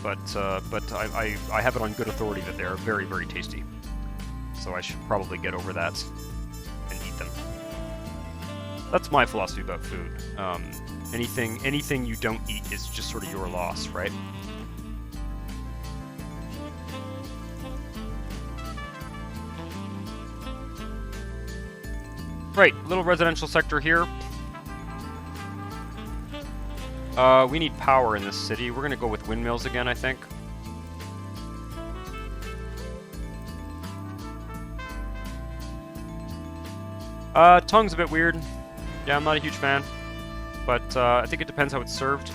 But I have it on good authority that they are very, very tasty. So I should probably get over that and eat them. That's my philosophy about food. Anything you don't eat is just sort of your loss, right? Right, little residential sector here. We need power in this city. We're gonna go with windmills again, I think. Tongue's a bit weird. Yeah, I'm not a huge fan. But I think it depends how it's served.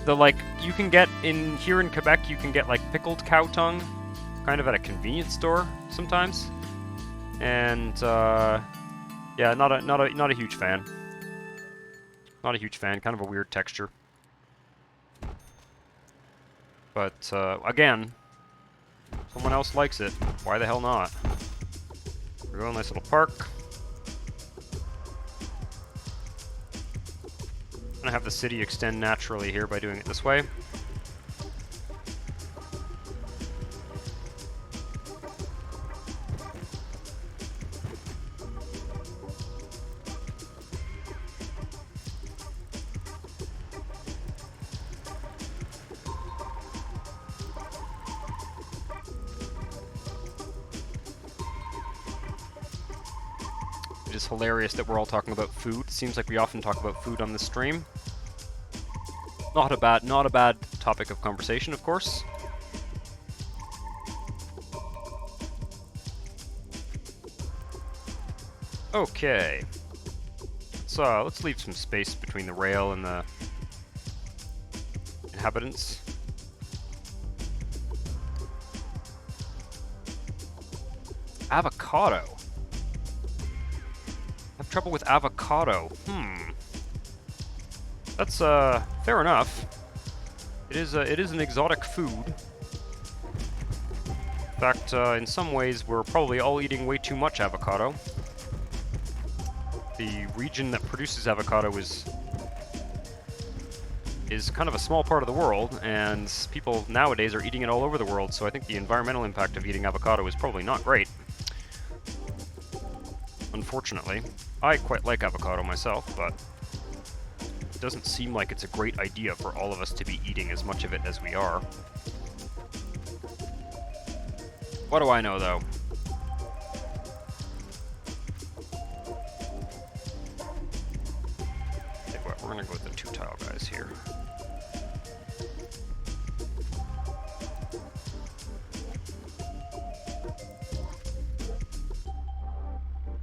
Like, you can get here in Quebec, you can get like pickled cow tongue, kind of at a convenience store sometimes. And yeah, not a huge fan. Not a huge fan. Kind of a weird texture. But again, someone else likes it. Why the hell not? We're going nice little park. I'm gonna have the city extend naturally here by doing it this way. is hilarious that we're all talking about food. Seems like we often talk about food on this stream. Not a bad topic of conversation, of course. Okay. So let's leave some space between the rail and the inhabitants. Avocado. I have trouble with avocado. That's fair enough. It is an exotic food. In fact, in some ways, we're probably all eating way too much avocado. The region that produces avocado is kind of a small part of the world, and people nowadays are eating it all over the world, so I think the environmental impact of eating avocado is probably not great. Unfortunately. I quite like avocado myself, but it doesn't seem like it's a great idea for all of us to be eating as much of it as we are. What do I know, though? We're gonna go with the 2-tile guys here.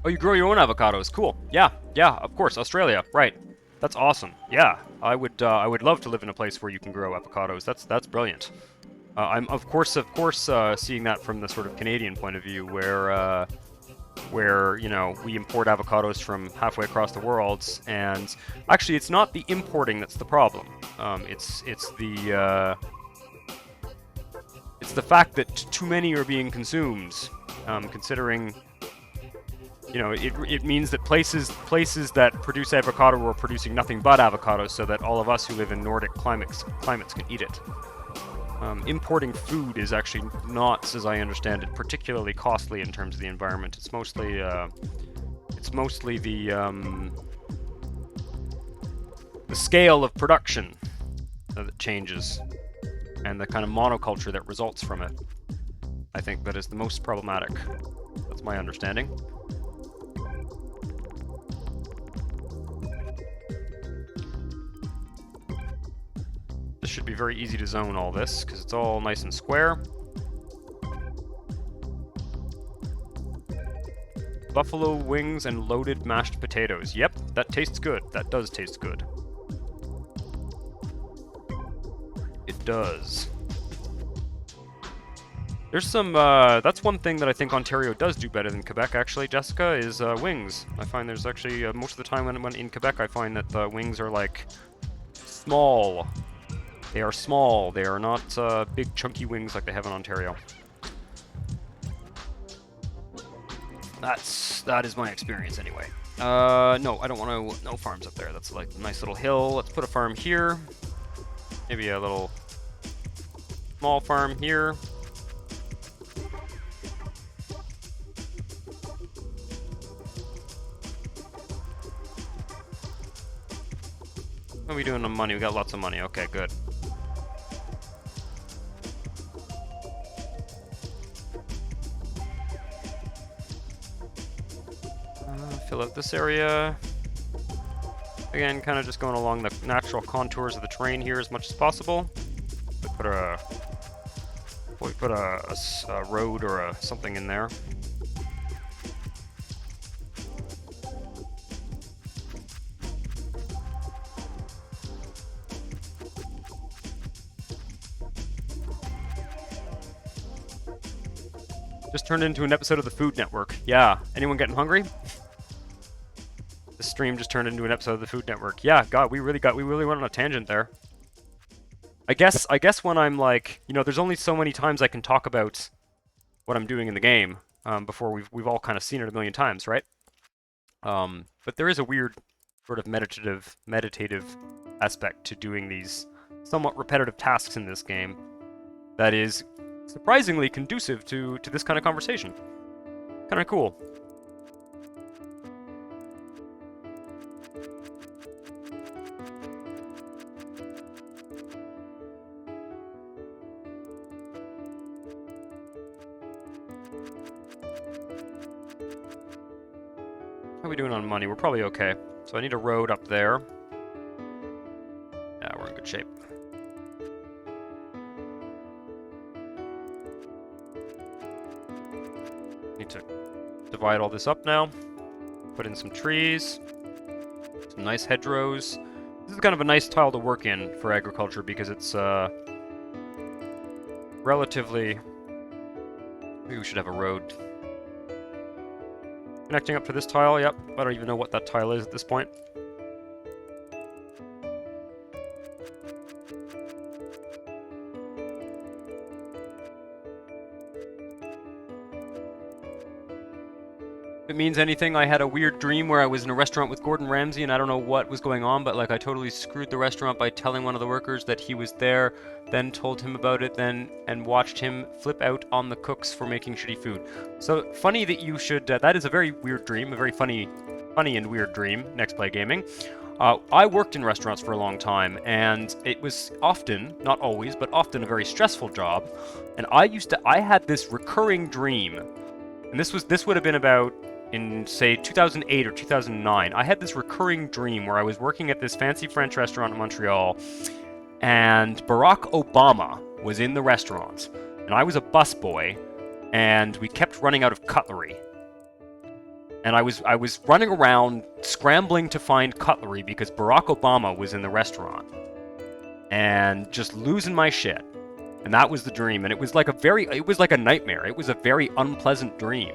Oh, you grow your own avocados. Cool. Yeah, of course. Australia, right. That's awesome. Yeah, I would love to live in a place where you can grow avocados. That's brilliant. I'm of course seeing that from the sort of Canadian point of view, where you know, we import avocados from halfway across the world, and actually it's not the importing that's the problem. It's the fact that too many are being consumed. Considering, you know, it means that places that produce avocado are producing nothing but avocados, so that all of us who live in Nordic climates can eat it. Importing food is actually not, as I understand it, particularly costly in terms of the environment. It's mostly the scale of production that changes, and the kind of monoculture that results from it. I think that is the most problematic. That's my understanding. This should be very easy to zone all this, because it's all nice and square. Buffalo wings and loaded mashed potatoes. Yep, that tastes good. That does taste good. It does. There's some, that's one thing that I think Ontario does do better than Quebec, actually, Jessica, is wings. I find there's actually, most of the time when in Quebec, I find that the wings are, like, small. They are small. They are not big, chunky wings like they have in Ontario. That is my experience, anyway. No, I don't want to, no farms up there. That's, like, a nice little hill. Let's put a farm here. Maybe a little small farm here. What are we doing on money? We got lots of money. Okay, good. Fill out this area. Again, kind of just going along the natural contours of the terrain here as much as possible. We put a road or something in there. Just turned into an episode of the Food Network. Yeah. Anyone getting hungry? This stream just turned into an episode of the Food Network. Yeah, God, we really went on a tangent there. I guess when I'm like, you know, there's only so many times I can talk about what I'm doing in the game before we've all kind of seen it a million times, right? But there is a weird sort of meditative aspect to doing these somewhat repetitive tasks in this game that is surprisingly conducive to this kind of conversation. Kind of cool. we doing on money? We're probably okay. So I need a road up there. Yeah, we're in good shape. Need to divide all this up now. Put in some trees. Some nice hedgerows. This is kind of a nice tile to work in for agriculture because it's relatively... Maybe we should have a road connecting up to this tile. Yep, I don't even know what that tile is at this point. If it means anything, I had a weird dream where I was in a restaurant with Gordon Ramsay and I don't know what was going on, but like I totally screwed the restaurant by telling one of the workers that he was there, then told him about it, and watched him flip out on the cooks for making shitty food. So funny that you should, that is a very weird dream, a very funny and weird dream, Next Play Gaming. I worked in restaurants for a long time, and it was often, not always, but often a very stressful job, and I had this recurring dream, and this would have been about in, say, 2008 or 2009, I had this recurring dream where I was working at this fancy French restaurant in Montreal, and Barack Obama was in the restaurant, and I was a busboy, and we kept running out of cutlery. And I was running around scrambling to find cutlery because Barack Obama was in the restaurant, and just losing my shit. And that was the dream, and it was like a nightmare. It was a very unpleasant dream.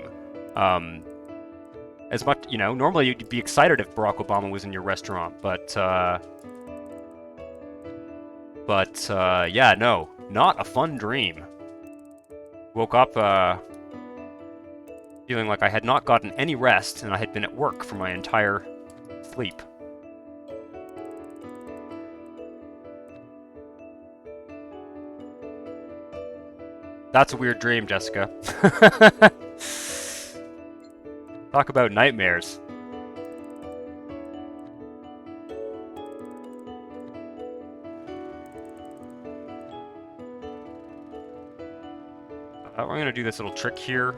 As much, you know, normally you'd be excited if Barack Obama was in your restaurant, but yeah, no, not a fun dream. Woke up, feeling like I had not gotten any rest, and I had been at work for my entire sleep. That's a weird dream, Jessica. Talk about nightmares. We're going to do this little trick here.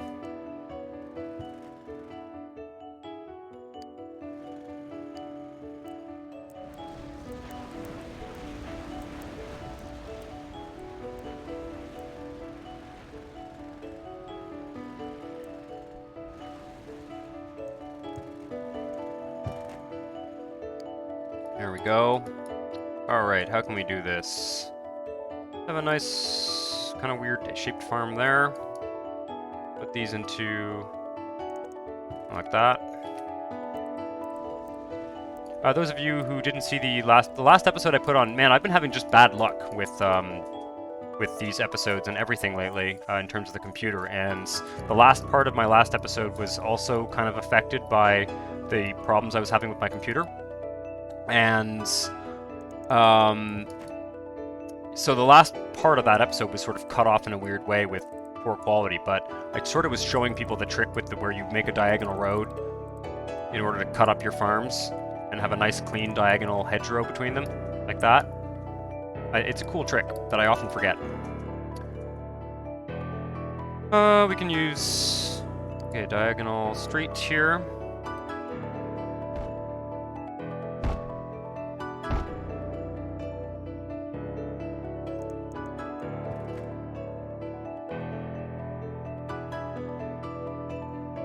There we go. Alright, how can we do this? Have a nice, kind of weird shaped farm there. Put these into... like that. Those of you who didn't see the last episode I put on, man, I've been having just bad luck with these episodes and everything lately in terms of the computer, and the last part of my last episode was also kind of affected by the problems I was having with my computer. And so the last part of that episode was sort of cut off in a weird way with poor quality, but I sort of was showing people the trick with where you make a diagonal road in order to cut up your farms and have a nice clean diagonal hedgerow between them, like that. It's a cool trick that I often forget. We can use a diagonal street here.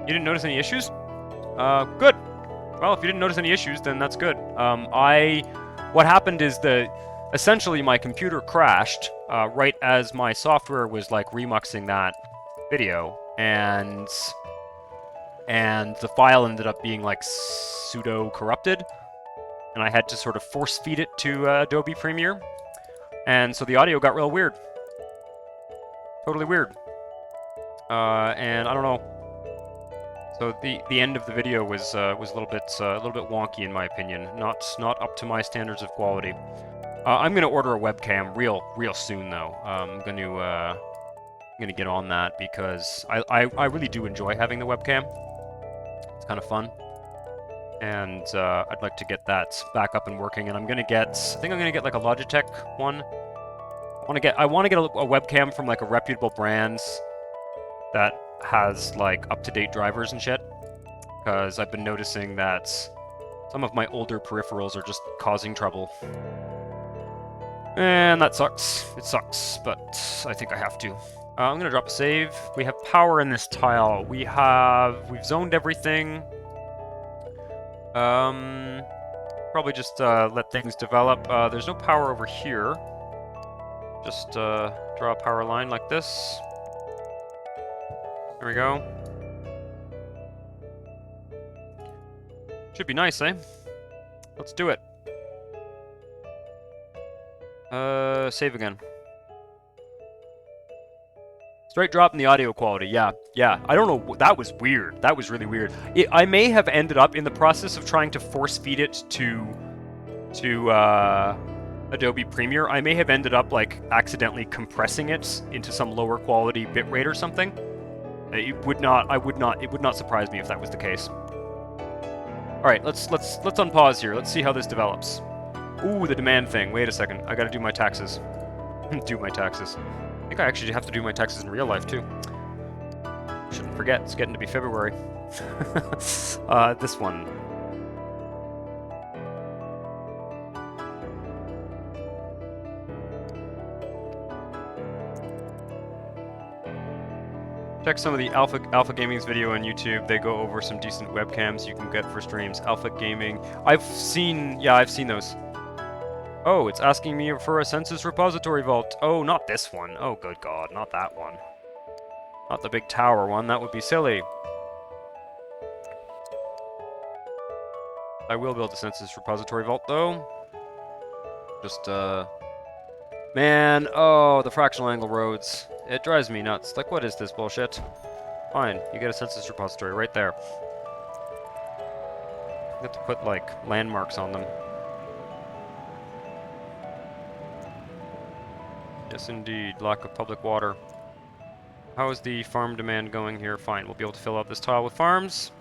You didn't notice any issues? Good. Well, if you didn't notice any issues, then that's good. What happened is essentially my computer crashed right as my software was like remuxing that video, and the file ended up being like pseudo corrupted, and I had to sort of force feed it to Adobe Premiere, and so the audio got real weird. Totally weird. And I don't know. So the end of the video was a little bit wonky in my opinion, not up to my standards of quality. I'm gonna order a webcam real soon though. I'm gonna get on that because I really do enjoy having the webcam. It's kind of fun, and I'd like to get that back up and working. And I think I'm gonna get like a Logitech one. I want to get a webcam from like a reputable brand that has like up-to-date drivers and shit, because I've been noticing that some of my older peripherals are just causing trouble. And that sucks. It sucks, but I think I have to. I'm gonna drop a save. We have power in this tile. We've zoned everything. Probably just let things develop. There's no power over here. Just draw a power line like this. There we go. Should be nice, eh? Let's do it. Save again. Straight drop in the audio quality, yeah. I don't know, that was weird. That was really weird. I may have ended up in the process of trying to force feed it to Adobe Premiere. I may have ended up like accidentally compressing it into some lower quality bitrate or something. It would not surprise me if that was the case. All right, let's unpause here. Let's see how this develops. Ooh, the demand thing. Wait a second. I gotta do my taxes. Do my taxes. I think I actually have to do my taxes in real life, too. Shouldn't forget, it's getting to be February. This one. Check some of the Alpha Gaming's video on YouTube. They go over some decent webcams you can get for streams. Alpha Gaming. I've seen those. Oh, it's asking me for a census repository vault. Oh, not this one. Oh, good God, not that one. Not the big tower one, that would be silly. I will build a census repository vault, though. Just, man, oh, the fractional angle roads. It drives me nuts. Like, what is this bullshit? Fine, you get a census repository right there. You have to put, like, landmarks on them. Yes, indeed. Lack of public water. How is the farm demand going here? Fine, we'll be able to fill out this tile with farms.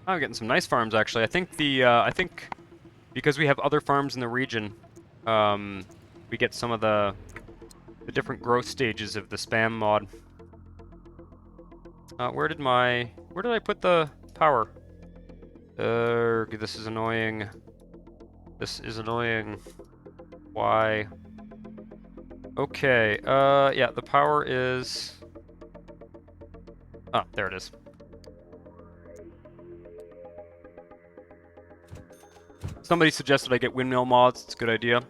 I'm getting some nice farms, actually. I think because we have other farms in the region, we get some of the different growth stages of the spam mod. Where did I put the power? This is annoying. This is annoying. Why? Okay, yeah, the power is... Ah, there it is. Somebody suggested I get windmill mods. It's a good idea.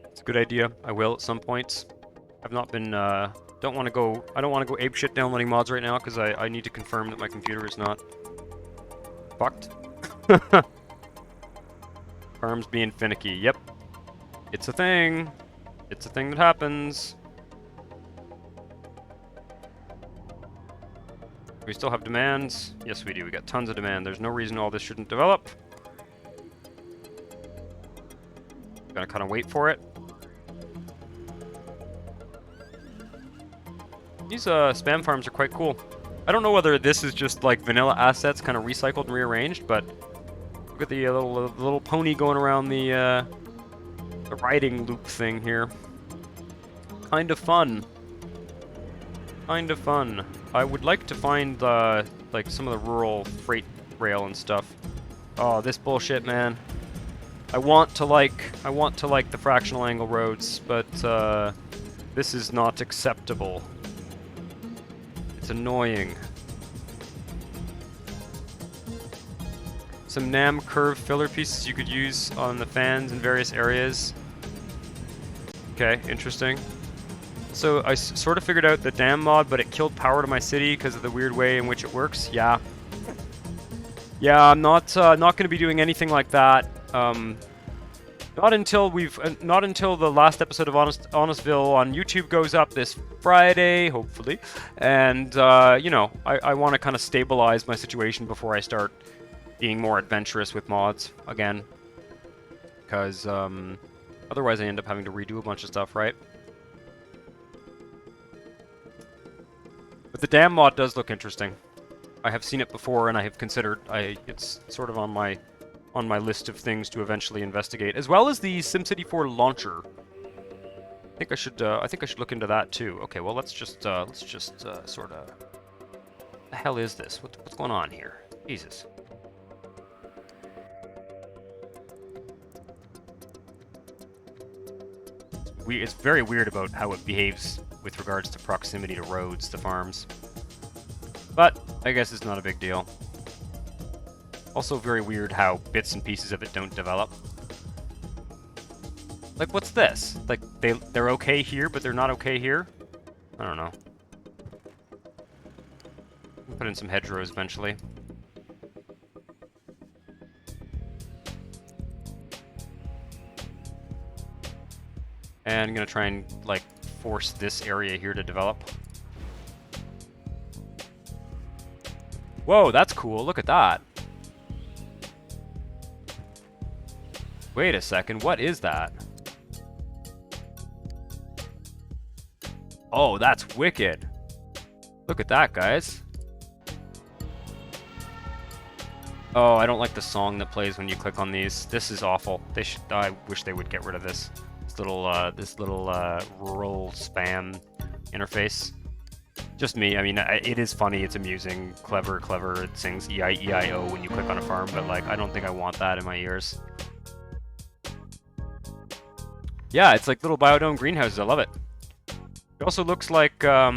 It's a good idea. I will at some points. I've not been, I don't want to go apeshit downloading mods right now because I need to confirm that my computer is not fucked. Farms being finicky. Yep. It's a thing. It's a thing that happens. We still have demands. Yes, we do. We got tons of demand. There's no reason all this shouldn't develop. Gonna kind of wait for it. These spam farms are quite cool. I don't know whether this is just like vanilla assets kind of recycled and rearranged, but look at the little pony going around the riding loop thing here. Kind of fun. Kind of fun. I would like to find like some of the rural freight rail and stuff. Oh, this bullshit, man. I want to like the fractional angle roads, but this is not acceptable. It's annoying. Some NAM curve filler pieces you could use on the fans in various areas. Okay, interesting. So I sort of figured out the dam mod, but it killed power to my city because of the weird way in which it works. Yeah. Yeah, I'm not going to be doing anything like that. Not until the last episode of Honestville on YouTube goes up this Friday, hopefully. And you know, I want to kind of stabilize my situation before I start being more adventurous with mods again. Because otherwise I end up having to redo a bunch of stuff, right? But the dam mod does look interesting. I have seen it before, and I have considered. It's sort of on my list of things to eventually investigate, as well as the SimCity 4 launcher. I think I should look into that too. Okay, well let's just sort of. The hell is this? What's going on here? Jesus. It's very weird about how it behaves with regards to proximity to roads, to farms. But I guess it's not a big deal. Also very weird how bits and pieces of it don't develop. Like, what's this? Like, they're okay here, but they're not okay here? I don't know. We'll put in some hedgerows eventually. And I'm gonna try and, like, force this area here to develop. Whoa, that's cool. Look at that. Wait a second, what is that? Oh, that's wicked. Look at that, guys. Oh, I don't like the song that plays when you click on these. This is awful. I wish they would get rid of this. This little rural spam interface. Just me. I mean, it is funny. It's amusing, clever. It sings E-I-E-I-O when you click on a farm, but like, I don't think I want that in my ears. Yeah, it's like little biodome greenhouses. I love it. It also looks like a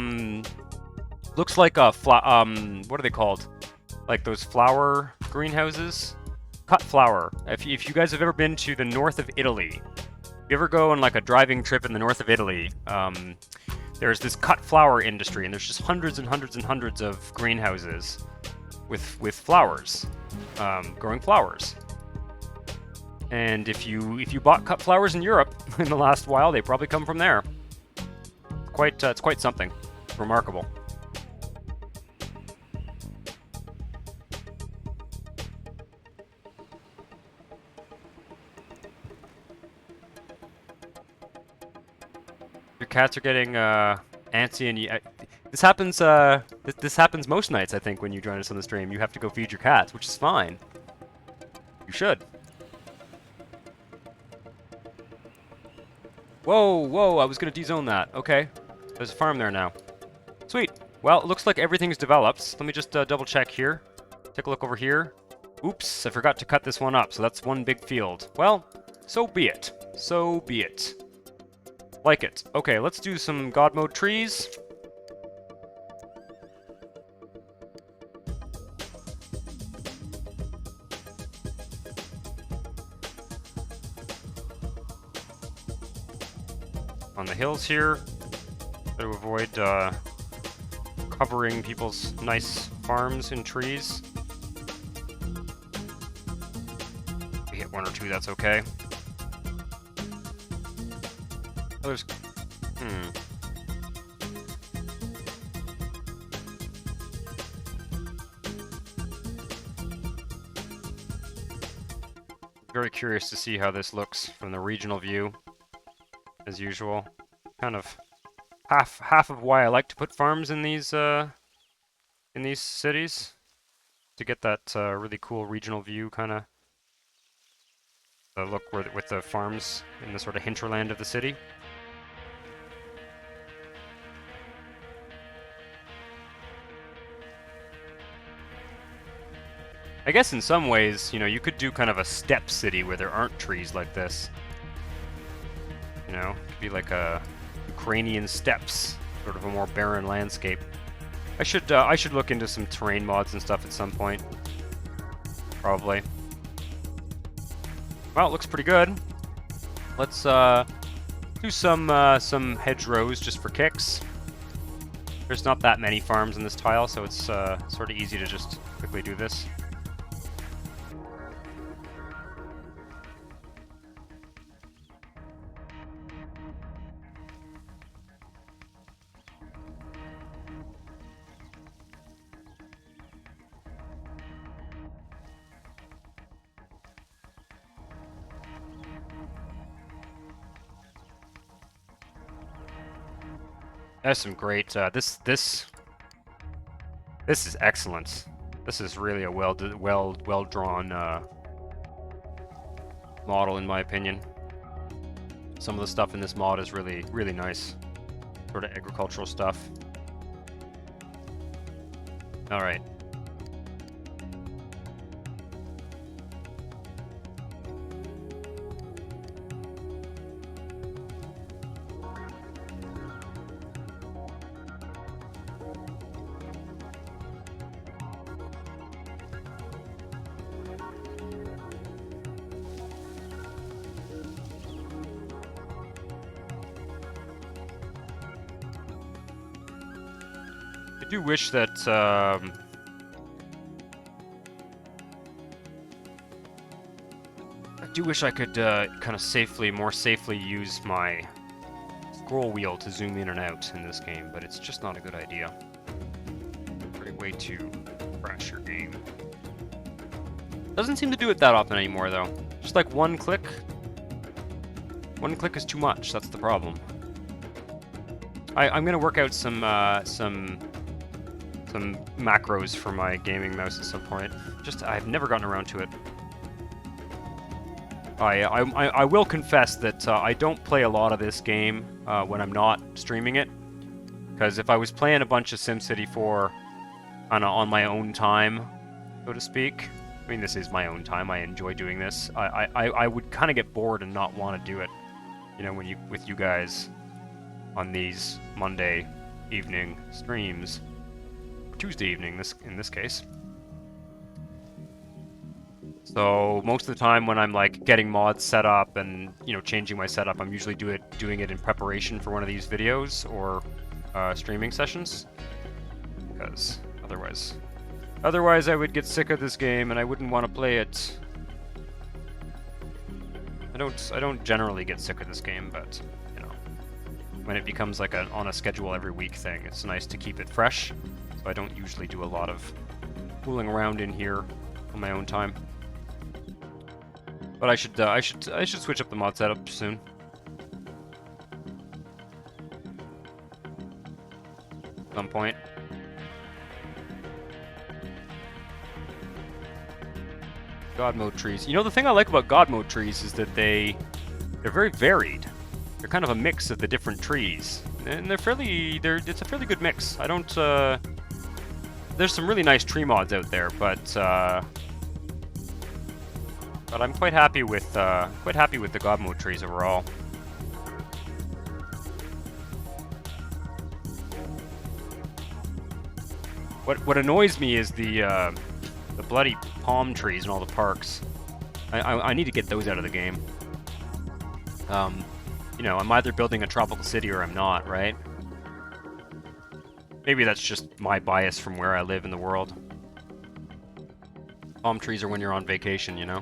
what are they called? Like those flower greenhouses? Cut flower. If you guys have ever been to the north of Italy, if you ever go on like a driving trip in the north of Italy, there's this cut flower industry, and there's just hundreds and hundreds and hundreds of greenhouses with flowers, growing flowers. And if you bought cut flowers in Europe in the last while, they probably come from there. It's quite something. Remarkable. Your cats are getting antsy, and this happens. This happens most nights, I think, when you join us on the stream. You have to go feed your cats, which is fine. You should. Whoa! I was gonna de-zone that. Okay, there's a farm there now. Sweet. Well, it looks like everything's developed. Let me just double check here. Take a look over here. Oops, I forgot to cut this one up, so that's one big field. Well, so be it. So be it. Like it. Okay, let's do some God mode trees. On the hills here, to avoid covering people's nice farms in trees. If we hit one or two, that's okay. Oh, there's... Very curious to see how this looks from the regional view. As usual, kind of half of why I like to put farms in these cities, to get that really cool regional view kind of look with the farms in the sort of hinterland of the city. I guess in some ways, you know, you could do kind of a steppe city where there aren't trees like this. You know, it could be like a Ukrainian steppes, sort of a more barren landscape. I should look into some terrain mods and stuff at some point. Probably. Well, it looks pretty good. Let's do some hedgerows just for kicks. There's not that many farms in this tile, so it's sort of easy to just quickly do this. That's some great. This is excellent. This is really a well drawn model in my opinion. Some of the stuff in this mod is really nice, sort of agricultural stuff. All right. I do wish that I could kind of more safely use my scroll wheel to zoom in and out in this game, but it's just not a good idea. Great way to crash your game. Doesn't seem to do it that often anymore, though. Just like one click. One click is too much. That's the problem. I'm gonna work out some macros for my gaming mouse at some point. Just I've never gotten around to it. I will confess that I don't play a lot of this game when I'm not streaming it, because if I was playing a bunch of SimCity 4 on my own time, so to speak, I mean this is my own time. I enjoy doing this. I would kind of get bored and not want to do it, you know, with you guys on these Monday evening streams, or Tuesday evening in this case. So most of the time when I'm like getting mods set up and, you know, changing my setup, I'm usually doing it in preparation for one of these videos or streaming sessions, because otherwise I would get sick of this game and I wouldn't want to play it. I don't generally get sick of this game, but you know, when it becomes like on a schedule every week thing, it's nice to keep it fresh. So I don't usually do a lot of fooling around in here on my own time. But I should switch up the mod setup soon. At some point. God mode trees. You know, the thing I like about God mode trees is that they're very varied. They're kind of a mix of the different trees, and it's a fairly good mix. I don't there's some really nice tree mods out there, but I'm quite happy with the God mode trees overall. What annoys me is the bloody palm trees in all the parks. I need to get those out of the game. You know, I'm either building a tropical city or I'm not, right? Maybe that's just my bias from where I live in the world. Palm trees are when you're on vacation, you know?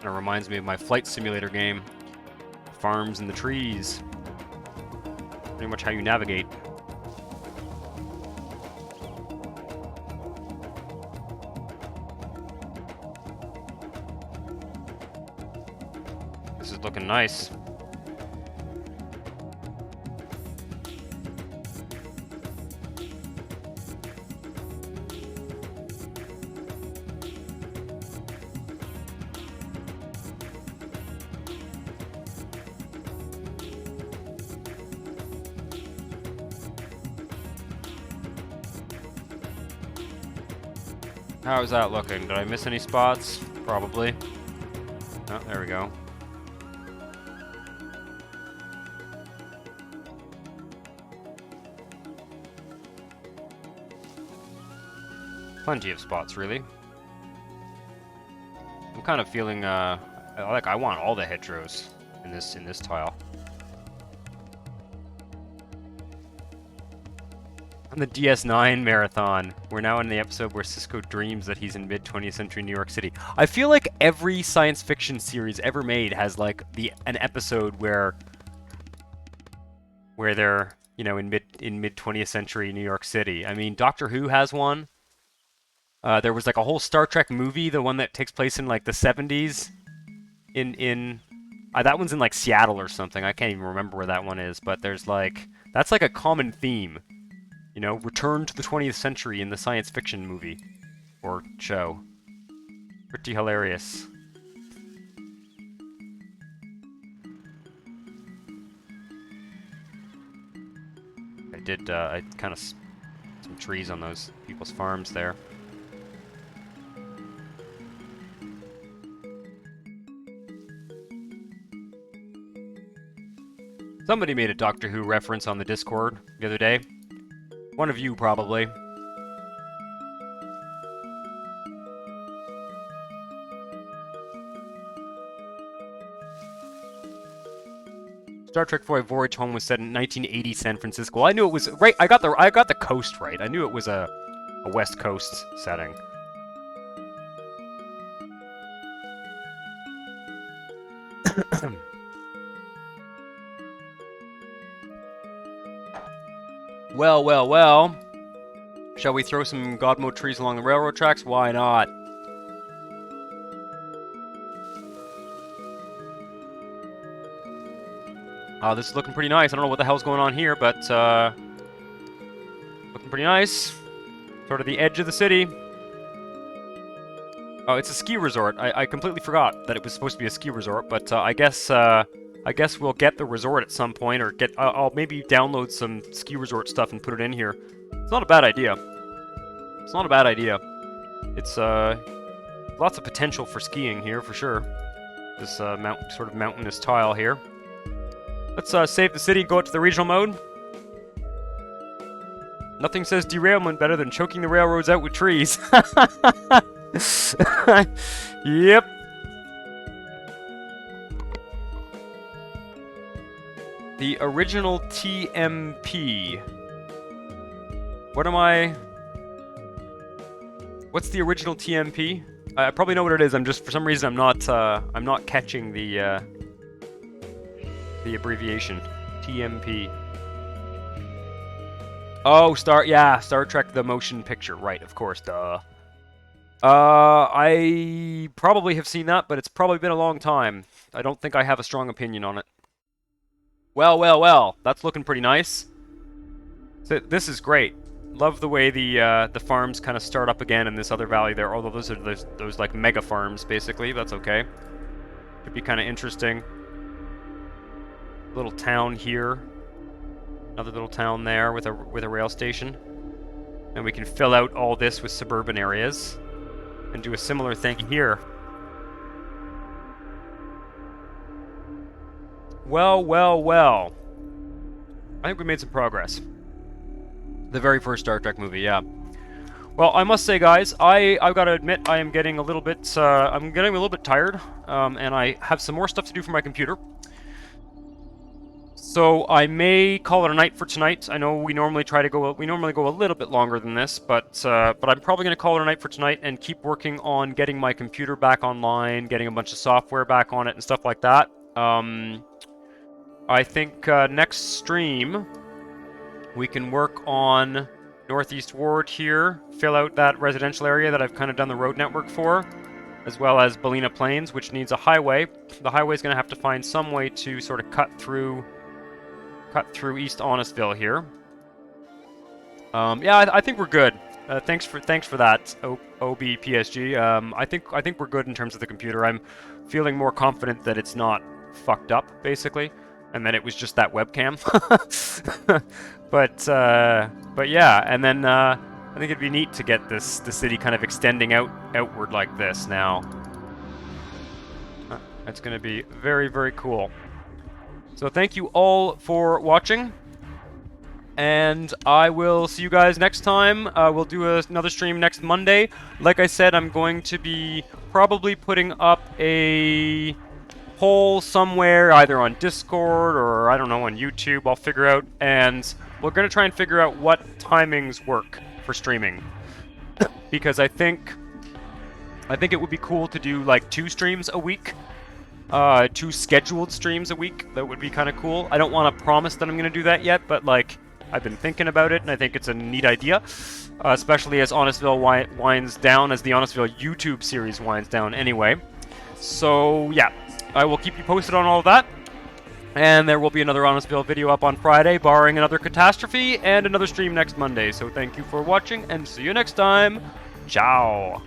It reminds me of my flight simulator game. Farms and the trees. Pretty much how you navigate. This is looking nice. How is that looking? Did I miss any spots? Probably. Oh, there we go. Plenty of spots, really. I'm kind of feeling, like I want all the hedgerows in this tile. On the DS9 marathon, we're now in the episode where Cisco dreams that he's in mid-20th century New York City. I feel like every science fiction series ever made has like an episode where they're, you know, in mid 20th century New York City. I mean, Doctor Who has one. There was like a whole Star Trek movie, the one that takes place in like the 70s. In that one's in like Seattle or something. I can't even remember where that one is, but there's like that's like a common theme. You know, return to the 20th century in the science fiction movie or show. Pretty hilarious. I kind of some trees on those people's farms there. Somebody made a Doctor Who reference on the Discord the other day. One of you, probably. Star Trek Voyage Home was set in 1980 San Francisco. Well, I knew it was right. I got the coast right. I knew it was a West Coast setting. Well, well, well. Shall we throw some God mode trees along the railroad tracks? Why not? This is looking pretty nice. I don't know what the hell's going on here, but looking pretty nice. Sort of the edge of the city. Oh, it's a ski resort. I completely forgot that it was supposed to be a ski resort, but I guess we'll get the resort at some point, or I'll maybe download some ski resort stuff and put it in here. It's not a bad idea. It's not a bad idea. It's lots of potential for skiing here for sure. This sort of mountainous tile here. Let's save the city and go out to the regional mode. Nothing says derailment better than choking the railroads out with trees. Yep. The original TMP. What's the original TMP? I probably know what it is. I'm just, for some reason, I'm not catching the abbreviation. TMP. Oh, Star Trek the Motion Picture. Right, of course, duh. I probably have seen that, but it's probably been a long time. I don't think I have a strong opinion on it. Well, well, well. That's looking pretty nice. So, this is great. Love the way the farms kind of start up again in this other valley there. Although those are those like mega farms, basically. That's okay. Could be kind of interesting. Little town here. Another little town there with a rail station. And we can fill out all this with suburban areas. And do a similar thing here. Well, well, well. I think we made some progress. The very first Star Trek movie, yeah. Well, I must say, guys, I've got to admit I am getting a little bit I'm getting a little bit tired, and I have some more stuff to do for my computer. So I may call it a night for tonight. I know we normally go a little bit longer than this, but I'm probably going to call it a night for tonight and keep working on getting my computer back online, getting a bunch of software back on it and stuff like that. I think next stream we can work on Northeast Ward here, fill out that residential area that I've kind of done the road network for, as well as Ballina Plains, which needs a highway. The highway's going to have to find some way to sort of cut through East Honestville here. Yeah, I think we're good. Thanks for that, OBPSG. I think we're good in terms of the computer. I'm feeling more confident that it's not fucked up, basically, and that it was just that webcam. But yeah, and then I think it'd be neat to get the city kind of extending outward like this now. That's going to be very, very cool. So thank you all for watching, and I will see you guys next time. We'll do another stream next Monday. Like I said, I'm going to be probably putting up a poll somewhere, either on Discord or, I don't know, on YouTube. I'll figure out, and we're going to try and figure out what timings work for streaming. Because I think it would be cool to do like 2 streams a week. 2 scheduled streams a week. That would be kind of cool. I don't want to promise that I'm going to do that yet, but like, I've been thinking about it, and I think it's a neat idea, especially as Honestville winds down, as the Honestville YouTube series winds down anyway. So yeah, I will keep you posted on all of that. And there will be another Honestville video up on Friday, barring another catastrophe, and another stream next Monday. So thank you for watching, and see you next time. Ciao.